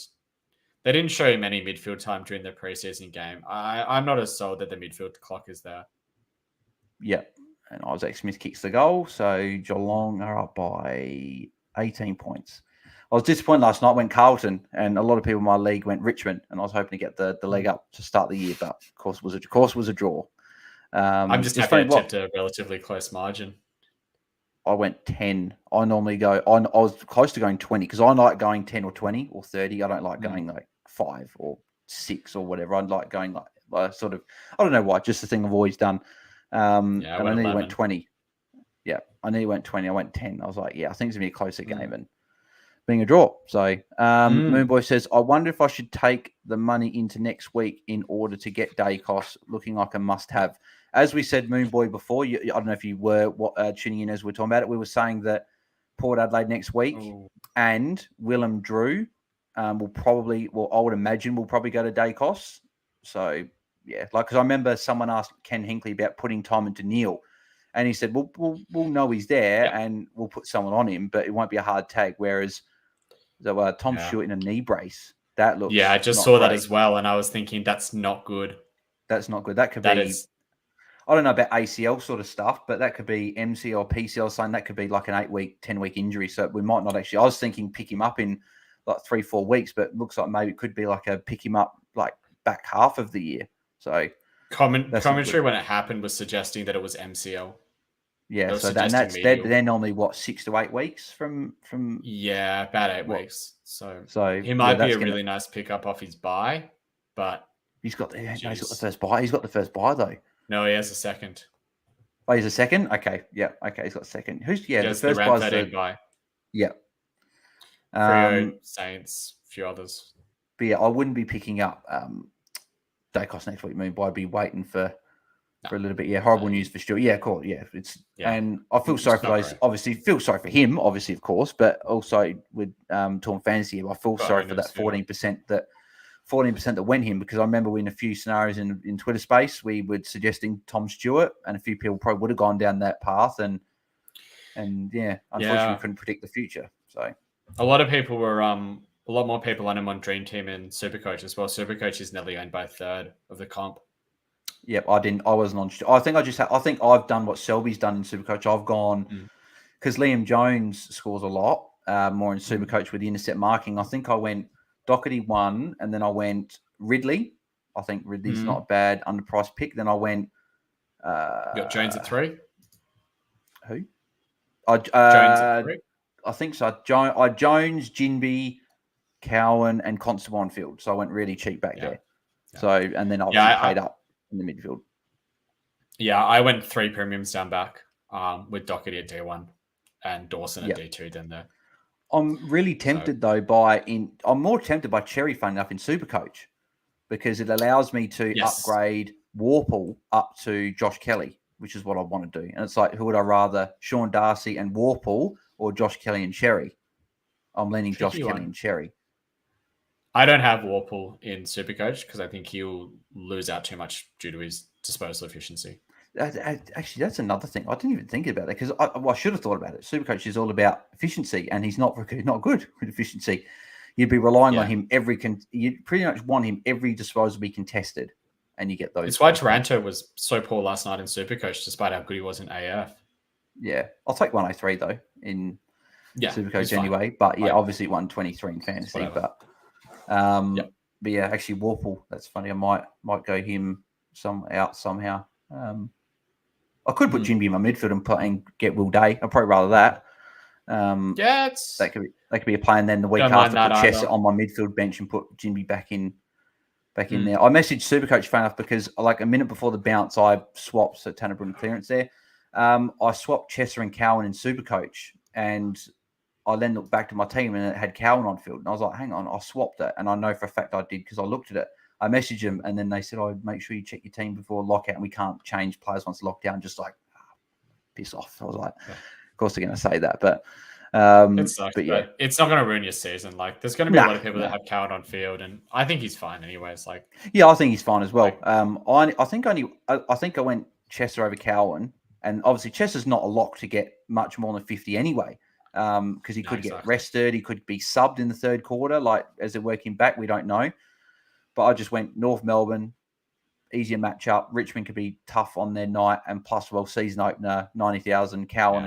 they didn't show him any midfield time during their preseason game. I'm not as sold that the midfield clock is there. Yeah. And Isaac Smith kicks the goal. So Geelong are up by 18 points. I was disappointed last night when Carlton and a lot of people in my league went Richmond, and I was hoping to get the leg up to start the year, but of course was a draw. I'm just happy I tipped a relatively close margin. I went 10. I normally go on. I was close to going 20 because I like going 10 or 20 or 30. I don't like going like 5 or 6 or whatever. I like going like sort of. I don't know why. Just the thing I've always done. And I nearly went 20. Yeah, I nearly went 20. I went 10. I was like, yeah, I think it's gonna be a closer game and being a draw. So Moonboy says, I wonder if I should take the money into next week in order to get Dacos looking like a must-have. As we said, Moonboy, before, I don't know if you were tuning in as we're talking about it. We were saying that Port Adelaide next week and Willem Drew I would imagine will probably go to Dacos. So, yeah, because I remember someone asked Ken Hinkley about putting time into Neil. And he said, we'll know he's there and we'll put someone on him, but it won't be a hard tag. Whereas Tom Stewart in a knee brace, that looks I just saw that as well. And I was thinking, that's not good. That's not good. That could be, I don't know about ACL sort of stuff, but that could be MCL, PCL, something. That could be like an 8-week, 10-week injury. So we might not actually, I was thinking pick him up in like 3-4 weeks, but it looks like maybe it could be like a pick him up like back half of the year. So commentary when it happened was suggesting that it was MCL. Yeah, so they're normally 6 to 8 weeks from about 8 weeks. So he might be a really nice pickup off his bye, but he's got the first bye. He's got the first bye though. No, he has a second. Oh, he's a second. Okay, yeah, okay, he's got a second. The first bye. Yeah. Freo, Saints, a few others. But yeah, I wouldn't be picking up Dacos next week. I'd be waiting for a little bit. Yeah, horrible news for Stuart. Yeah, cool. Yeah, and I feel sorry for those. Obviously, feel sorry for him. Obviously, of course, but also with Torn Fantasy, I feel sorry for that 14% that went him, because I remember in a few scenarios in Twitter space we were suggesting Tom Stewart, and a few people probably would have gone down that path, and unfortunately we couldn't predict the future. So a lot of people were a lot more people on him on Dream Team and Supercoach as well. Supercoach is nearly owned by a third of the comp. Yep, I didn't. I wasn't on. I think I've done what Selby's done in Supercoach. I've gone because Liam Jones scores a lot more in Supercoach with the intercept marking. I think I went Doherty 1, and then I went Ridley. I think Ridley's not a bad underpriced pick. Then I went. You got Jones at 3. Who? Jones at 3. I think so. Jones, Jinby, Cowan, and Constable on field. So I went really cheap back there. Yeah. So and then I paid up in the midfield. Yeah, I went 3 premiums down back with Doherty at D1 and Dawson at D2 then there. I'm really tempted I'm more tempted by Cherry, funny enough, in Supercoach, because it allows me to upgrade Warple up to Josh Kelly, which is what I want to do. And it's like, who would I rather, Sean Darcy and Warple or Josh Kelly and Cherry? I'm leaning Tricky Josh one. Kelly and Cherry. I don't have Warple in Supercoach because I think he'll lose out too much due to his disposal efficiency. Actually, that's another thing. I didn't even think about that because I should have thought about it. Supercoach is all about efficiency, and he's not good with efficiency. You'd be relying on him you pretty much want him every disposal to be contested, and you get those. It's why Taranto was so poor last night in Supercoach, despite how good he was in AF. Yeah, I'll take 103 though in Supercoach anyway. But obviously 123 in fantasy. But yeah, actually Warple. That's funny. I might go him somehow. I could put Jimby in my midfield and get Will Day. I'd probably rather that. That could be a play, and then the week after put Chesser on my midfield bench and put Jimby back in there. I messaged Supercoach fan enough because like a minute before the bounce, I swapped Tanner Brunn clearance there. I swapped Chesser and Cowan in Supercoach, and I then looked back to my team and it had Cowan on field, and I was like, hang on, I swapped it, and I know for a fact I did because I looked at it. I messaged them, and then they said, "Oh, make sure you check your team before lockout, and we can't change players once lockdown." Just like, piss off. I was like, of course they're going to say that, but it sucks, but it's not going to ruin your season. Like, there's going to be a lot of people that have Cowan on field, and I think he's fine anyway. It's like, I think he's fine as well. I think I went Chesser over Cowan, and obviously Chesser's not a lock to get much more than 50 anyway, because he could get rested, he could be subbed in the third quarter, like as they're working back, we don't know. But I just went North Melbourne, easier matchup. Richmond could be tough on their night, and plus, season opener, 90,000. Cowan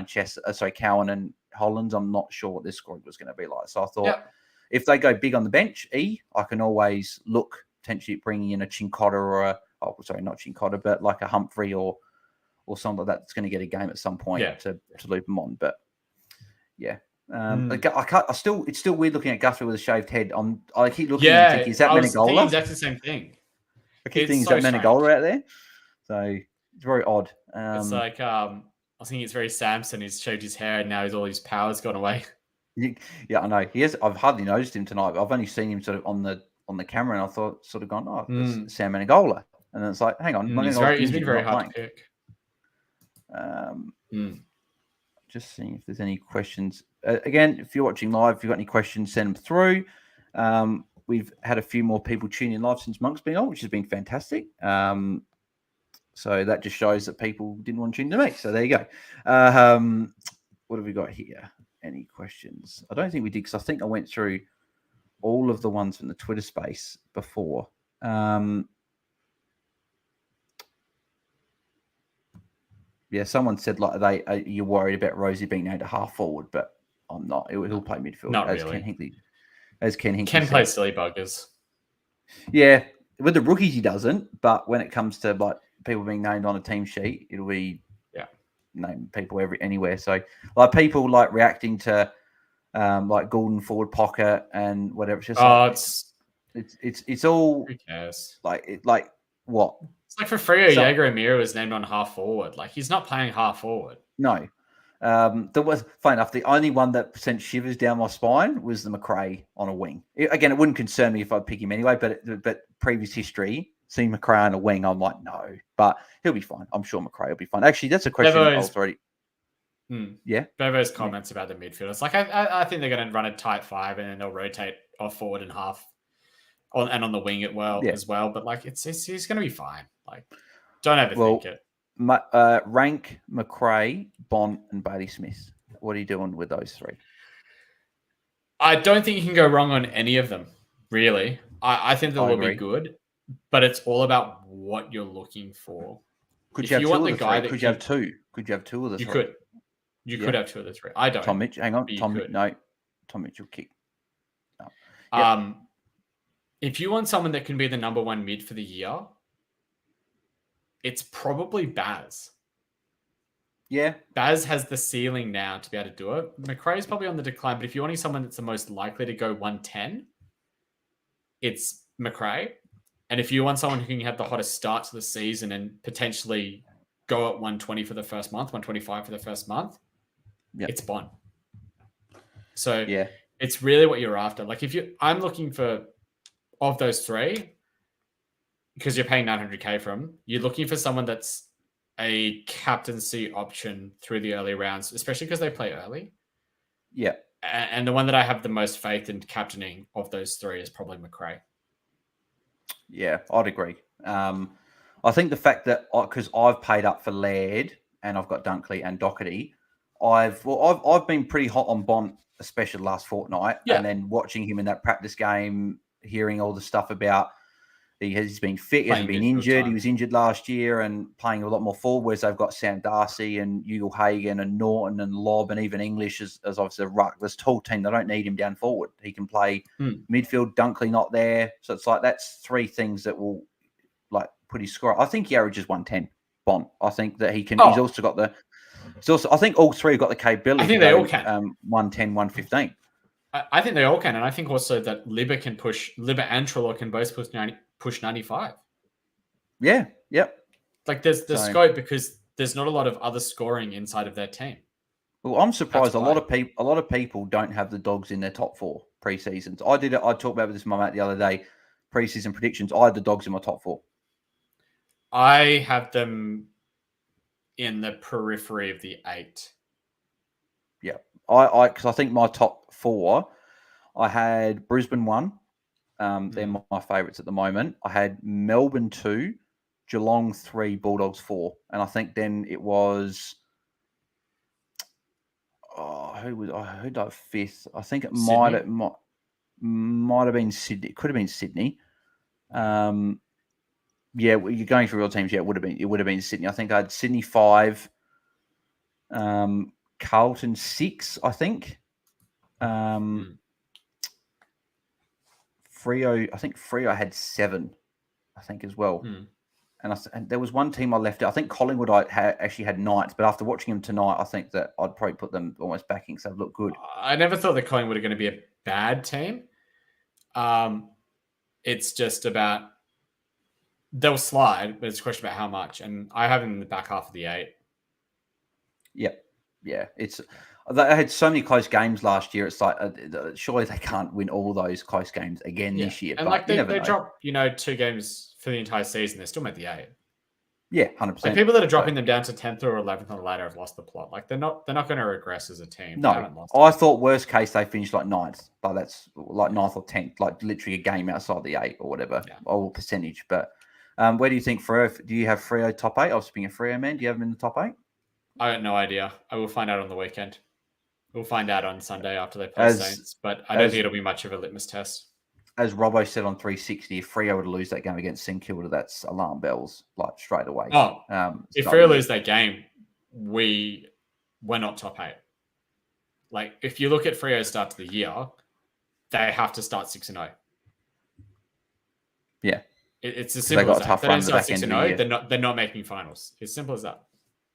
and Hollands. I'm not sure what this squad was going to be like. So I thought if they go big on the bench, I can always look potentially at bringing in a Chincotta or not Chincotta, but like a Humphrey or something like that that's going to get a game at some point to loop them on. But it's still weird looking at Guthrie with a shaved head. I keep looking and thinking, is that Menegola? Exactly the same thing. I keep thinking, is that Menegola out there? So it's very odd. It's like I think it's very Samson. He's shaved his hair and now all his power's gone away. Yeah, I know. He has. I've hardly noticed him tonight. But I've only seen him sort of on the camera, and I thought sort of gone, it's Sam Menegola. And then it's like, hang on, he's been very hard to pick. Just seeing if there's any questions. Again, if you're watching live, if you've got any questions, send them through. We've had a few more people tune in live since Monk's been on, which has been fantastic. So that just shows that people didn't want to tune to me. So there you go. What have we got here? Any questions? I don't think we did, because I think I went through all of the ones from the Twitter space before. Someone said like you're worried about Rosie being named a half forward, but I'm not. He'll play midfield. Not as really. Ken Hinkley can play silly buggers. Yeah, with the rookies he doesn't, but when it comes to like people being named on a team sheet, it'll be name people anywhere. So like people like reacting to like Goulden forward pocket and whatever. It's just it's all. Who cares? Like what? It's like for Freo, Jaeger Amira was named on half forward. Like, he's not playing half forward. No. There was, funny enough, the only one that sent shivers down my spine was the McRae on a wing. Again, it wouldn't concern me if I'd pick him anyway, but previous history, seeing McRae on a wing, I'm like, no. But he'll be fine. I'm sure McRae will be fine. Actually, that's a question I was already... Yeah? Bevo's comments about the midfield. It's like, I think they're going to run a tight five, and then they'll rotate off forward and half, and on the wing as well. But like, he's going to be fine. Like, don't overthink it. Rank, McRae, Bont, and Bailey Smith. What are you doing with those three? I don't think you can go wrong on any of them, really. I think they will be good, but it's all about what you're looking for. Could you have two of the three? Could you have two? Could you have two of the three? You could have two of the three. I don't. Tom Mitchell, hang on. Tom Mitchell kick. No. If you want someone that can be the number one mid for the year, it's probably Baz. Yeah. Baz has the ceiling now to be able to do it. McRae's probably on the decline, but if you're wanting someone that's the most likely to go 110, it's McRae. And if you want someone who can have the hottest start to the season and potentially go at 120 for the first month, 125 for the first month, it's Bond. So it's really what you're after. Like, I'm looking for, of those three, because you're paying 900K for him, you're looking for someone that's a captaincy option through the early rounds, especially because they play early. Yeah. And the one that I have the most faith in captaining of those three is probably McRae. Yeah, I'd agree. I think the fact that because I've paid up for Laird and I've got Dunkley and Doherty, I've been pretty hot on Bont, especially last fortnight, Yeah. and then watching him in that practice game, hearing all the stuff about he's been fit, he hasn't been injured. He was injured last year and playing a lot more forward. Whereas they've got Sam Darcy and Ugle Hagen and Norton and Lobb and even English as obviously a ruck. This tall team, they don't need him down forward. He can play midfield. Dunkley not there, so it's like that's three things that will like put his score. I think he averages 110. Bont. I think that he can. He's also got the. It's also. I think all three have got the capability. I think they all can. 110, 115. I think they all can, and I think also that Libba and Trelaw can both push 95. Yeah. Yep. Like there's scope because there's not a lot of other scoring inside of their team. Well, I'm surprised a lot of people don't have the Dogs in their top four pre-seasons. I talked about this with my mate the other day. Pre-season predictions. I had the Dogs in my top four. I have them in the periphery of the 8. Yeah, because I think my top 4, I had Brisbane 1. They're my favourites at the moment. I had Melbourne 2, Geelong 3, Bulldogs 4, and I think then it was. Who did I have 5th? I think it might have been Sydney. It could have been Sydney. Yeah, you're going through real teams. Yeah, it would have been Sydney. I think I had Sydney 5, Carlton 6, I think. Freo, I think Freo had 7, I think as well. And there was one team I left out. I think Collingwood actually had 9th, but after watching them tonight, I think that I'd probably put them almost backing, so they look good. I never thought that Collingwood were going to be a bad team. It's just about they'll slide, but it's a question about how much. And I have them in the back half of the 8. Yep. Yeah. They had so many close games last year. It's like, surely they can't win all those close games again this year. And but like they drop, 2 games for the entire season. They're still made the 8. Yeah, 100%. Like people that are dropping them down to 10th or 11th on the ladder have lost the plot. Like they're not going to regress as a team. No, I thought worst case they finished like 9th, but that's like 9th or 10th, like literally a game outside the 8 or whatever, or percentage. But where do you think Freo? Do you have Freo top 8? I was being a Freo man. Do you have them in the top 8? I got no idea. I will find out on the weekend. We'll find out on Sunday after they play Saints, but I don't think it'll be much of a litmus test. As Robbo said on 360, if Freo were to lose that game against St Kilda, that's alarm bells like straight away. Oh, if Freo lose that game, we're not top 8. Like if you look at Freo's start to the year, they have to start 6-0. Yeah, it's as simple as that. If they don't start 6-0, they're not making finals. It's simple as that.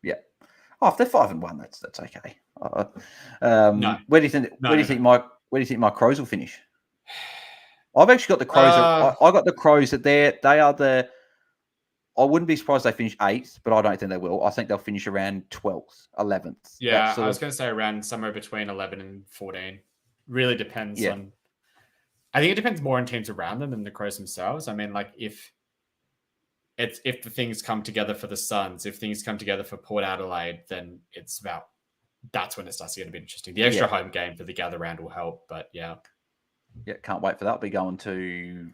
Yeah. Oh, if they're 5-1, that's okay. No. Where do you think my Crows will finish? I've actually got the Crows. I got the Crows that they are the. I wouldn't be surprised if they finish 8th, but I don't think they will. I think they'll finish around 12th, 11th. Yeah, I was going to say around somewhere between 11 and 14. Really depends on. I think it depends more on teams around them than the Crows themselves. I mean, like if the things come together for the Suns, if things come together for Port Adelaide, then that's when it starts to get a bit interesting. The extra home game for the gather round will help, but yeah. Yeah, can't wait for that. I'll be going to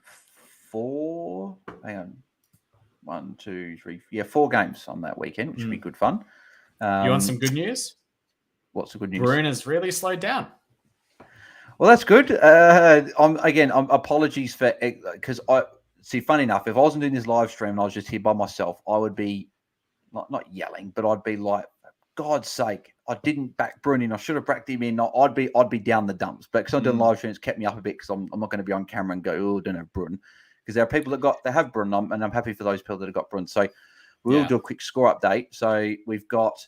4. Hang on. 1, 2, 3. Yeah, 4 games on that weekend, which should be good fun. You want some good news? What's the good news? Bruin has really slowed down. Well, that's good. Apologies for because funny enough, if I wasn't doing this live stream and I was just here by myself, I would be not yelling, but I'd be like, God's sake, I didn't back Bruin in. I should have backed him in. I'd be down the dumps. But because I'm doing live streams, it's kept me up a bit because I'm not going to be on camera and go, oh, I don't have Bruin. Because there are people that have Bruin, and I'm happy for those people that have got Bruin. So we'll do a quick score update. So we've got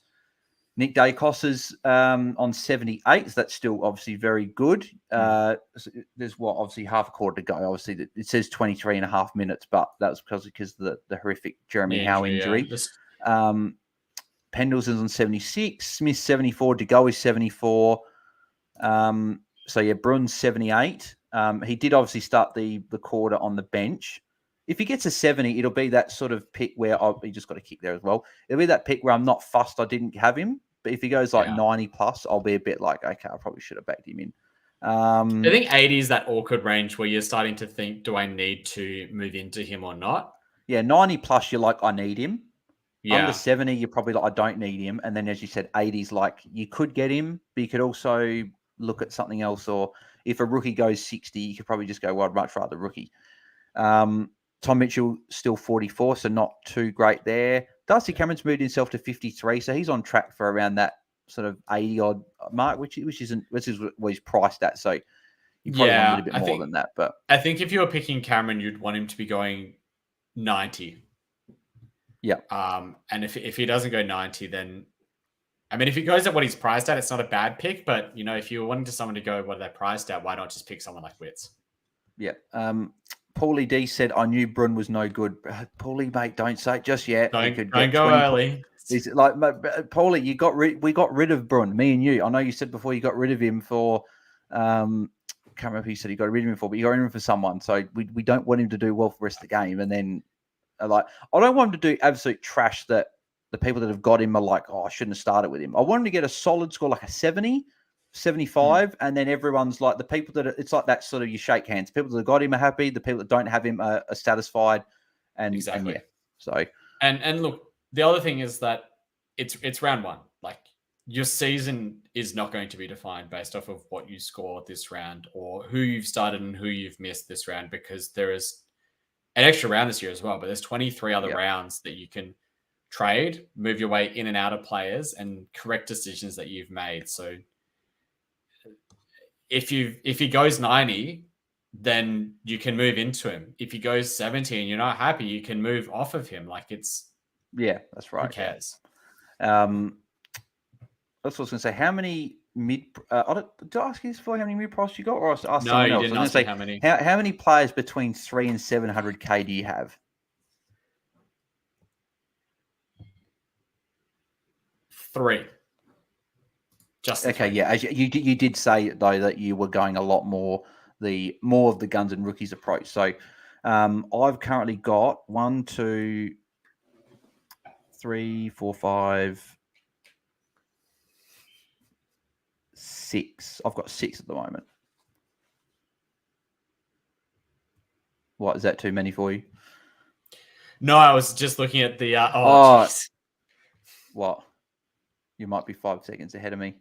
Nick Dacos on 78. So that's still obviously very good. There's obviously half a quarter to go. Obviously, it says 23 and a half minutes, but that was because of the horrific Jeremy Howe injury. Pendleton's on 76, Smith 74, DeGoey 74. Bruin's 78. He did obviously start the quarter on the bench. if he gets a 70, it'll be that sort of pick where he just got a kick there as well. It'll be that pick where I'm not fussed I didn't have him. But if he goes like 90 plus, I'll be a bit like, okay, I probably should have backed him in. I think 80 is that awkward range where you're starting to think, do I need to move into him or not? Yeah, 90 plus, you're like, I need him. Yeah. Under 70, you're probably like, I don't need him. And then, as you said, 80's like, you could get him, but you could also look at something else. Or if a rookie goes 60, you could probably just go, well, I'd much rather rookie. Tom Mitchell still 44, so not too great there. Darcy Cameron's moved himself to 53, so he's on track for around that sort of 80 odd mark, which is what he's priced at. So you probably want a little bit more than that. But I think if you were picking Cameron, you'd want him to be going 90. Yeah. And if he doesn't go 90, then I mean, if he goes at what he's priced at, it's not a bad pick. But if you're wanting someone to go what they're priced at, why not just pick someone like Witz? Yeah. Paulie D said, I knew Brun was no good. Paulie, mate, don't say it just yet. Don't go early. He's like, Paulie, we got rid of Brun, me and you. I know you said before you got rid of him for, can't remember who you said you got rid of him for, but you got rid of him for someone. So we don't want him to do well for the rest of the game. And then, I don't want him to do absolute trash that the people that have got him are like, oh, I shouldn't have started with him. I want him to get a solid score, like a 70. 75, and then everyone's like, the people that it's like that sort of, you shake hands. People that have got him are happy. The people that don't have him are satisfied. And exactly. And, so and look, the other thing is that it's round one. Like, your season is not going to be defined based off of what you score this round or who you've started and who you've missed this round, because there is an extra round this year as well. But there's 23 other rounds that you can trade, move your way in and out of players, and correct decisions that you've made. So if he goes 90, then you can move into him. If he goes 70 and you're not happy, you can move off of him. Like, it's that's right. Who cares? That's what I was going to say. How many mid? Did I ask you this before? How many mid price you got, or ask someone else? Didn't ask me how many. How many players between 3 and 700k do you have? 3. Just okay, yeah. As you did say though that you were going a lot more of the guns and rookies approach. So I've currently got 1, 2, 3, 4, 5, 6. I've got 6 at the moment. What, is that too many for you? No, I was just looking at the. What? You might be 5 seconds ahead of me.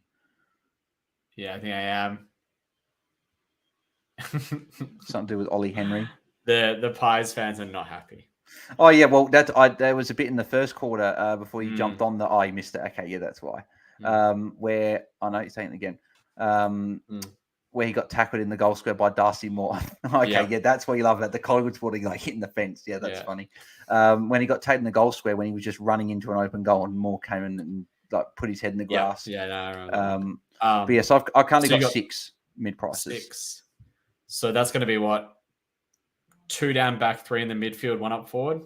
Yeah, I think I am. Something to do with Ollie Henry. The Pies fans are not happy. Oh yeah, well there was a bit in the first quarter before you jumped on the. You missed it. Okay, yeah, that's why. Where I know you're saying it again. Where he got tackled in the goal square by Darcy Moore. Okay, yeah, that's what you love about the Collingwood sporting, like hitting the fence. Yeah, that's funny. When he got taken in the goal square, when he was just running into an open goal and Moore came in and like put his head in the grass. Yeah, no, I remember. But yes, I currently got 6 mid prices. 6. So that's going to be what? 2 down back, 3 in the midfield, 1 up forward.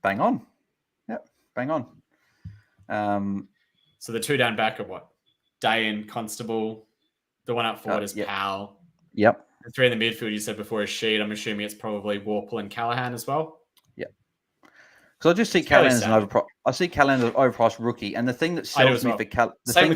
Bang on. Yep, bang on. So the 2 down back are what? Day and Constable. The 1 up forward is Powell. Yep. The 3 in the midfield you said before is Sheed. I'm assuming it's probably Warple and Callahan as well. Yep. Because I just see Callahan as an overpriced. I see Callahan as an overpriced rookie, and the thing that sells me for the thing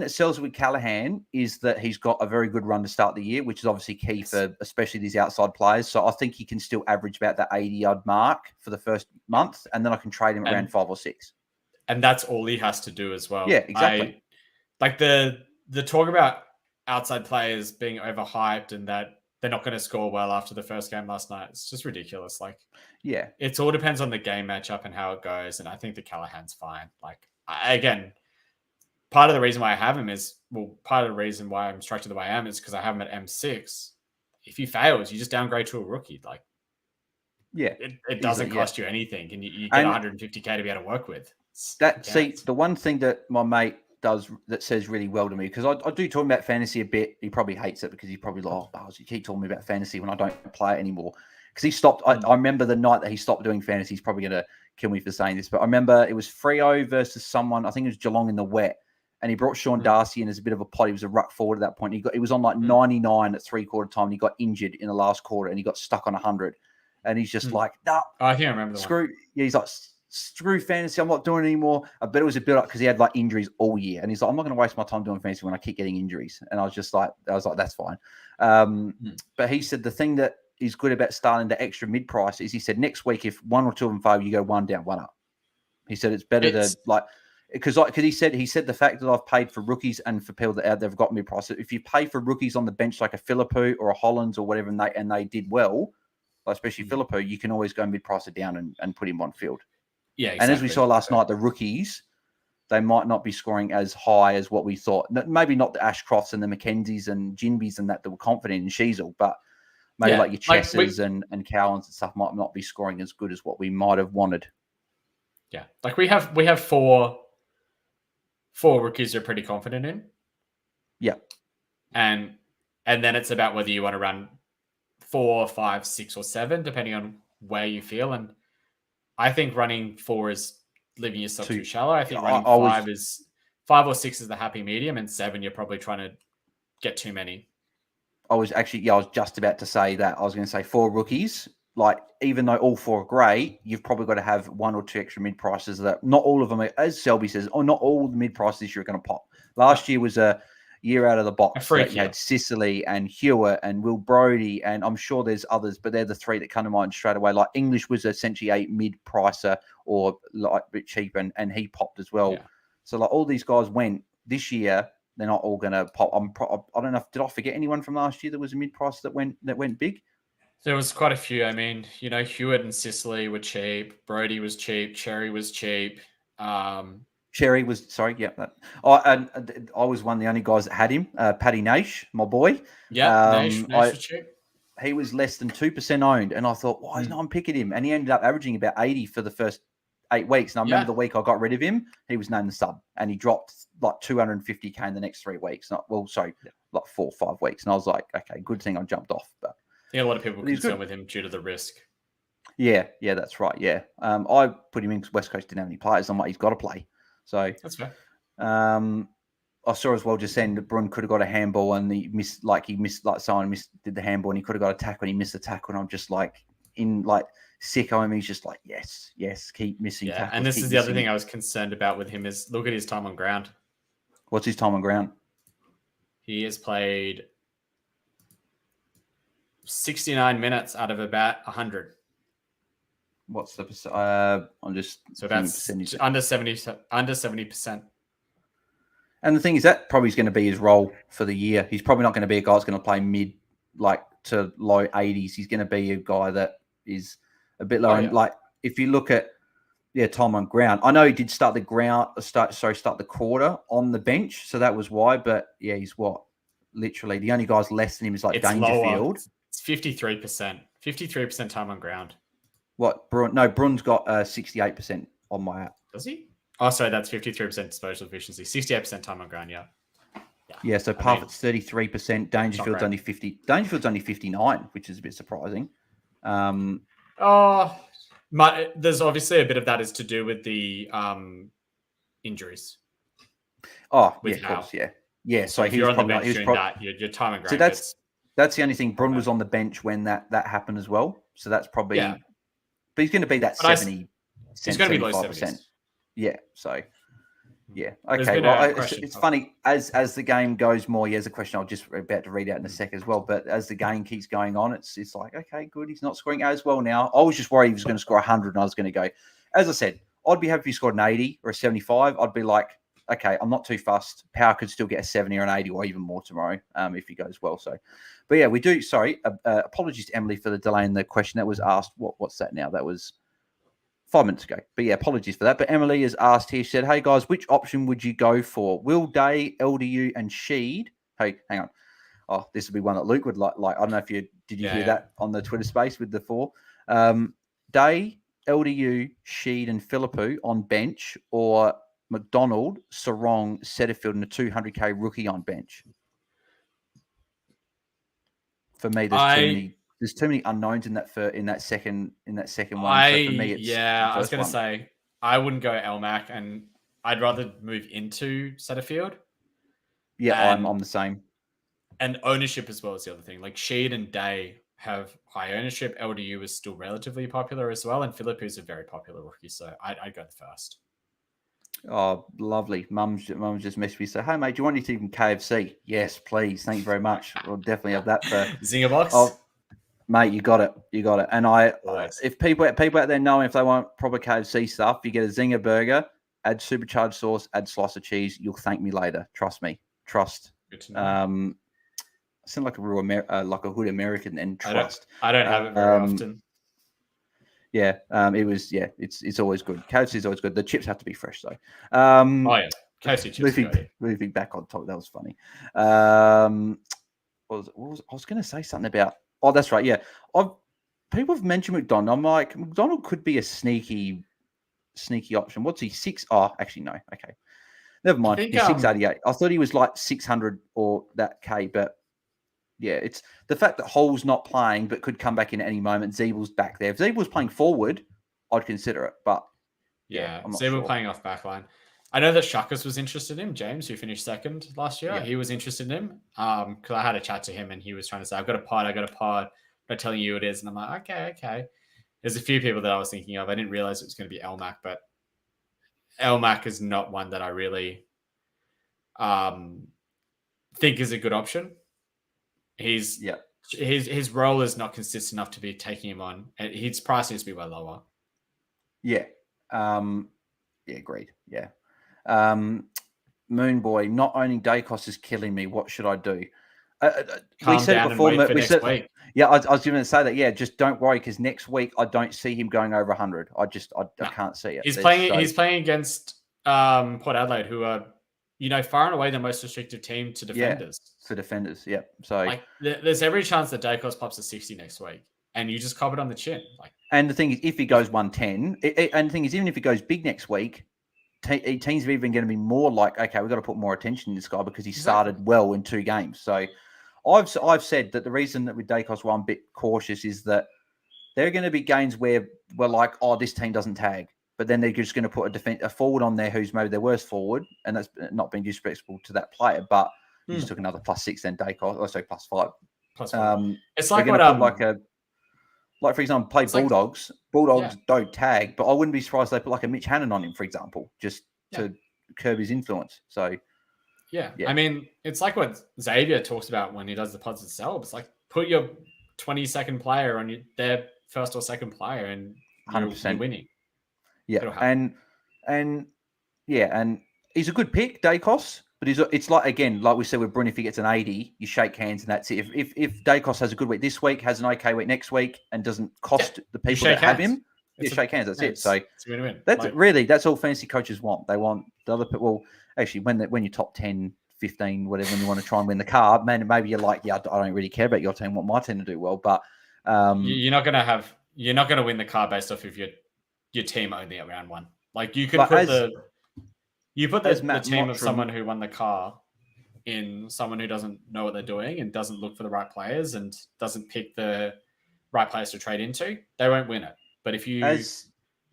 that sells me with Callahan is that he's got a very good run to start the year, which is obviously key for especially these outside players. So I think he can still average about that 80-yard mark for the first month, and then I can trade him around 5 or 6. And that's all he has to do as well. Yeah, exactly. Like the talk about outside players being overhyped and that they're not going to score well after the first game last night. It's just ridiculous. Like, yeah, it all depends on the game matchup and how it goes. And I think the Callahan's fine. Like, again, part of the reason why I have him is, part of the reason why I'm structured the way I am is because I have him at M6. If he fails, you just downgrade to a rookie. Like, yeah, it doesn't cost you anything, and you get 150k to be able to work with. The one thing that my mate does that says really well to me, because I do talk about fantasy a bit. He probably hates it because he's probably like, oh, Buzz, you keep talking about fantasy when I don't play it anymore. Because he stopped. I remember the night that he stopped doing fantasy. He's probably going to kill me for saying this, but I remember it was Freo versus someone. I think it was Geelong in the wet, And he brought Sean Darcy in as a bit of a pot. He was a ruck forward at that point. He was on like 99 at 3/4 time. And he got injured in the last quarter and he got stuck on 100. And he's just like, no, I think I remember the screw. one. Yeah, he's like, screw fantasy. I'm not doing it anymore. I bet it was a build up because he had like injuries all year. And he's like, I'm not going to waste my time doing fantasy when I keep getting injuries. And I was like, that's fine. But he said the thing that is good about starting the extra mid price is he said next week, if one or two of them fail, you go one down, one up. He said it's better to like, because he said the fact that I've paid for rookies and for people that they've got mid price. If you pay for rookies on the bench like a Philippou or a Hollands or whatever, and they did well, like especially Philippou, you can always go mid price it down and put him on field. Yeah, exactly. And as we saw last night, the rookies, they might not be scoring as high as what we thought. Maybe not the Ashcrofts and the Mackenzies and Jinbys and that were confident in Sheasel, but maybe like your Chessers and Cowans and stuff might not be scoring as good as what we might have wanted. Yeah, like we have four rookies you're pretty confident in. Yeah, and then it's about whether you want to run 4, 5, 6, or 7, depending on where you feel. And I think running 4 is leaving yourself too shallow. I think running 5 or 6 is the happy medium, and 7 you're probably trying to get too many. I was just about to say that. I was going to say 4 rookies. Like, even though all 4 are great, you've probably got to have 1 or 2 extra mid prices that not all of them, as Selby says, not all the mid prices this year are going to pop. Last year was a year out of the box. You had Sicily and Hewitt and Will Brodie, and I'm sure there's others, but they're the 3 that come to mind straight away. Like English was essentially a mid pricer or like a bit cheap, and he popped as well. Yeah. So like all these guys went this year. They're not all going to pop. I don't know. Did I forget anyone from last year that was a mid price that went big? There was quite a few. I mean, Hewitt and Sicily were cheap. Brodie was cheap. Cherry was cheap. Cherry was, sorry, yeah. And I was one of the only guys that had him. Paddy Nash, my boy. Yeah, Nash was cheap. He was less than 2% owned, and I thought, why is no one picking him? And he ended up averaging about 80 for the first 8 weeks. And I remember the week I got rid of him, he was named the sub, and he dropped like 250K in the next 3 weeks. Like 4 or 5 weeks. And I was like, okay, good thing I jumped off. But a lot of people were concerned with him due to the risk. Yeah, that's right. Yeah. I put him in because West Coast didn't have any players. I'm like, he's got to play. So that's fair. I saw as well just saying that Brun could have got a handball and someone did the handball and he could have got a tackle and he missed the tackle. And I'm just like sicko him. He's just like, yes, keep missing tackles. And this is the other thing I was concerned about with him is look at his time on ground. What's his time on ground? He has played 69 minutes out of about 100. What's the percent? I'm just so that's under 70%. And the thing is that probably is going to be his role for the year. He's probably not going to be a guy that's going to play mid to low 80s. He's going to be a guy that is a bit lower. And like if you look at time on ground, I know he did start the quarter on the bench, so that was why. But he's literally the only guys less than him is like Dangerfield. It's 53%. 53% time on ground. What? Brun's got 68% on my app. Does he? Oh, sorry, that's 53% disposal efficiency. 68% time on ground, Yeah, so Parfitt's 33%. Dangerfield's only 50. Dangerfield's only 59, which is a bit surprising. There's obviously a bit of that is to do with the injuries. Oh, of course, yeah. Yeah, so if you're on the bench doing that, your time on ground. So that's the only thing. Brun was on the bench when that happened as well. So that's probably... Yeah. But he's going to be that 70%. He's going to be low 70s. Yeah, so... Yeah. Okay. Well, it's funny as the game goes more. Here's a question I'll just about to read out in a sec as well. But as the game keeps going on, it's like, okay, good. He's not scoring as well now. I was just worried he was going to score 100, and I was going to go. As I said, I'd be happy if he scored an 80 or a 75. I'd be like, okay, I'm not too fussed. Power could still get a 70 or an 80 or even more tomorrow if he goes well. So, but yeah, we do. Sorry, apologies to Emily for the delay in the question that was asked. What's that now? That was 5 minutes ago. But yeah, apologies for that. But Emily has asked here, she said, hey guys, which option would you go for? Will Day, LDU, and Sheed? Hey, hang on. Oh, this would be one that Luke would like. I don't know if did you hear that on the Twitter space with the 4? Day, LDU, Sheed, and Philippou on bench, or McDonald, Sarong, Setterfield, and a 200K rookie on bench? For me, there's too many unknowns in that second one. So for me, I was going to say I wouldn't go LMAC, and I'd rather move into Setterfield. Yeah, And, I'm the same. And ownership as well is the other thing. Like Sheed and Day have high ownership. LDU is still relatively popular as well. And Phillip is a very popular rookie. So I'd go the first. Oh, lovely. Mum's just messaged me. So, hey, mate, do you want anything from KFC? Yes, please. Thank you very much. We'll definitely have that for Zinger box. Oh, mate, you got it. You got it. And if people out there know if they want proper KFC stuff, you get a Zinger burger, add supercharged sauce, add slice of cheese. You'll thank me later. Trust me. Trust. Good to know. I sound like a real like a hood American and trust. I don't have it very often. Yeah, it's always good. KFC is always good. The chips have to be fresh though. KFC chips. Moving back on top, that was funny. I was going to say something about. Oh, that's right. Yeah, people have mentioned McDonald. I'm like, McDonald could be a sneaky option. What's he 6? Oh, actually no. Okay, never mind. He's 688. I thought he was like 600 or that K, but. Yeah, it's the fact that Hall's not playing but could come back in at any moment. Zeebel's back there. If Zeebel's playing forward, I'd consider it. But yeah, I'm not Zeeble playing off backline. I know that Shuckers was interested in him, James, who finished second last year. Yeah. He was interested in him because I had a chat to him and he was trying to say, I've got a pod. I'm not telling you who it is. And I'm like, okay. There's a few people that I was thinking of. I didn't realize it was going to be Elmac, but Elmac is not one that I really think is a good option. His role is not consistent enough to be taking him on. And his price needs to be way lower. Yeah. Agreed. Yeah. Moon Boy, not owning Dacos is killing me. What should I do? We said it before. Next week. Yeah, I was going to say that. Yeah, just don't worry because next week I don't see him going over 100. I can't see it. He's playing against Port Adelaide, who are far and away the most restrictive team to defenders. Yeah, for defenders, yeah. So there's every chance that Dacos pops a 60 next week, and you just cop it on the chin. And the thing is, if he goes 110, and the thing is, even if he goes big next week, teams are even going to be more like, okay, we've got to put more attention in this guy because he started well in 2 games. So I've said that the reason that with Dacos we're a bit cautious is that there are going to be games where we're like, oh, this team doesn't tag. But then they're just going to put a forward on there who's maybe their worst forward, and that's not being disrespectful to that player. But you just took another +6 then Dacos, also +5. It's like what like for example, play Bulldogs. Bulldogs don't tag, but I wouldn't be surprised if they put like a Mitch Hannon on him, for example, just to curb his influence. So yeah, I mean, it's like what Xavier talks about when he does the pods itself. It's like put your 22nd player on their first or second player, and 100% you're winning. Yeah, and he's a good pick, Dacos. But it's like, again, like we said with Brun, if he gets an 80, you shake hands and that's it. If Dacos has a good week this week, has an okay week next week, and doesn't cost the people that have him, shake hands. That's it. So it's win-win. That's all fantasy coaches want. They want the other people. Well, actually, when you're top 10, 15, whatever, when you want to try and win the car, man, maybe you're like, yeah, I don't really care about your team. I want my team to do well, but you're not going to win the car based off of your team only at round 1. Like you could put the team of someone who won the car in someone who doesn't know what they're doing and doesn't look for the right players and doesn't pick the right players to trade into, they won't win it. But if you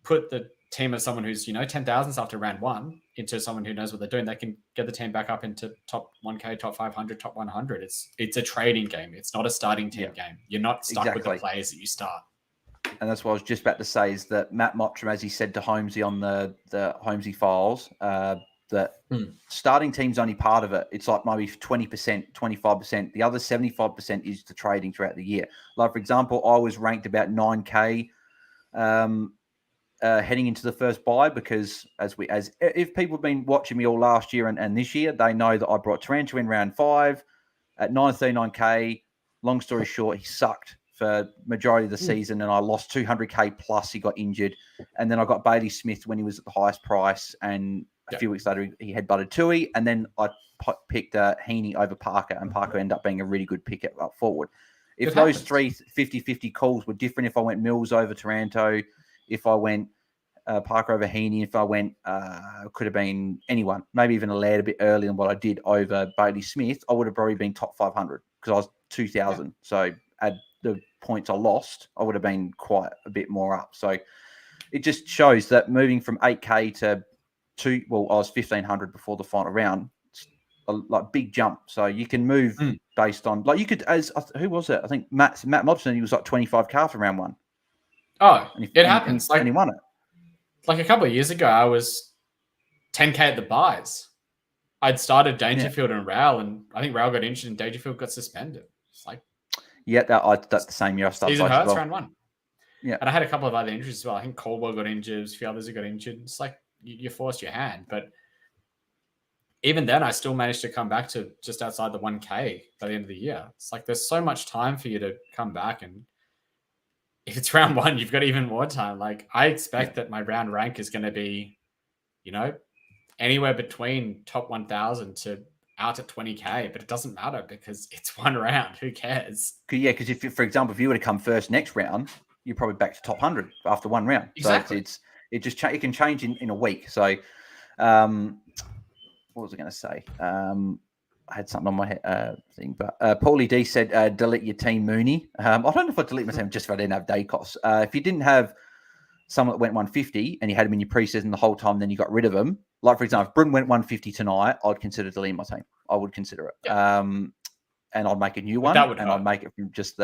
put the team of someone who's 10,000s after round 1 into someone who knows what they're doing, they can get the team back up into top 1K, top 500, top 100. It's a trading game. It's not a starting team game. You're not stuck with the players that you start. And that's what I was just about to say is that Matt Mottram, as he said to Holmesy on the Holmesy files, that starting team's only part of it. It's like maybe 20%, 25%. The other 75% is the trading throughout the year. Like, for example, I was ranked about 9K heading into the first bye because if people have been watching me all last year and this year, they know that I brought Taranto in round 5 at 939K. Long story short, he sucked for majority of the season, and I lost 200K plus. He got injured, and then I got Bailey Smith when he was at the highest price, and a few weeks later he headbutted Tui, and then I picked Heaney over Parker, and Parker ended up being a really good pick up forward. If those 3 50-50 calls were different, if I went Mills over Taranto, if I went Parker over Heaney, if I went could have been anyone, maybe even a lad a bit earlier than what I did over Bailey Smith, I would have probably been top 500 because I was 2,000. So at the points I lost, I would have been quite a bit more up. So it just shows that moving from 8K to I was 1,500 before the final round. It's a big jump. So you can move based on, like you could, who was it? I think Matt Mobson, he was like 25K after round one. Oh, it happens. And he won it. Like a couple of years ago, I was 10K at the buys. I'd started Dangerfield and Rowell, and I think Rowell got injured and Dangerfield got suspended. It's like, that's the same year I started. Season hurts round one. Yeah, and I had a couple of other injuries as well. I think Caldwell got injured, a few others who got injured. It's like you forced your hand, but even then, I still managed to come back to just outside the 1K by the end of the year. It's like there's so much time for you to come back, and if it's round one, you've got even more time. Like I expect that my round rank is going to be, anywhere between top 1,000 to out at 20K, but it doesn't matter because it's one round. Who cares? Yeah, because if, for example, if you were to come first next round, you're probably back to top 100 after one round. Exactly. So it can change in a week. So, what was I going to say? I had something on my thing, but Paulie D said, delete your team, Mooney. I don't know if I'd delete my team just if I didn't have Dacos. If you didn't have someone that went 150 and you had him in your preseason the whole time, then you got rid of him. Like, for example, if Brun went 150 tonight, I'd consider deleting my team. I would consider it. Yeah. And I'd make a new one. I'd make it from just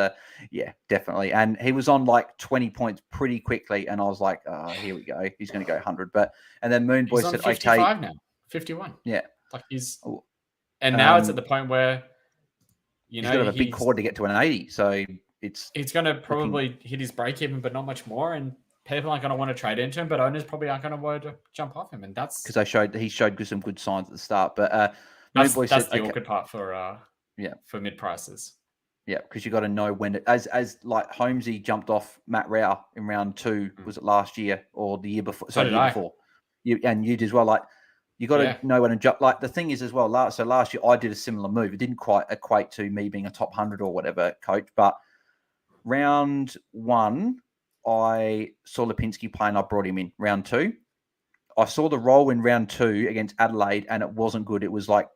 definitely. And he was on like 20 points pretty quickly. And I was like, here we go. He's going to go 100. And then Moon Boy said, 55 now, 51. Yeah. Like and now it's at the point where, he's got to have a big cord to get to an 80. So he's going to probably hit his break even, but not much more. And people aren't going to want to trade into him, but owners probably aren't going to want to jump off him. And that's because he showed some good signs at the start. But that's the awkward part for mid prices. Yeah, because you got to know when as like Holmesy jumped off Matt Rao in round 2. Was it last year or the year before? So the year before. You did as well. Like you got to know when to jump. Like the thing is as well. Last year I did a similar move. It didn't quite equate to me being a top 100 or whatever coach, but round 1. I saw Lipinski play and I brought him in round 2. I saw the role in round 2 against Adelaide and it wasn't good. It was like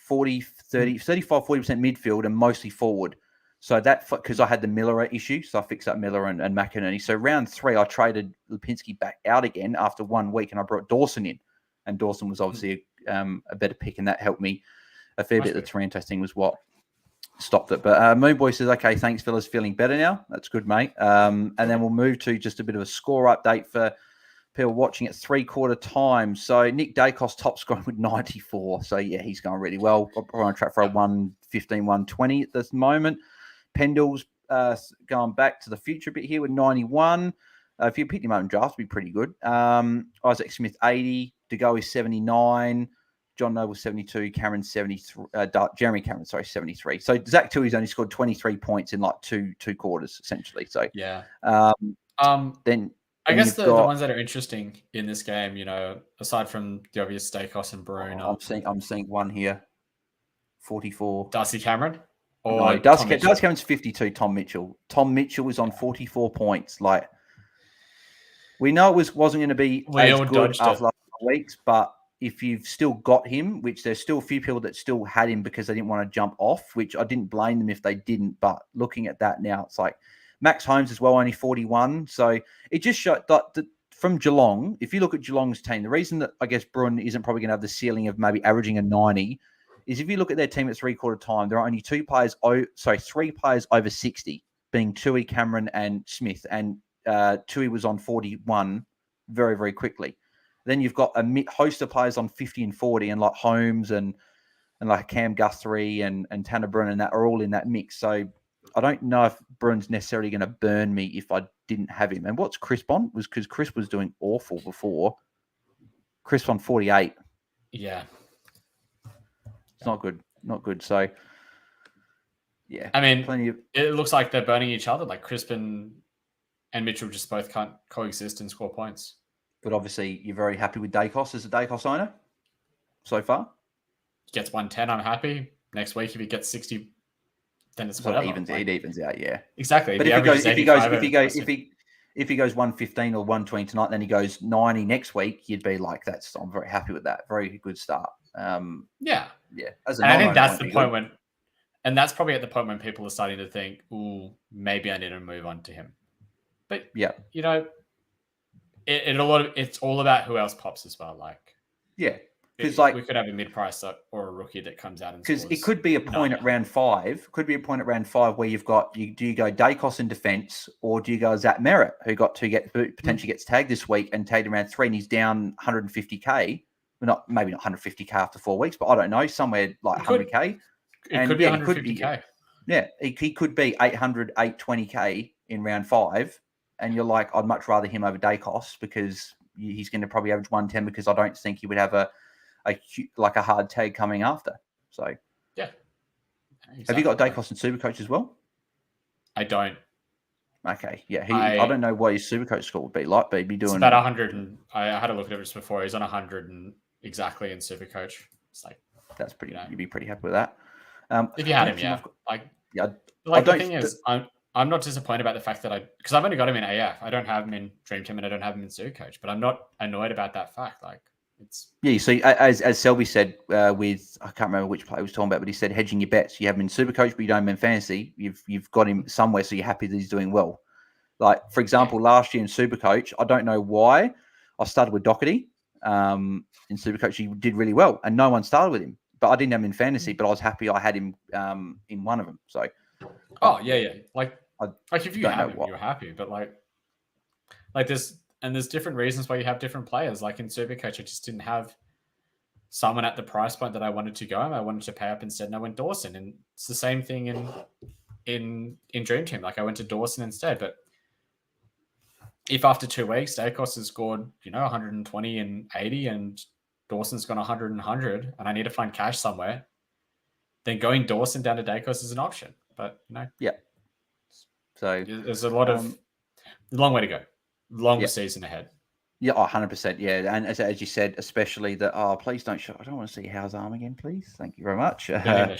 35, 40% midfield and mostly forward. So that, because I had the Miller issue, so I fixed up Miller and McInerney. So round 3, I traded Lipinski back out again after 1 week and I brought Dawson in. And Dawson was obviously a better pick and that helped me a fair bit. The Taranto thing was what stopped it. But Moonboy says, okay, thanks, fellas. Feeling better now. That's good, mate. And then we'll move to just a bit of a score update for people watching at 3/4 time. So Nick Dacos top scoring with 94. So, yeah, he's going really well. We're on track for a 115, 120 at this moment. Pendle's going back to the future a bit here with 91. If you picked him up in draft, it'd be pretty good. Isaac Smith, 80. DeGoey, 79. John Noble, 72. Cameron, 73. Jeremy Cameron, 73. So Zach Tui's only scored 23 points in like two quarters, essentially. So yeah. Then I guess the ones that are interesting in this game, aside from the obvious Dacos and Bruno, I'm seeing one here, 44. Darcy Cameron. No, Darcy Cameron's 52. Tom Mitchell. Tom Mitchell was on 44 points. Like we know it wasn't going to be as good after last weeks, but if you've still got him, which there's still a few people that still had him because they didn't want to jump off, which I didn't blame them if they didn't. But looking at that now, it's like Max Holmes as well, only 41. So it just showed that from Geelong, if you look at Geelong's team, the reason that I guess Brun isn't probably going to have the ceiling of maybe averaging a 90 is if you look at their team at 3/4 time, there are only three players over 60, being Tui, Cameron, and Smith. And Tui was on 41 very, very quickly. Then you've got a host of players on 50 and 40, and like Holmes and like Cam Guthrie and Tanner Brun and that are all in that mix. So I don't know if Brun's necessarily going to burn me if I didn't have him. And what's Chris on? Was because Chris was doing awful before. Chris on 48. Yeah. It's not good. Not good. So, yeah. I mean, it looks like they're burning each other. Like Crispin and Mitchell just both can't coexist and score points. But obviously, you're very happy with Dacos as a Dacos owner so far? He gets 110, I'm happy. Next week, if he gets 60, then it's whatever. It evens out, yeah. Exactly. But if he goes 115 or 120 tonight, then he goes 90 next week, you'd be like, I'm very happy with that. Very good start. Yeah. And I think that's the point and that's probably at the point when people are starting to think, ooh, maybe I need to move on to him. But, it's all about who else pops as well. Like, Yeah, because we could have a mid-price or a rookie that comes out and because scores. it could be a point at round 5. Could be a point at round 5 where you've got do you go Dacos in defence, or do you go Zach Merritt, who potentially gets tagged this week and tagged around 3, and he's down 150k. Well, maybe not 150k after 4 weeks, but I don't know, somewhere like 100k. It could be 150k. He could be 800, 820k in round 5, and you're like, I'd much rather him over Dacos because he's going to probably average 110, because I don't think he would have a hard tag coming after. So yeah, exactly. Have you got Dacos and Supercoach as well? I don't. Okay, yeah. I don't know what his Supercoach score would be like, but he'd be doing... It's about 100, and I had a look at it just before. He's on 100 and exactly in Supercoach. It's like, that's pretty. You'd be pretty happy with that. If you had him, yeah. The thing is, I'm not disappointed about the fact that because I've only got him in AF. I don't have him in Dream Team, and I don't have him in Supercoach. But I'm not annoyed about that fact. Like, it's... Yeah, so as Selby said, with, I can't remember which player he was talking about, but he said hedging your bets. You have him in Supercoach, but you don't have him in fantasy. You've got him somewhere, so you're happy that he's doing well. Like, for example, last year in Supercoach, I don't know why, I started with Doherty. In Supercoach, he did really well, and no one started with him. But I didn't have him in fantasy, but I was happy I had him in one of them. So, yeah. Like if you have him, you're happy. But there's different reasons why you have different players. Like in Supercoach, I just didn't have someone at the price point that I wanted to go. I wanted to pay up instead, and I went Dawson. And it's the same thing in Dream Team. Like, I went to Dawson instead. But if after 2 weeks, Dacos has scored 120 and 80, and Dawson's gone 100 and 100, and I need to find cash somewhere, then going Dawson down to Dacos is an option. But yeah. So there's a long way to go, longer season ahead. Yeah, 100%. Yeah, and as you said, especially that. Oh, please don't show. I don't want to see Howe's arm again, please. Thank you very much. Yeah.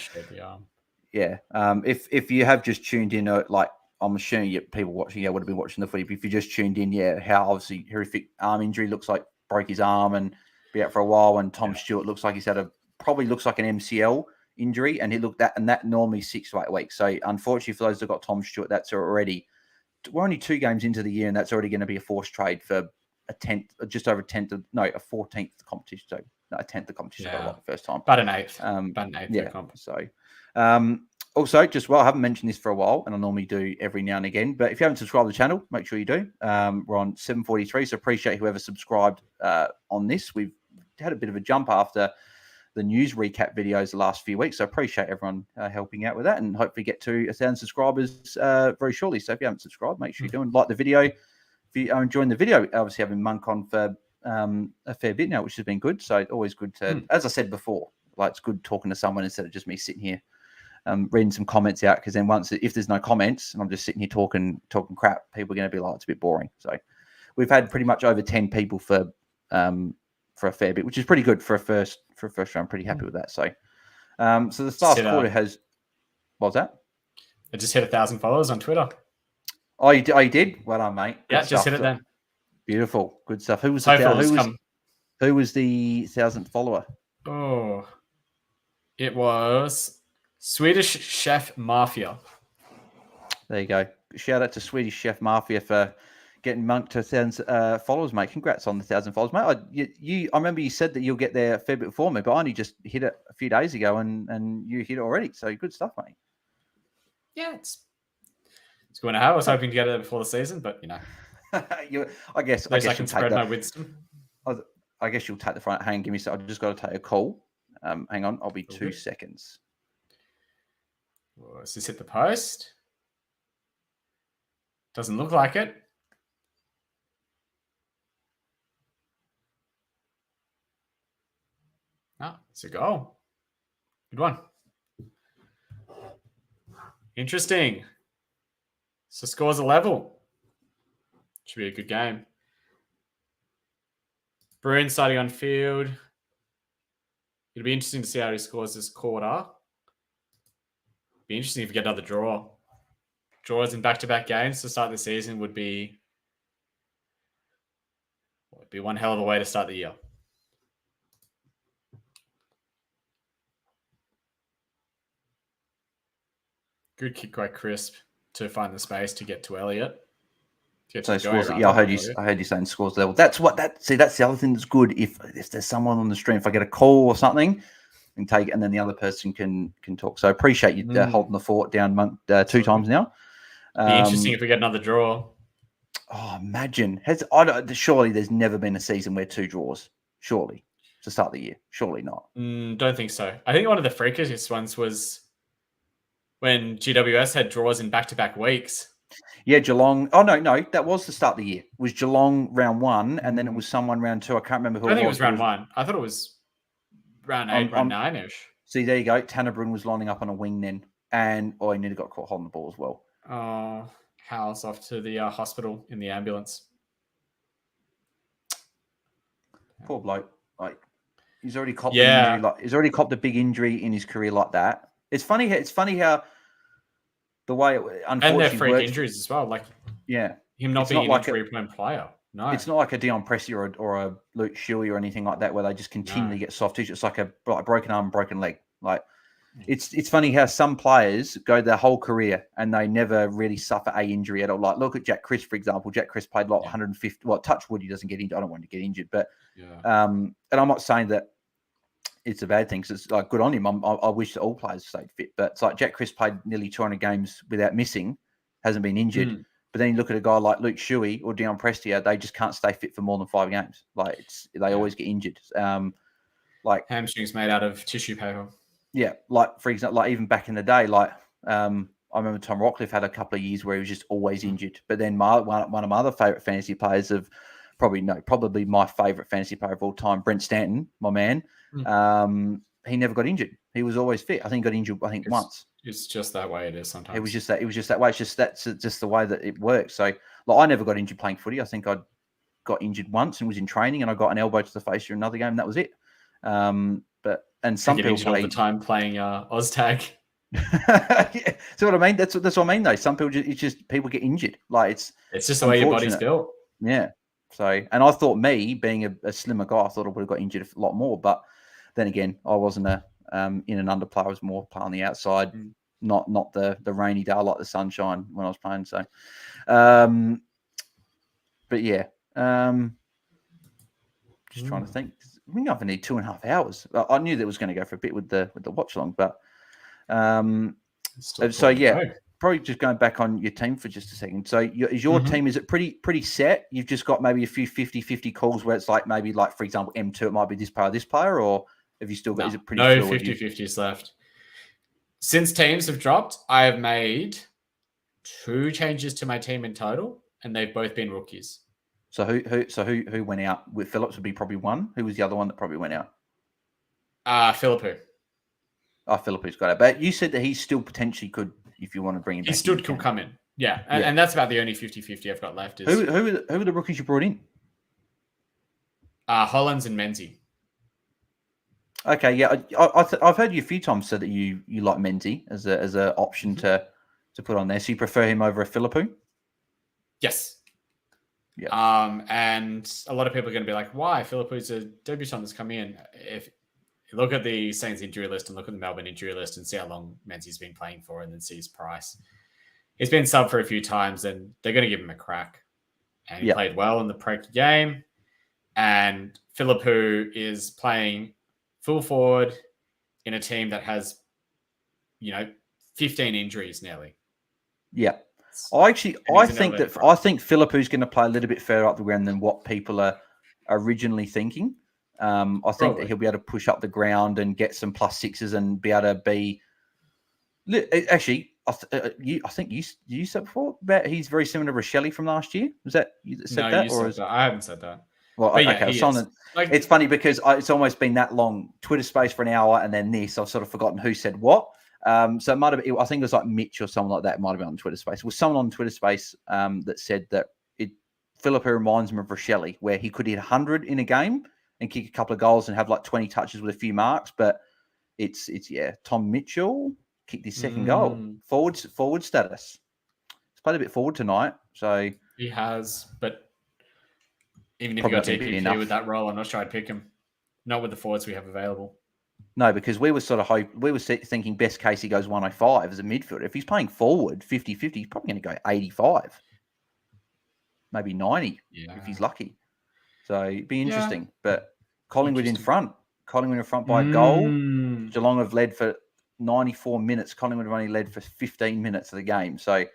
If you have just tuned in, I'm assuming people watching, would have been watching the footy. But if you just tuned in, how obviously horrific arm injury, looks like broke his arm and be out for a while. And Tom Stewart looks like he's probably looks like an MCL injury, and that normally 6 to 8 weeks. So unfortunately for those that got Tom Stewart, we're only 2 games into the year, and that's already going to be a forced trade for a 14th competition. So a 10th of competition for the first time. About an 8th. Yeah. So also, just I haven't mentioned this for a while, and I normally do every now and again, but if you haven't subscribed to the channel, make sure you do. We're on 743, so appreciate whoever subscribed on this. We've had a bit of a jump after the news recap videos the last few weeks, so appreciate everyone helping out with that, and hopefully get to 1,000 subscribers very shortly. So if you haven't subscribed, make sure you do, and like the video. If you are enjoying the video, obviously having Monk on for a fair bit now, which has been good. So always good to, as I said before, it's good talking to someone instead of just me sitting here reading some comments out. Because then if there's no comments and I'm just sitting here talking crap, people are going to be like, it's a bit boring. So we've had pretty much over 10 people for a fair bit, which is pretty good for a first round. I'm pretty happy with that. So so the last quarter has, what was that? I just hit 1,000 followers on Twitter. Oh, you did? Well done, mate. Good stuff. Just hit it then. Beautiful. Good stuff. Who was the 1,000th follower? Oh, it was Swedish Chef Mafia. There you go. Shout out to Swedish Chef Mafia for getting Monk to 1,000 followers, mate. Congrats on the 1,000 followers, mate. I remember you said that you'll get there a fair bit before me, but I only just hit it a few days ago, and you hit it already. So good stuff, mate. Yeah, it's going to have. I was hoping to get it before the season, but I guess I can spread my wisdom. I guess you'll take the front. Hang on, give me a second. I've just got to take a call. Hang on, I'll be 2 seconds. Let's just hit the post. Doesn't look like it. It's a goal. Good one. Interesting. So scores a level. Should be a good game. Bruin starting on field. It'll be interesting to see how he scores this quarter. Be interesting if we get another draw. Draws in back-to-back games to start the season would be one hell of a way to start the year. Good kick by Crisp to find the space to get to Elliott. So scores, I heard you saying scores level. That's the other thing that's good. If there's someone on the stream, if I get a call or something, and take it, and then the other person can talk. So I appreciate you holding the fort down 2 times now. Be interesting if we get another draw. Oh, imagine! Surely there's never been a season where 2 draws. Surely to start the year. Surely not. Don't think so. I think one of the freakiest ones was when GWS had draws in back-to-back weeks. Yeah, Geelong. Oh, no, that was the start of the year. It was Geelong round 1, and then it was someone round 2. I can't remember who I think it was round 1. I thought it was round 8, round 9-ish. See, there you go. Tanner Brun was lining up on a wing then, and he nearly got caught holding the ball as well. Oh, Hal's off to the hospital in the ambulance. Poor bloke. Like, he's already copped an injury. He's already copped a big injury in his career like that. It's funny how the way it unfortunately and they're freak works, injuries as well. Like, him not it's being not an injury-prone player. No, it's not like a Dion Presti or a Luke Shuey or anything like that where they just continually get soft tissue. It's like a broken arm, broken leg. Like, it's funny how some players go their whole career and they never really suffer a injury at all. Like, look at Jack Chris, for example. Jack Chris played 150. Well, touch wood, he doesn't get injured. I don't want him to get injured, but and I'm not saying that it's a bad thing because it's like good on him. I wish that all players stayed fit, but it's like Jack Chris played nearly 200 games without missing, hasn't been injured. But then you look at a guy like Luke Shuey or Dion Prestia, they just can't stay fit for more than 5 games. Like, they always get injured. Like hamstrings made out of tissue paper. Yeah, like for example, like even back in the day, like I remember Tom Rockcliffe had a couple of years where he was just always injured. But then one of my other favorite fantasy players probably my favorite fantasy player of all time, Brent Stanton, my man. He never got injured. He was always fit. I think he got injured. Once. It's just that way it is sometimes. It was just that way. That's just the way that it works. So, like, I never got injured playing footy. I think I got injured once and was in training, and I got an elbow to the face in another game. And that was it. And some people play all the time playing Oztag. Yeah. See what I mean? That's what I mean, though. Some people people get injured. Like, it's just the way your body's built. Yeah. So, and I thought me being a slimmer guy, I thought I would have got injured a lot more. But then again, I wasn't in an underplay. I was more playing on the outside, not the rainy day. I like the sunshine when I was playing. So, but yeah, just trying to think. We only need 2.5 hours. I knew that was going to go for a bit with the Watchalong, but probably just going back on your team for just a second. So is your team, is it pretty set? You've just got maybe a few 50-50 calls where it's like maybe like, for example, M2, it might be this player, or have you still got, is it pretty no 50-50s left? Since teams have dropped, I have made 2 changes to my team in total, and they've both been rookies. So who went out? With Phillips would be probably one. Who was the other one that probably went out? Philippou. Oh, Philippou's got it. But you said that he still potentially could, if you want to bring him back. He still could come in. Yeah. And that's about the only 50-50 I've got left. Is who are the rookies you brought in? Hollands and Menzies. Okay, yeah. I've heard you a few times say that you like Menzies as a option to put on there. So you prefer him over a Philippou? Yes. Yeah. And a lot of people are going to be like, why? Philippou's a debutant that's come in. If you look at the Saints injury list and look at the Melbourne injury list and see how long Menzies been playing for, and then see his price. He's been sub for a few times, and they're going to give him a crack. And he played well in the Preki game. And Philippou is playing full forward in a team that has, 15 injuries nearly. Yeah. I think Philippou's going to play a little bit further up the ground than what people are originally thinking. I think that he'll be able to push up the ground and get some +6s and be able to be. Actually, I think you said before about he's very similar to Rochelle from last year. Was that you that said that? Or that? I haven't said that. Well, okay. It's funny because it's almost been that long. Twitter space for an hour, and then this. I've sort of forgotten who said what. So it might have been, I think it was like Mitch or someone like that. It might have been on Twitter space. It was someone on Twitter space that said that Philippou reminds him of Rochelle, where he could hit 100 in a game and kick a couple of goals and have like 20 touches with a few marks. But it's Tom Mitchell kicked his second goal. Forward status. He's played a bit forward tonight. So he has, but even if you got TPP with that role, I'm not sure I'd pick him. Not with the forwards we have available. No, because we were thinking best case he goes 105 as a midfielder. If he's playing forward 50-50, he's probably going to go 85. maybe 90 if he's lucky. So it'd be interesting. But Collingwood in front by a goal. Geelong have led for 94 minutes. Collingwood have only led for 15 minutes of the game. So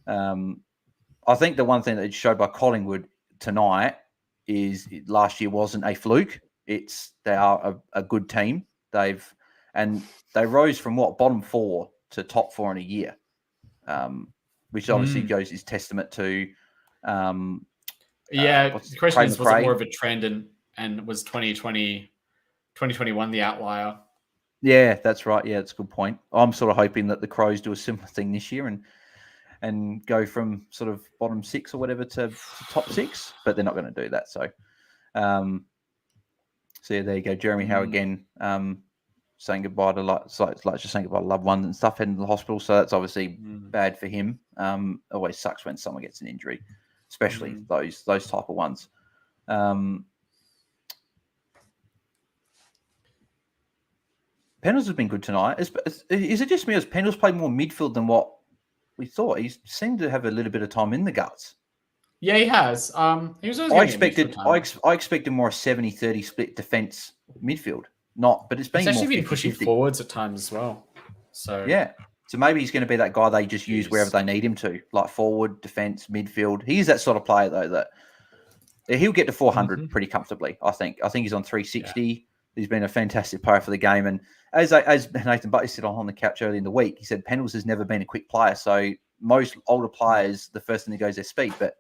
I think the one thing that it showed by Collingwood tonight is last year wasn't a fluke. They are a good team. They rose from bottom 4 to top 4 in a year, which obviously is testament to. The question is, was it more of a trend and was 2021 the outlier? Yeah, that's right. Yeah, that's a good point. I'm sort of hoping that the Crows do a similar thing this year and go from sort of bottom 6 or whatever to top 6, but they're not going to do that. So, there you go. Jeremy Howe again, saying goodbye to just saying goodbye to loved ones and stuff, heading to the hospital. So that's obviously bad for him. Always sucks when someone gets an injury, especially those type of ones. Pendles has been good tonight. Is it just me? Has Pendles played more midfield than what we thought? He seemed to have a little bit of time in the guts. Yeah, he has. He was always I expected more a 70-30 split defense midfield. But it's been actually more been pushing forwards at times as well. So yeah. So maybe he's going to be that guy they just use wherever they need him to, like forward, defense, midfield. He's that sort of player though that he'll get to 400 pretty comfortably. I think he's on 360. Yeah. He's been a fantastic player for the game. And as Nathan Butley said on the couch early in the week, he said Pendles has never been a quick player. So most older players, the first thing that goes their speed, but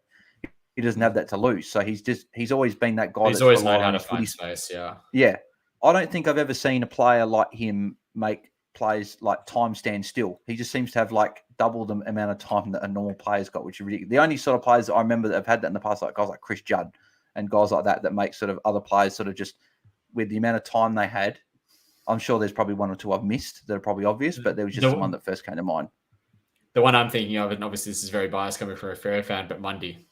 he doesn't have that to lose. So he's always been that guy. He's always known how to find space. Yeah. Yeah. I don't think I've ever seen a player like him make plays like time stand still. He just seems to have like double the amount of time that a normal player's got, which is ridiculous. The only sort of players that I remember that have had that in the past, like guys like Chris Judd and guys like that make sort of other players sort of just with the amount of time they had. I'm sure there's probably one or two I've missed that are probably obvious, but there was just the one that first came to mind. The one I'm thinking of, and obviously this is very biased coming from a Ferrer fan, but Mundy.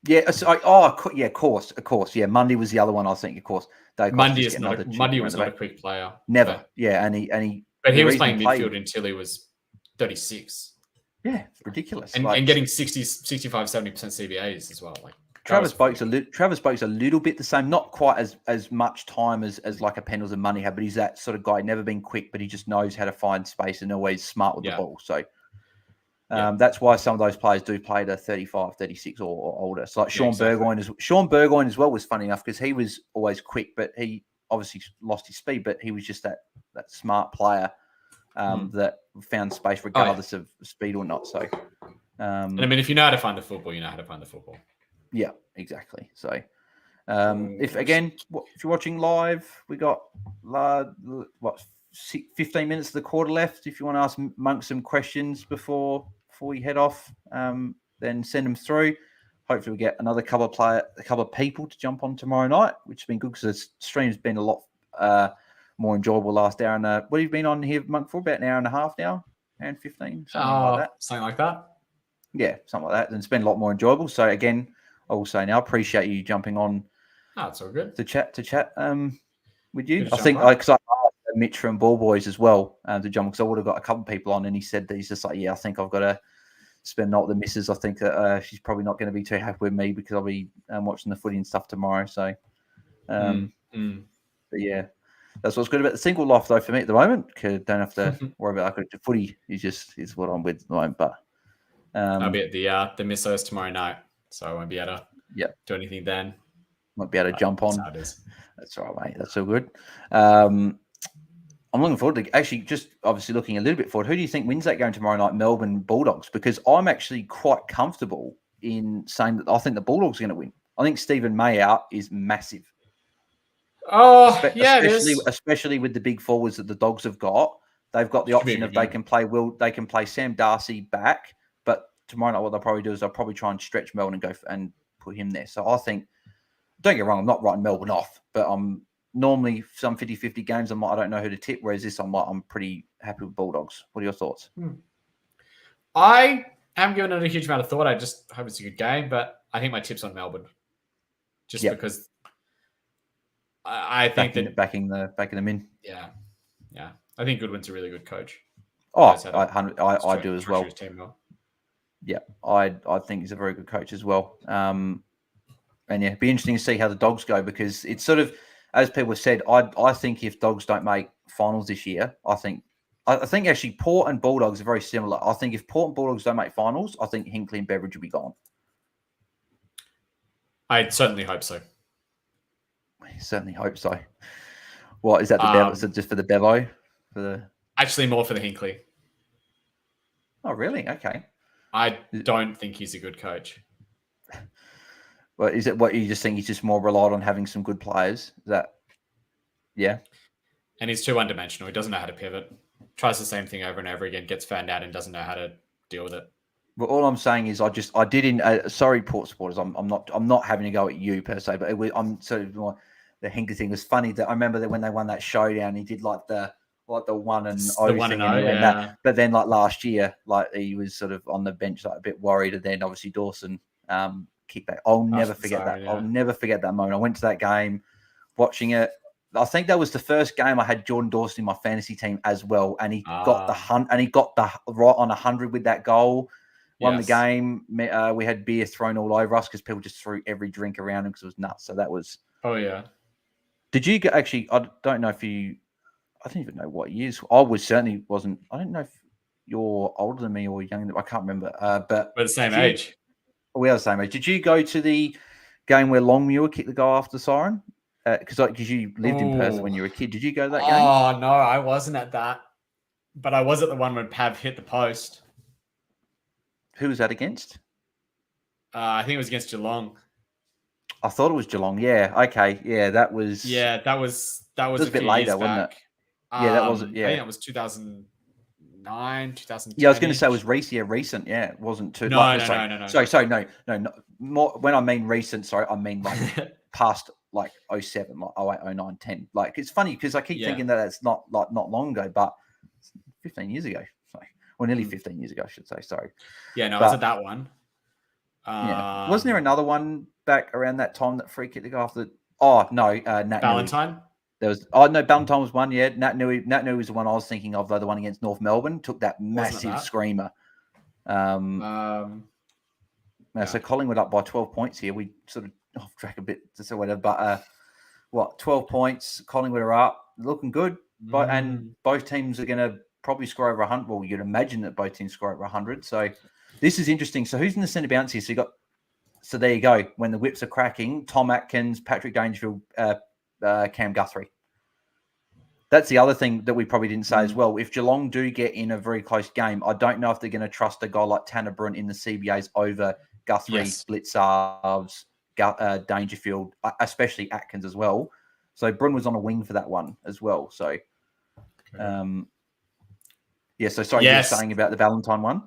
Yeah. Of course. Yeah. Mundy was the other one I was thinking, of course. Mundy was not a quick player. Never. But, yeah. And he was playing midfield until he was 36. Yeah. It's ridiculous. And getting 60, 65, 70% CBAs as well. Like Travis Boak's a little bit the same, not quite as much time as like a Pendles and Money had, but he's that sort of guy, never been quick, but he just knows how to find space and always smart with the ball. So that's why some of those players do play to 35, 36 or older. So like Sean Burgoyne as well was funny enough because he was always quick, but he obviously lost his speed, but he was just that smart player that found space regardless of speed or not. So, and I mean, if you know how to find the football, you know how to find the football. Yeah, exactly. So, if you're watching live, we got 15 minutes of the quarter left. If you want to ask Monk some questions before we head off, then send them through. Hopefully, we get a couple of people to jump on tomorrow night, which has been good because the stream's been a lot more enjoyable last hour. And what have you been on here, Monk, for about an hour and a half now? Hour and 15, something like that. Something like that. Yeah, something like that. And it's been a lot more enjoyable. So again, I will say now, appreciate you jumping on. It's all good to chat with you. I think because I asked Mitch from Ball Boys as well to jump because I would have got a couple of people on, and he said that he's just like, I think I've got to spend the night with the missus. I think that she's probably not going to be too happy with me because I'll be watching the footy and stuff tomorrow. So, but yeah, that's what's good about the single life though for me at the moment. Because don't have to worry about the footy. Is what I'm with at the moment. But I'll be at the missos tomorrow night. So I won't be able to do anything then. Might be able to jump on. That's all right, mate. That's all good. I'm looking forward to actually just obviously looking a little bit forward. Who do you think wins that game tomorrow night, Melbourne Bulldogs? Because I'm actually quite comfortable in saying that I think the Bulldogs are going to win. I think Stephen May out is massive. Oh, especially with the big forwards that the Dogs have got. They've got the option of they can play Sam Darcy back. Tomorrow night, what they'll probably do is they'll probably try and stretch Melbourne and go and put him there. So I think, don't get me wrong, I'm not writing Melbourne off, but I'm normally some 50-50 games. I don't know who to tip. Whereas this, I'm pretty happy with Bulldogs. What are your thoughts? I haven't given it a huge amount of thought. I just hope it's a good game, but I think my tip's on Melbourne, just because I think backing them in. Yeah. I think Goodwin's a really good coach. Oh, I do as well. Yeah, I think he's a very good coach as well. And yeah, it'd be interesting to see how the Dogs go, because it's sort of, as people have said, I think if Dogs don't make finals this year, I think actually Port and Bulldogs are very similar. I think if Port and Bulldogs don't make finals, I think Hinkley and Beveridge will be gone. I certainly hope so. I certainly hope so. What is that? The Bevo? So just for the Bevo? For the Actually, more for the Hinkley. Oh, really? Okay. I don't think he's a good coach. Well, is it what you just think he's just more relied on having some good players? Is that, yeah? And he's too one-dimensional. He doesn't know how to pivot. Tries the same thing over and over again, gets found out and doesn't know how to deal with it. Well, all I'm saying is I did in sorry, Port supporters. I'm not having to go at you per se, but I'm sort of more, the Hinkley thing was funny. That I remember that when they won that showdown, he did like the 1 and 0 thing, and that. But then like last year, like he was sort of on the bench, like a bit worried, and then obviously Dawson kicked that. I'll never forget that. Yeah. I'll never forget that moment. I went to that game, watching it. I think that was the first game I had Jordan Dawson in my fantasy team as well, and he got the right on 100 with that goal. Won the game. We had beer thrown all over us because people just threw every drink around him because it was nuts. So that was. Oh yeah. Did you actually? I don't know if you. I don't even know what years. I certainly wasn't. I don't know if you're older than me or younger. I can't remember. But we're the same age. We are the same age. Did you go to the game where Longmuir kicked the goal after siren? Because you lived in Perth when you were a kid. Did you go to that game? Oh no, I wasn't at that. But I was at the one when Pav hit the post. Who was that against? I think it was against Geelong. I thought it was Geelong. Yeah. Okay. Yeah, that was. Yeah, that was a bit later, wasn't it? Yeah, that was. Yeah, I think it was 2009, 2010. Yeah, I was going to say it was recent. Yeah, it wasn't too. No. Sorry, no. More when I mean recent. Sorry, I mean like past like 07, like 08, 09, 10. Like it's funny because I keep thinking that it's not long ago, but 15 years ago. Or nearly 15 years ago, I should say. Sorry. Yeah, no, I was at that one. Yeah. Wasn't there another one back around that time that free kicked the goal after? Oh, no. Nat Valentine? There was. Oh, no, Valentine was one, yeah. Nat Nui was the one I was thinking of, though, the one against North Melbourne. Took that massive screamer. So Collingwood up by 12 points here. We sort of off track a bit, so whatever. But 12 points. Collingwood are up. Looking good. And both teams are going to probably score over 100. Well, you'd imagine that both teams score over 100. So this is interesting. So who's in the centre bounce here? So there you go. When the whips are cracking, Tom Atkins, Patrick Dangerfield, Cam Guthrie. That's the other thing that we probably didn't say as well. If Geelong do get in a very close game, I don't know if they're going to trust a guy like Tanner Brunt in the CBAs over Guthrie, Blitzarves, Dangerfield, especially Atkins as well. So Brunt was on a wing for that one as well. So, so sorry, you were saying about the Valentine one?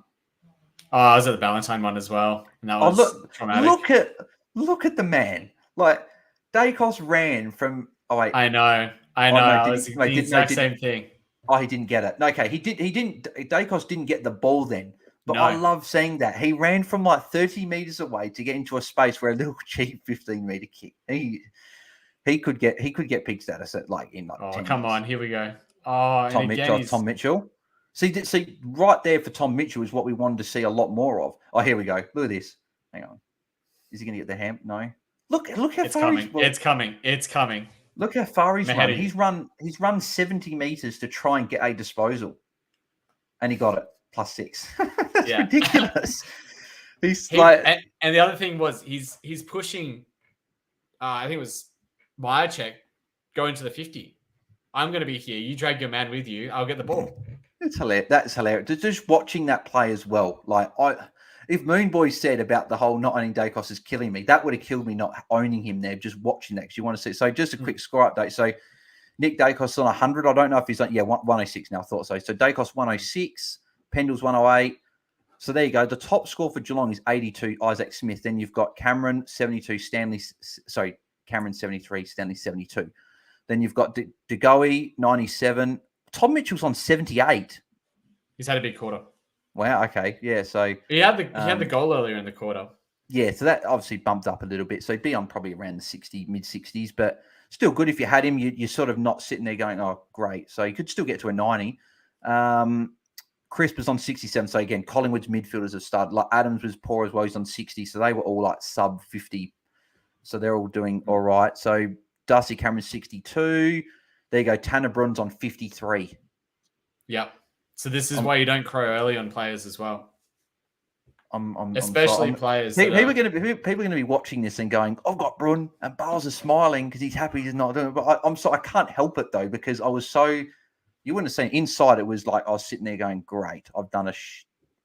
Oh, I was at the Valentine one as well. And that was traumatic. Look at the man. Like, Dacos ran from... Oh, wait. I know. I was the exact same thing. Oh, he didn't get it. Okay, he didn't... Dacos didn't get the ball then. But I love seeing that. He ran from like 30 metres away to get into a space where a little cheap 15-metre kick. He could get peak status at like in like 10 come minutes. On, here we go. Oh, Tom Mitchell. See, right there for Tom Mitchell is what we wanted to see a lot more of. Oh, here we go. Look at this. Hang on. Is he going to get the ham? No. Look how far he's run. It's coming. Look how far he's run. He's run 70 meters to try and get a disposal, and he got it +6. That's ridiculous. And the other thing was he's pushing. I think it was Myercheck going to the 50. I'm going to be here. You drag your man with you. I'll get the ball. It's hilarious. That's hilarious. Just watching that play as well. Like if Moonboy said about the whole not owning Dacos is killing me, that would have killed me not owning him there. Just watching that because you want to see. So just a quick score update. So Nick Dacos on 100. I don't know if he's on 106 now. I thought so. So Dacos 106, Pendle's 108. So there you go. The top score for Geelong is 82. Isaac Smith. Then you've got Cameron 72. Cameron 73. Stanley 72. Then you've got DeGoey 97. Tom Mitchell's on 78. He's had a big quarter. Wow. Okay. Yeah. So he had the goal earlier in the quarter. Yeah. So that obviously bumped up a little bit. So he'd be on probably around the mid 60s, but still good. If you had him, you're sort of not sitting there going, "Oh, great." So you could still get to a 90. Crisp is on 67. So again, Collingwood's midfielders have started. Like Adams was poor as well. He's on 60. So they were all like sub 50. So they're all doing all right. So Darcy Cameron's 62. There you go. Tanner Brun's on 53. Yep. So this is why you don't crow early on players as well. Especially players. People are going to be watching this and going, "I've got Brun," and Bales is smiling because he's happy he's not doing it. But I can't help it though because I was so. You wouldn't have seen inside. It was like I was sitting there going, "Great, I've done a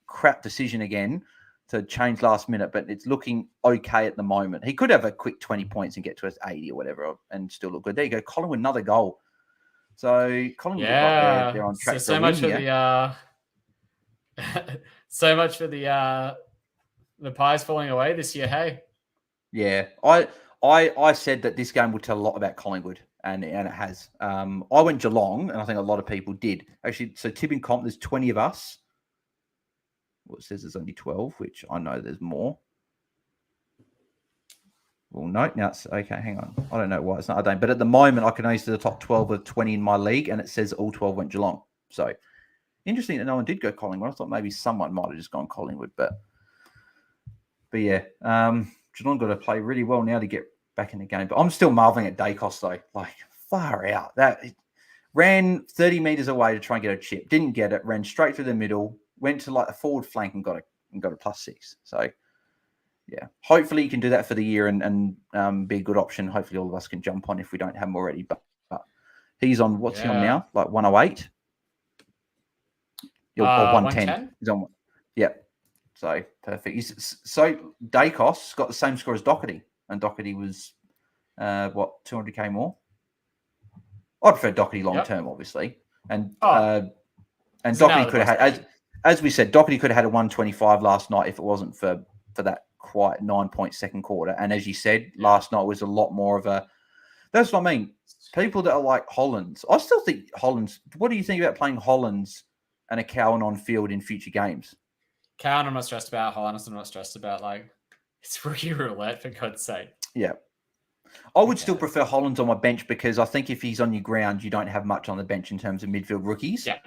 crap decision again to change last minute," but it's looking okay at the moment. He could have a quick 20 points and get to us 80 or whatever, and still look good. There you go, Collingwood, another goal. So Collingwood look like they're on track. So much for the. So much for the Pies falling away this year. Hey, yeah, I said that this game would tell a lot about Collingwood, and it has. I went Geelong, and I think a lot of people did actually. So tipping comp, there's 20 of us. Well, it says there's only 12, which I know there's more. Well, no, now it's okay. Hang on, I don't know why it's not. I don't. But at the moment, I can only see the top 12 of 20 in my league, and it says all 12 went Geelong. So. Interesting that no one did go Collingwood. I thought maybe someone might have just gone Collingwood, but yeah, Geelong got to play really well now to get back in the game. But I'm still marveling at Dacos though, like far out. That ran 30 meters away to try and get a chip, didn't get it, ran straight through the middle, went to like the forward flank and got a +6. So yeah, hopefully you can do that for the year and be a good option. Hopefully all of us can jump on if we don't have him already. But he's on what's he on now? Like 108. Or 110. He's on. Yep. So perfect. So Dacos got the same score as Doherty, and Doherty was 200k more. I prefer Doherty long term, obviously, and Doherty could have had, as we said, Doherty could have had a 125 last night if it wasn't for that quiet 9-point second quarter. And as you said, last night was a lot more of a. That's what I mean. People that are like Hollands, I still think Hollands. What do you think about playing Hollands and a Cowan on field in future games? Cowan, I'm not stressed about. Hollands, I'm not stressed about. Like, it's rookie roulette, for God's sake. Yeah. I would still prefer Hollands on my bench because I think if he's on your ground, you don't have much on the bench in terms of midfield rookies. Yeah.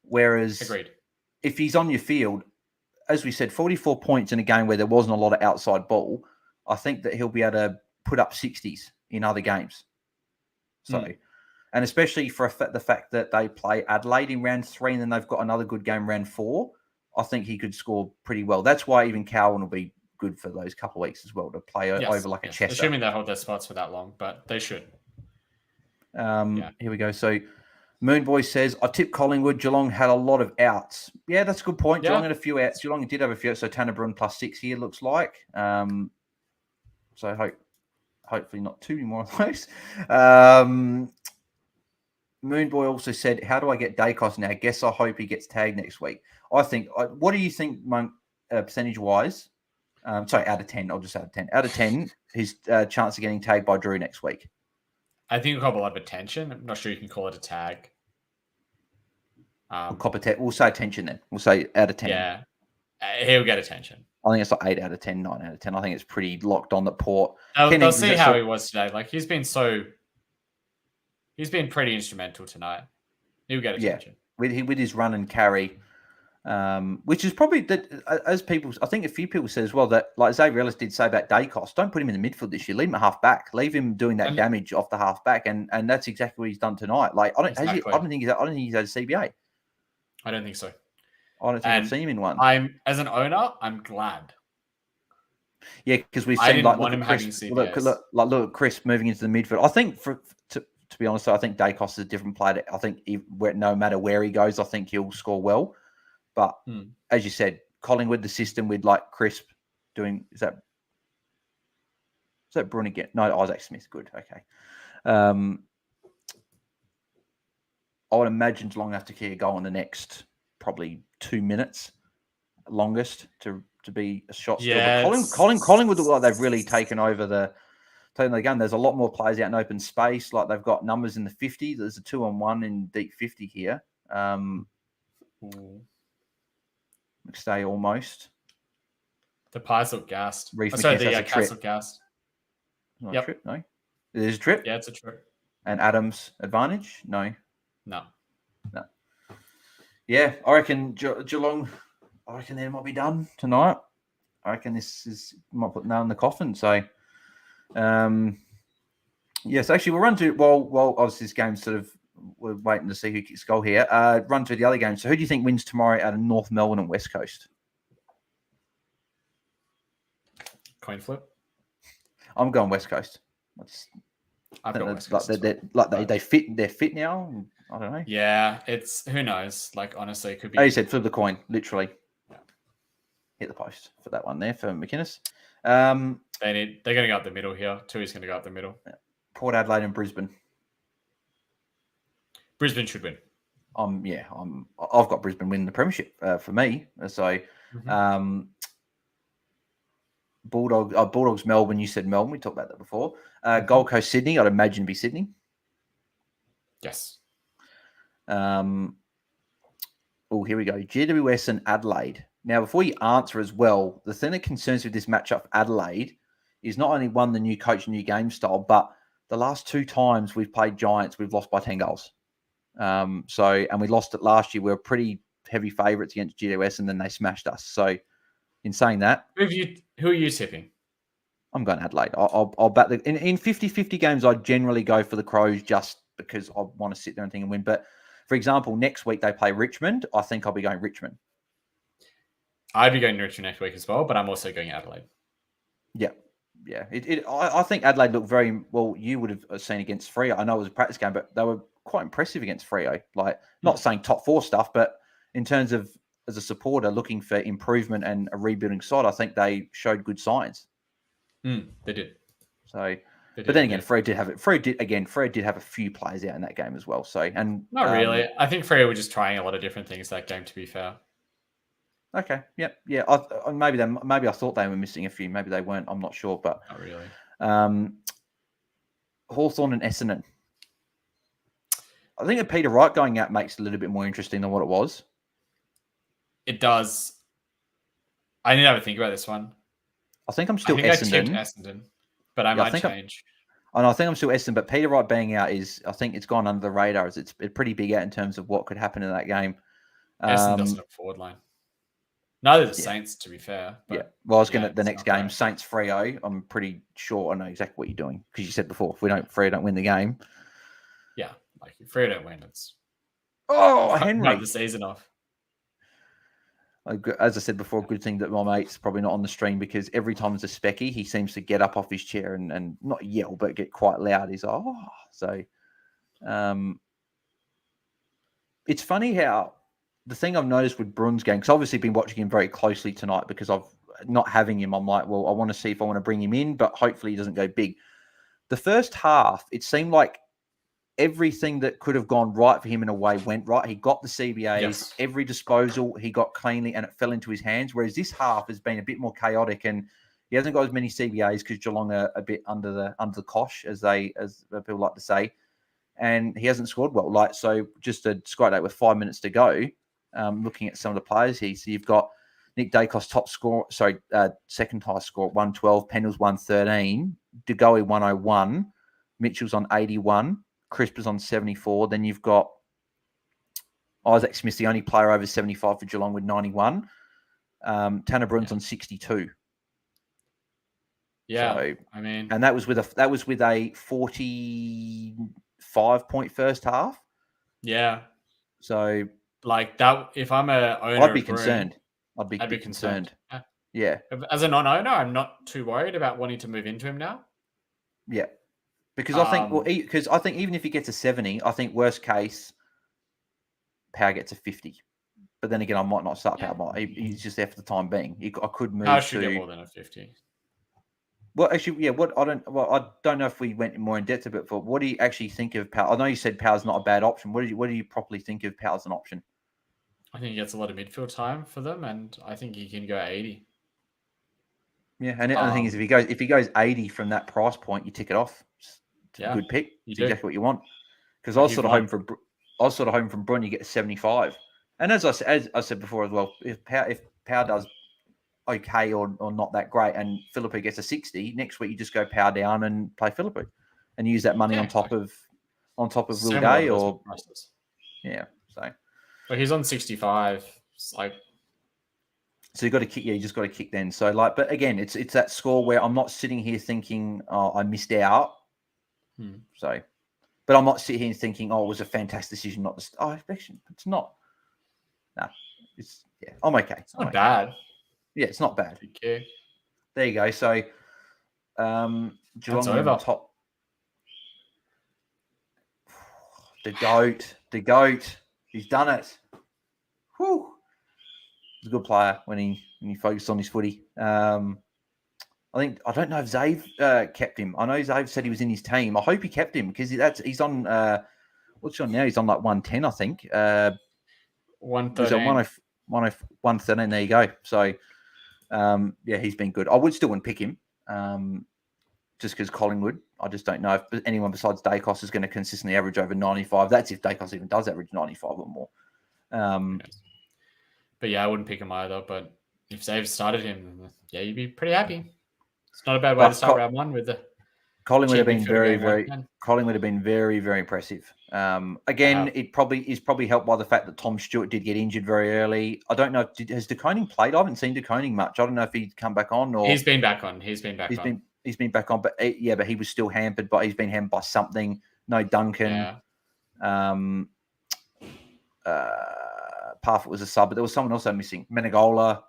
Whereas if he's on your field, as we said, 44 points in a game where there wasn't a lot of outside ball, I think that he'll be able to put up 60s in other games. So, and especially for the fact that they play Adelaide in round 3 and then they've got another good game round 4, I think he could score pretty well. That's why even Cowan will be good for those couple of weeks as well to play over like a Chester. Assuming they hold their spots for that long, but they should. Here we go. So Moonboy says, I tipped Collingwood. Geelong had a lot of outs. Yeah, that's a good point. Geelong had a few outs. Geelong did have a few outs. So Tanner Brun +6 here looks like. So hopefully not too many more of those. Moonboy also said, how do I get Dacos now? Guess I hope he gets tagged next week. I think, what do you think, Monk, percentage-wise? Sorry, out of 10. I'll just add 10. Out of 10, his chance of getting tagged by Drew next week. I think we'll call a lot of attention. I'm not sure you can call it a tag. We'll say attention then. We'll say out of 10. Yeah, he'll get attention. I think it's like 8 out of 10, 9 out of 10. I think it's pretty locked on that Port. They'll see how he was today. Like, he's been pretty instrumental tonight. He'll get attention. Yeah, with his run and carry, which is probably that, as people, I think a few people said as well that, like Xavier Ellis did say about Dacos, don't put him in the midfield this year. Leave him at half back. Leave him doing that damage off the half back, and that's exactly what he's done tonight. Like I don't think he's had a CBA. I don't think so. I don't think I've seen him in one. As an owner, I'm glad. Yeah, because we've look seen at Chris moving into the midfield. I think to be honest, I think Dacos is a different player. I think no matter where he goes, I think he'll score well. But as you said, Collingwood, the system with like Crisp doing is that Brun again? No, Isaac Smith. Good. Okay. I would imagine Geelong have to kick a goal in the next probably 2 minutes, longest to be a shot. Yeah, Collingwood look like they've really taken over the game. There's a lot more players out in open space. Like they've got numbers in the 50. There's a 2-on-1 in deep 50 here. McStay almost. The Pies look gassed. The Cats look gassed. Not a trip, no. There's a trip? Yeah, it's a trip. And Adams advantage? No. Yeah, I reckon Geelong. I reckon they might be done tonight. I reckon this is might put nail in the coffin. So, yes, actually, we'll run through while obviously this game sort of we're waiting to see who kicks goal here. Run through the other games. So, who do you think wins tomorrow out of North Melbourne and West Coast? Coin flip. I'm going West Coast. I've got West Coast. They fit. They're fit now. I don't know. Yeah, it's who knows. Like honestly, it could be. As you said, flip the coin, literally. Yeah. Hit the post for that one there for McInnes. They're going to go up the middle here. Tui's going to go up the middle. Port Adelaide and Brisbane. Brisbane should win. I've got Brisbane winning the premiership for me. So, Bulldogs Melbourne. You said Melbourne. We talked about that before. Gold Coast Sydney. I'd imagine it'd be Sydney. Yes. Here we go. GWS and Adelaide. Now, before you answer as well, the thing that concerns me with this matchup for Adelaide is not only one, the new coach, new game style, but the last 2 times we've played Giants, we've lost by 10 goals. And we lost it last year. We were pretty heavy favourites against GWS, and then they smashed us. So, in saying that, who are you tipping? I'm going Adelaide. I'll bet in 50-50 games. I generally go for the Crows just because I want to sit there and think and win. But for example, next week they play Richmond. I think I'll be going Richmond. I'd be going Richmond next week as well, but I'm also going Adelaide. Yeah. I think Adelaide looked very well. You would have seen against Freo. I know it was a practice game, but they were quite impressive against Freo. Like, not saying top 4 stuff, but in terms of as a supporter looking for improvement and a rebuilding side, I think they showed good signs. They did. So, but then again, Freo did have it. Freo did have a few players out in that game as well. So, and not really. I think Freo were just trying a lot of different things that game. To be fair. Okay. Yep. Yeah. Maybe I thought they were missing a few. Maybe they weren't. I'm not sure. But not really. Hawthorn and Essendon. I think a Peter Wright going out makes it a little bit more interesting than what it was. It does. I need to have a think about this one. I think I'm still Essendon. I tipped Essendon, but I might change. I think I'm still Essendon, but Peter Wright being out I think it's gone under the radar. It's pretty big out in terms of what could happen in that game. Essendon doesn't have a forward line. Neither the Saints, to be fair. But, Well, I was going to the next game, right. Saints Freo. I'm pretty sure I know exactly what you're doing because you said before, if Freo don't win the game. Yeah, like if Freo don't win, it's Henry the season off. As I said before, good thing that my mate's probably not on the stream because every time there's a specky, he seems to get up off his chair and not yell, but get quite loud. He's like, So, it's funny how the thing I've noticed with Brunn's game, because obviously been watching him very closely tonight because of not having him. I'm like, well, I want to see if I want to bring him in, but hopefully he doesn't go big. The first half, it seemed like everything that could have gone right for him in a way went right. He got the CBAs, yes. Every disposal he got cleanly, and it fell into his hands. Whereas this half has been a bit more chaotic, and he hasn't got as many CBAs because Geelong are a bit under the cosh, as people like to say, and he hasn't scored well. So just a squad out with 5 minutes to go. Looking at some of the players here, so you've got Nick Dacos second highest score at 112, Pendle's 113, DeGoey 101, Mitchell's on 81. Crisper's on 74. Then you've got Isaac Smith, the only player over 75 for Geelong with 91. Tanner Brunn's on 62. Yeah, so, and that was with a 45-point first half. Yeah. So like that, if I'm a owner, I'd be concerned. I'd be concerned. Yeah. As a non-owner, I'm not too worried about wanting to move into him now. Yeah. Because I think even if he gets a 70, I think worst case, Power gets a 50. But then again, I might not start Power. He's just there for the time being. I could move. Power should get more than a 50. Well, actually, I don't know if we went more in depth a bit. But what do you actually think of Power? I know you said Power's not a bad option. What do you properly think of Power as an option? I think he gets a lot of midfield time for them, and I think he can go 80. Yeah, and the thing is, if he goes 80 from that price point, you tick it off. It's a good pick. It's exactly what you want. Because I was sort of home from Brun, you get a 75. And as I said before as well, if Power does okay or not that great, and Philippe gets a 60, next week you just go Power down and play Philippe, and use that money on top of Will Day or prices. yeah. So Well, he's on 65. It's like, So you got to kick. Yeah, you just got to kick then. So like, but again, it's that score where I'm not sitting here thinking, oh, I missed out. So, but I'm not sitting here thinking, oh, it was a fantastic decision not to. Oh, actually, it's not. No, it's I'm okay. It's not bad. Yeah, it's not bad. Okay. There you go. So, Geelong over. in top. The goat. He's done it. Whew. He's a good player when he focused on his footy. I don't know if Zave kept him. I know Zave said he was in his team. I hope he kept him because he's on. What's he on now? He's on like 110, I think. 113. 113. There you go. So, yeah, he's been good. I would still wouldn't pick him, just because Collingwood. I just don't know if anyone besides Dacos is going to consistently average over 95. That's if Dacos even does average 95 or more. But yeah, I wouldn't pick him either. But if Zave started him, yeah, you'd be pretty happy. It's not a bad way to start round one with the Collingwood have been Collingwood have been very, very impressive. Again, it is probably helped by the fact that Tom Stewart did get injured very early. I don't know. Has De Koning played? I haven't seen De Koning much. I don't know if he's come back on or he's been back on. He's been back on, but but he was still hampered. But he's been hampered by something. No Duncan. Yeah. Parfitt was a sub, but there was someone else missing. Menegola.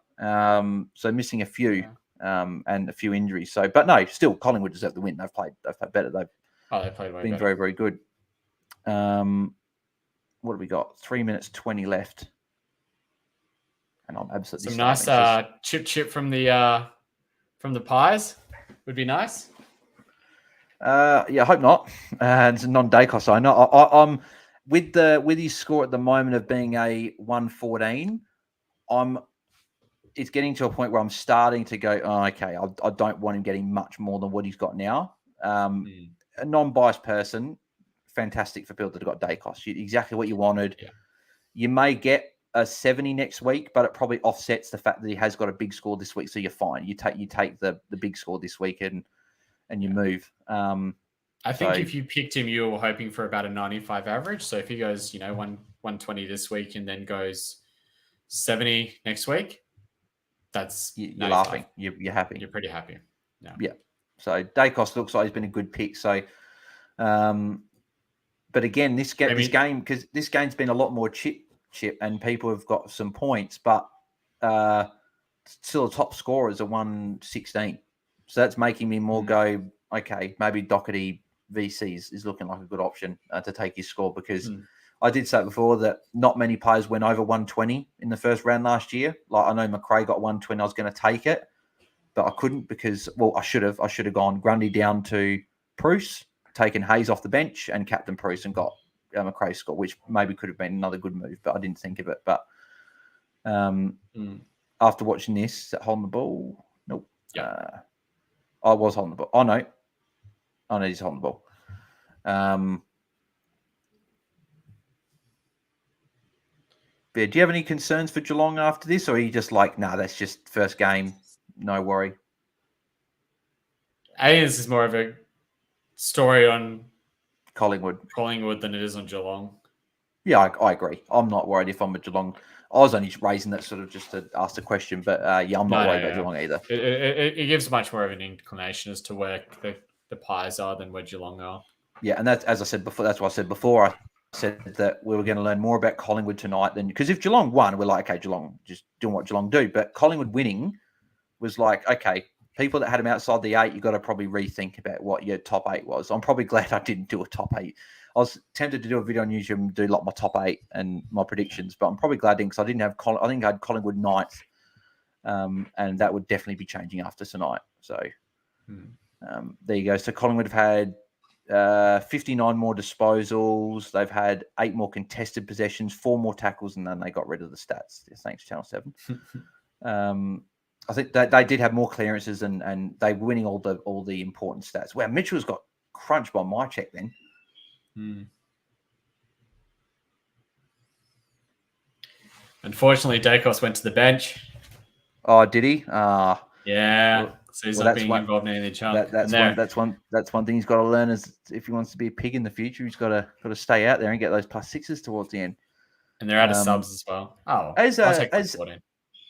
So missing a few. And a few injuries. So, but no, still Collingwood deserve the win. They've played better. They played way been better. very, very good. What have we got? 3 minutes 20 left, and I'm absolutely some nice chip from the pies would be nice. Yeah, I hope not. It's a non-Dacos. I know. I'm with his score at the moment of being a 114. It's getting to a point where I'm starting to go, oh, okay, I don't want him getting much more than what he's got now. A non-biased person, fantastic for people that have got Dacos. Exactly what you wanted. Yeah. You may get a 70 next week, but it probably offsets the fact that he has got a big score this week, so you're fine. You take the big score this week and you move. I think if you picked him, you were hoping for about a 95 average. So if he goes, 120 this week and then goes 70 next week, you're laughing. You're happy. You're pretty happy. Yeah. So Dacos looks like he's been a good pick. So, but again, this game because this game's been a lot more chip, and people have got some points, but still the top scorers are 116. So that's making me more go, okay, maybe Doherty VCs is looking like a good option to take his score because. I did say before that not many players went over 120 in the first round last year. Like I know McRae got 120. I was going to take it, but I couldn't because, I should have gone Grundy down to Bruce, taken Hayes off the bench and captain Bruce and got McRae's score, which maybe could have been another good move, but I didn't think of it. But after watching this, is that holding the ball? Nope. Yeah. I was holding the ball. Oh, no. He's holding the ball. Do you have any concerns for Geelong after this, or are you just like, that's just first game, no worry? I think this is more of a story on Collingwood than it is on Geelong. Yeah, I agree. I'm not worried if I'm a Geelong. I was only raising that sort of just to ask the question, but I'm not worried about Geelong either. It gives much more of an inclination as to where the Pies are than where Geelong are. Yeah, and that's, as I said before, that's what I said before. I said that we were going to learn more about Collingwood tonight than because if Geelong won, we're like, okay, Geelong just doing what Geelong do. But Collingwood winning was like, okay, people that had them outside the 8, you've got to probably rethink about what your top 8 was. I'm probably glad I didn't do a top 8. I was tempted to do a video on YouTube and do like my top 8 and my predictions, but I'm probably glad I didn't because I didn't have I think I had Collingwood 9th, and that would definitely be changing after tonight. So there you go. So Collingwood have had 59 more disposals. They've had 8 more contested possessions, 4 more tackles, and then they got rid of the stats. Thanks, Channel 7. I think that they did have more clearances and they were winning all the important stats. Wow, Mitchell's got crunched by my check then. Unfortunately, Dacos went to the bench. Oh, did he? Yeah. So he's not being involved in any chunk. That's one thing he's got to learn is if he wants to be a pig in the future, he's got to stay out there and get those +6s towards the end. And they're out of subs as well. Oh, As I'll take 14.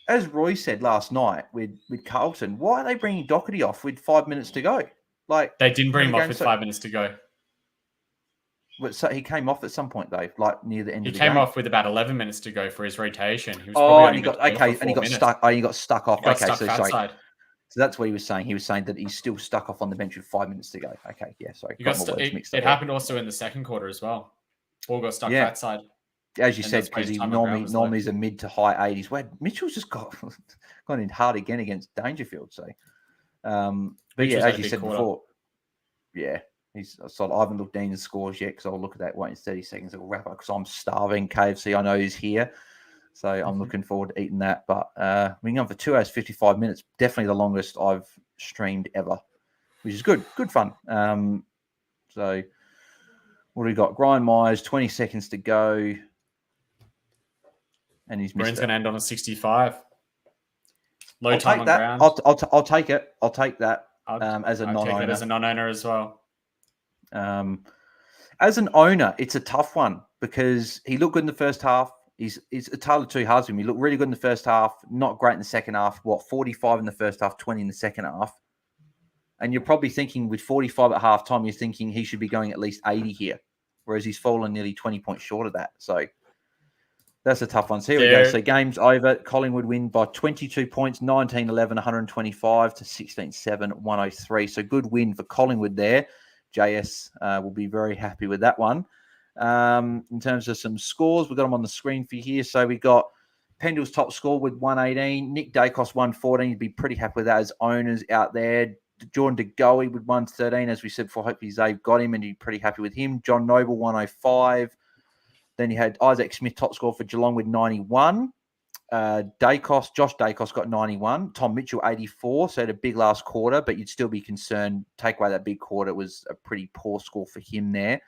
As Roy said last night with Carlton, why are they bringing Doherty off with 5 minutes to go? Like they didn't bring him off with 5 minutes to go. So he came off at some point though, like near the end of the game. He came off with about 11 minutes to go for his rotation. He was and he got stuck. Oh, he got stuck off. Okay, so sorry. So that's what he was saying. He was saying that he's still stuck off on the bench with 5 minutes to go. Okay, yeah, sorry. It happened also in the second quarter as well. Ball got stuck that side. As you said, because he normally is a mid to high 80s. Where Mitchell's just gone in hard again against Dangerfield. So, but yeah, as you said before, yeah. I haven't looked Dean's scores yet because I'll look at that. Wait in 30 seconds. It'll wrap up because I'm starving. KFC, I know, is here. So I'm looking forward to eating that. But we've gone for 2 hours, 55 minutes. Definitely the longest I've streamed ever, which is good. Good fun. So what do we got? Brian Myers, 20 seconds to go. And he's missed Brian's going to end on a 65. Low time on that. ground. I'll take it. I'll take that as a non-owner. Take it as a non-owner as well. As an owner, it's a tough one because he looked good in the first half. He's a tale of two halves with him. He looked really good in the first half, not great in the second half. 45 in the first half, 20 in the second half. And you're probably thinking with 45 at half time, you're thinking he should be going at least 80 here, whereas he's fallen nearly 20 points short of that. So that's a tough one. So here we go. So game's over. Collingwood win by 22 points, 19-11, 125 to 16-7, 103. So good win for Collingwood there. JS will be very happy with that one. In terms of some scores, we've got them on the screen for you here. So we got Pendle's top score with 118. Nick Dacos 114. You'd be pretty happy with that as owners out there. Jordan DeGoey with 113. As we said before, hopefully Zave got him and you're pretty happy with him. John Noble 105. Then you had Isaac Smith top score for Geelong with 91. Josh Dacos got 91. Tom Mitchell 84. So had a big last quarter, but you'd still be concerned. Take away that big quarter, was a pretty poor score for him there.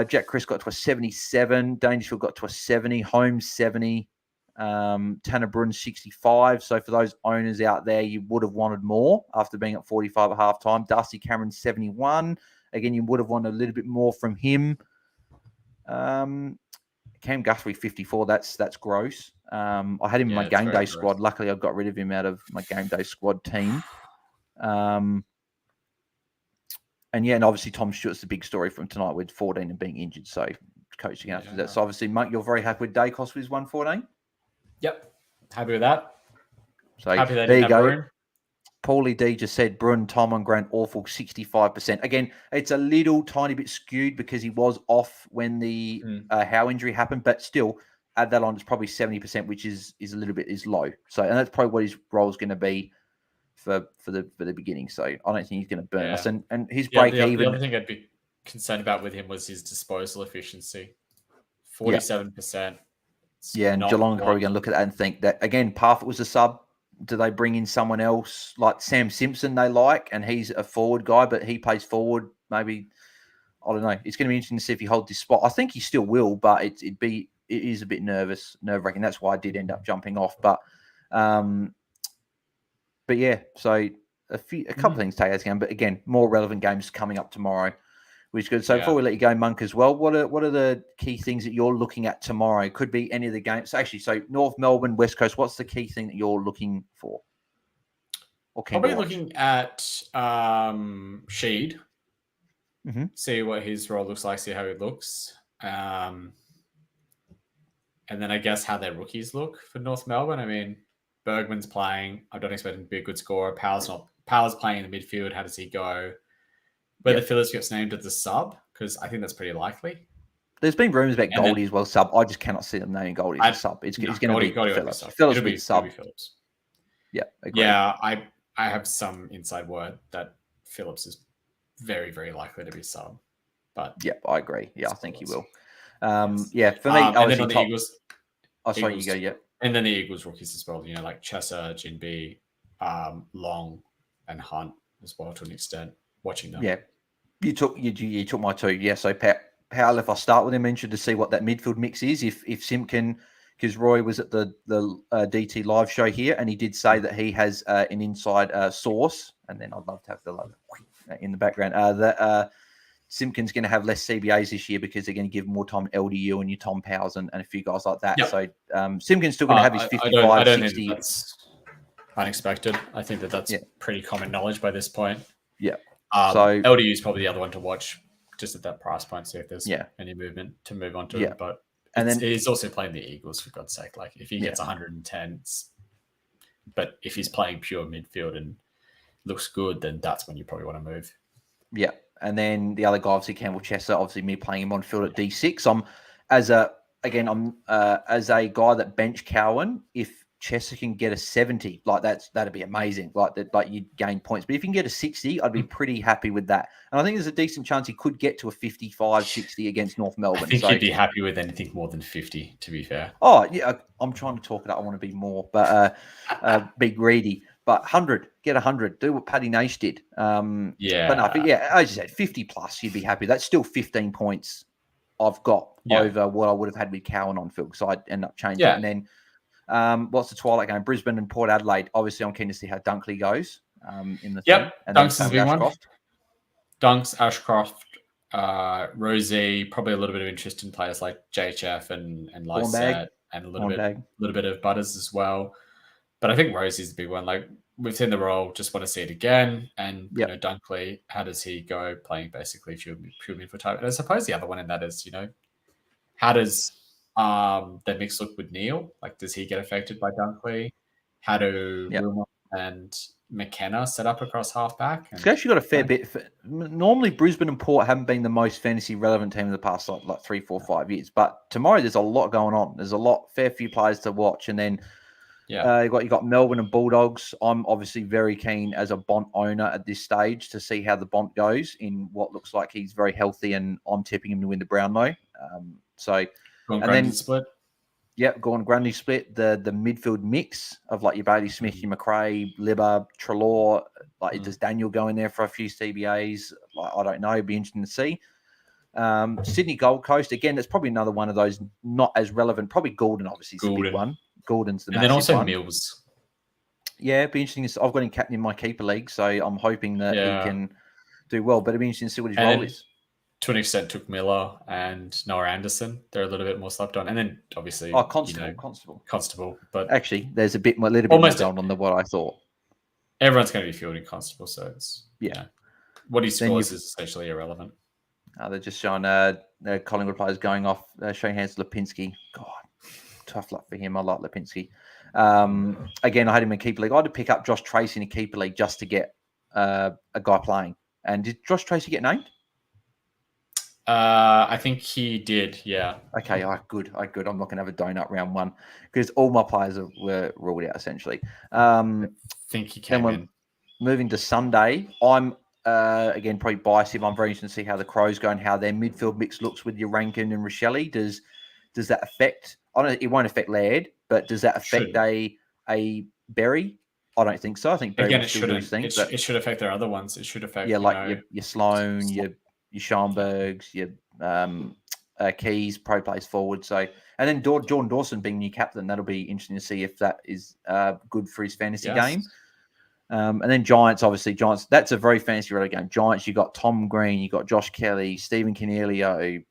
Jack Chris got to a 77. Dangerfield got to a 70. Holmes 70. Tanner Brun 65. So for those owners out there, you would have wanted more after being at 45 at halftime. Darcy Cameron 71. Again, you would have wanted a little bit more from him. Cam Guthrie 54. That's gross. I had him in my game day squad. Luckily, I got rid of him out of my game day squad team. And obviously Tom Stewart's the big story from tonight with 14 and being injured. So coaching after that. So obviously, Monk, you're very happy with Dacos with his 114. Yep, happy with that. So happy that there you go. Bruin. Paulie D just said Brun, Tom on Grant, awful 65%. Again, it's a little tiny bit skewed because he was off when the Howe injury happened, but still add that on, it's probably 70%, which is a little bit low. So, and that's probably what his role is going to be for the beginning. So I don't think he's going to burn us. And his break even. The other thing I'd be concerned about with him was his disposal efficiency, 47%. Yeah, and Geelong are probably going to look at that and think that again, Parfitt was a sub. Do they bring in someone else like Sam Simpson they like, and he's a forward guy, but he plays forward? Maybe, I don't know. It's going to be interesting to see if he holds this spot. I think he still will, but it is a bit nerve-wracking. That's why I did end up jumping off. But yeah, so a couple of things to take as game, but again, more relevant games coming up tomorrow, which is good. So before we let you go, Monk, as well, what are the key things that you're looking at tomorrow? Could be any of the games. Actually, so North Melbourne, West Coast, what's the key thing that you're looking for? Probably looking at Sheed, see what his role looks like, see how he looks. And then I guess how their rookies look for North Melbourne. I mean, Bergman's playing. I don't expect him to be a good scorer. Power's playing in the midfield. How does he go? Whether Phillips gets named as the sub, because I think that's pretty likely. There's been rumours about Goldie as well, sub. I just cannot see them naming Goldie as a sub. It's going to be Phillips. Phillips will be sub. Phillips. Yeah, agreed. Yeah, I have some inside word that Phillips is very, very likely to be sub. But I agree. Yeah, I think he will. For me, obviously the Eagles. Sorry, you go. Yeah, and then the Eagles rookies as well. Like Chesser, Jinby, Long, and Hunt as well to an extent. Watching them. Yeah. You took my two. Yeah, so Powell, if I start with him, I'm interested to see what that midfield mix is. If Simpkin, because Roy was at the DT live show here, and he did say that he has an inside source, and then I'd love to have the in the background, that Simpkins going to have less CBAs this year because they're going to give more time to LDU and your Tom Powers and a few guys like that. Yep. So Simpkins still going to have his 55, I don't 60. think that's unexpected. I think that's pretty common knowledge by this point. Yeah. So LDU is probably the other one to watch just at that price point, see if there's any movement to move on to it. But he's also playing the Eagles, for God's sake. Like, if he gets 110, but if he's playing pure midfield and looks good, then that's when you probably want to move. Yeah. And then the other guy, obviously Campbell Chester, obviously me playing him on field at D6. I'm as a guy that bench Cowan, if Chester can get a 70, like that'd be amazing. Like you'd gain points. But if you can get a 60, I'd be pretty happy with that. And I think there's a decent chance he could get to a 55, 60 against North Melbourne. I think he'd be happy with anything more than 50, to be fair. Oh, yeah, I'm trying to talk it up. I want to be more, but be greedy. But 100, get 100. Do what Paddy Nash did. But no, as you said, 50 plus, you'd be happy. That's still 15 points I've got over what I would have had with Cowan on field, because I'd end up changing it. And then what's the twilight game? Brisbane and Port Adelaide. Obviously, I'm keen to see how Dunkley goes in the thing. And Dunks is a big one. Dunks, Ashcroft, Rosie, probably a little bit of interest in players like JHF and Lysette, and a little bit of Butters as well. But I think Rosie's the big one. Like, we've seen the role, just want to see it again. And you know, Dunkley, how does he go playing basically pure midfield type? And I suppose the other one in that is, how does the mix look with Neil? Like, does he get affected by Dunkley? How do Wilmot and McKenna set up across halfback? It's actually got a fair bit. Normally, Brisbane and Port haven't been the most fantasy relevant team in the past like 3, 4, 5 years. But tomorrow, there's a lot going on. There's a fair few players to watch, and then. You got Melbourne and Bulldogs. I'm obviously very keen as a Bont owner at this stage to see how the Bont goes in what looks like he's very healthy, and I'm tipping him to win the Brownlow. Split. Yep, Gordon Grundy split. The midfield mix of like your Bailey Smith, your McRae, Libba, Treloar. Like, does Daniel go in there for a few CBAs? Like, I don't know. It'd be interesting to see. Sydney Gold Coast, again, that's probably another one of those not as relevant. Probably Gordon, obviously, is the big one. Gordon's the massive one. And then also Mills. Yeah, it'd be interesting. I've got him captain in my keeper league, so I'm hoping that he can do well. But it'd be interesting to see what his role is. To an extent, took Miller and Noah Anderson. They're a little bit more slept on. And then, obviously... Constable. But actually, there's a little bit more going on than what I thought. Everyone's going to be fielding Constable, so it's... What he scores is essentially irrelevant. They're just showing Collingwood players going off, showing hands to Lipinski. God, tough luck for him. I like Lipinski. Again, I had him in keeper league. I had to pick up Josh Tracy in a keeper league just to get a guy playing. And did Josh Tracy get named? I think he did, yeah. Okay, good. I'm not going to have a donut round one because all my players were ruled out, essentially. I think he came in. Moving to Sunday, I'm... again, probably biased him. I'm very interested to see how the Crows go and how their midfield mix looks with your Rankin and Rochelle. Does that affect? I don't. It won't affect Laird, but does that affect a Berry? I don't think so. I think Berry again, it shouldn't. It should affect their other ones. It should affect your Sloan, your Schoenbergs, your Keys, pro plays forward. So and then Jordan Dawson being new captain, that'll be interesting to see if that is good for his fantasy game. And then Giants, obviously, that's a very fancy related game. Giants, you got Tom Green, you got Josh Kelly, Stephen Canelio,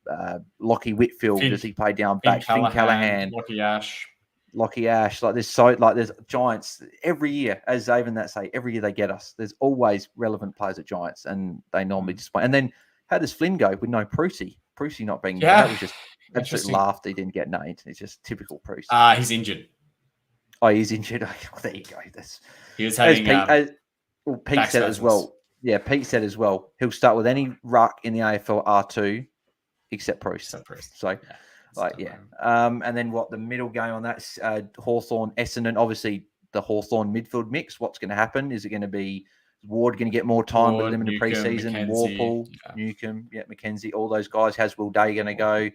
Lockie Whitfield, does he play down back? Finn Callahan, Lockie Ash. There's Giants every year, as Zaven that say, every year they get us. There's always relevant players at Giants, and they normally display. And then how does Flynn go with no Prusy? Prusy not being that was just absolute laugh. He didn't get named. It's just typical Prusy. He's injured. Oh, he's injured. Oh, there you go. He was having Pete said as well. Yeah, Pete said as well. He'll start with any ruck in the AFL R2 except Bruce. So, and then the middle game on that, Hawthorn, Essendon. Obviously, the Hawthorn midfield mix. What's going to happen? Is it going to be Ward going to get more time with them in the preseason? Warple, Newcomb, McKenzie, all those guys. How's Will Day going to go?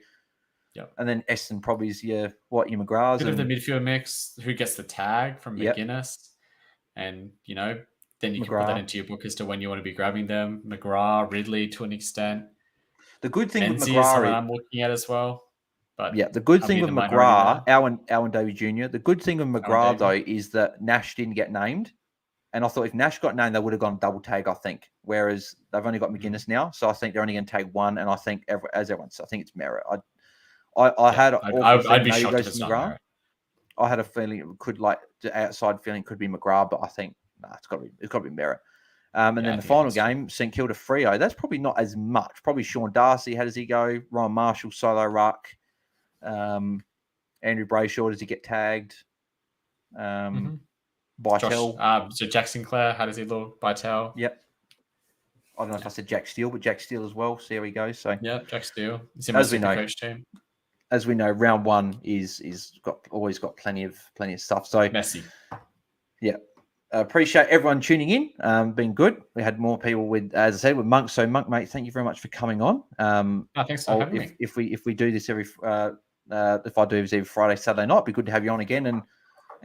Yep. And then Essendon probably is your McGraths. Bit of the midfield mix. Who gets the tag from McGuinness? And, then you can put that into your book as to when you want to be grabbing them. McGrath, Ridley to an extent. The good thing Menzies with McGrath... I'm looking at as well. But the good thing with McGrath, Alwyn Davey Jr., the good thing with McGrath, though, is that Nash didn't get named. And I thought if Nash got named, they would have gone double tag, I think. Whereas they've only got McGuinness now. So I think they're only going to tag one. And I think, as everyone says, I think it's Merritt. I'd be shocked if it's not McGrath. Merritt. I had a feeling it could, like, the outside feeling could be McGrath, but I think, it's got to be Merritt. And then the final game, St Kilda Freo. That's probably not as much. Probably Sean Darcy. How does he go? Ryan Marshall, solo ruck. Andrew Brayshaw, does he get tagged? Bytel. So Jack Sinclair, how does he look? Bytel. Yep. I don't know if I said Jack Steele, but Jack Steele as well. See how he goes. So yeah, Jack Steele. As we know, coach team. As we know, round one is always got plenty of stuff. So messy. Yeah. Appreciate everyone tuning in. Been good. We had more people with, as I said, with Monk. So Monk, mate, thank you very much for coming on. Thanks for having me. If we do this if I do this every Friday, Saturday night, it'd be good to have you on again and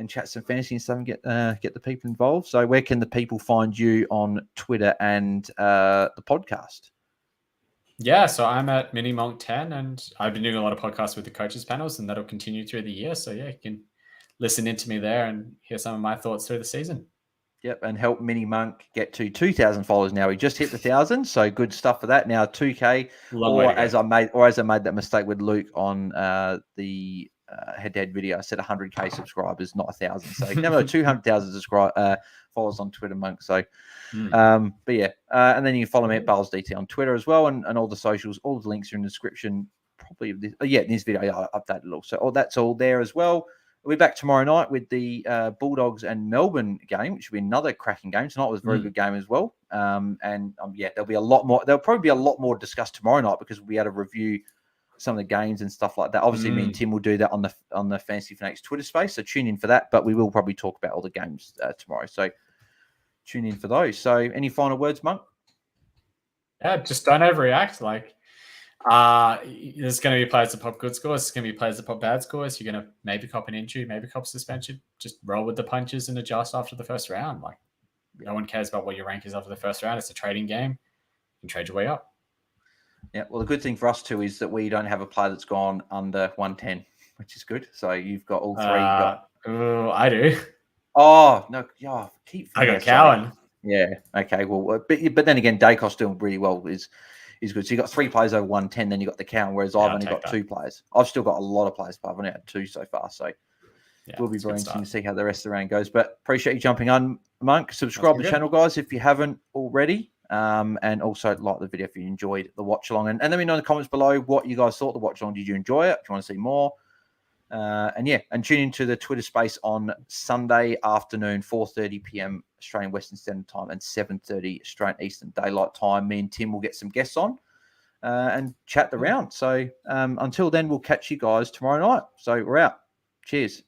chat some fantasy and stuff and get the people involved. So where can the people find you on Twitter and the podcast? Yeah, so I'm at MiniMonk10 and I've been doing a lot of podcasts with the coaches panels and that'll continue through the year. So yeah, you can listen in to me there and hear some of my thoughts through the season. Yep, and help Mini Monk get to 2,000 followers now. He just hit the 1,000, so good stuff for that. Now 2K, as I made that mistake with Luke on the head-to-head video, I said 100K subscribers, not 1,000. So no, 200,000 followers on Twitter, Monk. So, but yeah, and then you can follow me at BarlsDT on Twitter as well, and all the socials, all the links are in the description. Probably, in this video, I updated all. So that's all there as well. We'll be back tomorrow night with the Bulldogs and Melbourne game, which will be another cracking game. Tonight was a very good game as well. There'll be a lot more. There'll probably be a lot more discussed tomorrow night because we'll be able to review some of the games and stuff like that. Obviously, me and Tim will do that on the Fantasy Fanatics Twitter space, so tune in for that. But we will probably talk about all the games tomorrow, so tune in for those. So, any final words, Monk? Yeah, just don't overreact. Like, there's going to be players that pop good scores. There's going to be players that pop bad scores. You're going to maybe cop an injury, maybe cop suspension. Just roll with the punches and adjust after the first round. Like, no one cares about what your rank is after the first round. It's a trading game. You can trade your way up. Yeah, well, the good thing for us too is that we don't have a player that's gone under 110, which is good. So you've got all three. I do. Oh no! Yeah, I got Cowan. Yeah. Okay. Well, but then again, Dacos doing really well is good. So you got three players over 110, then you got the Cowan, whereas I've only got two players. I've still got a lot of players, but I've only had two so far. So it will be very interesting to see how the rest of the round goes. But appreciate you jumping on, Monk. Subscribe to the channel, guys, if you haven't already. And also like the video if you enjoyed the watch along. And let me know in the comments below what you guys thought of the watch along. Did you enjoy it? Do you want to see more? And tune into the Twitter space on Sunday afternoon, 4:30 p.m. Australian Western Standard Time and 7:30 Australian Eastern Daylight Time. Me and Tim will get some guests on and chat the round. So until then, we'll catch you guys tomorrow night. So we're out. Cheers.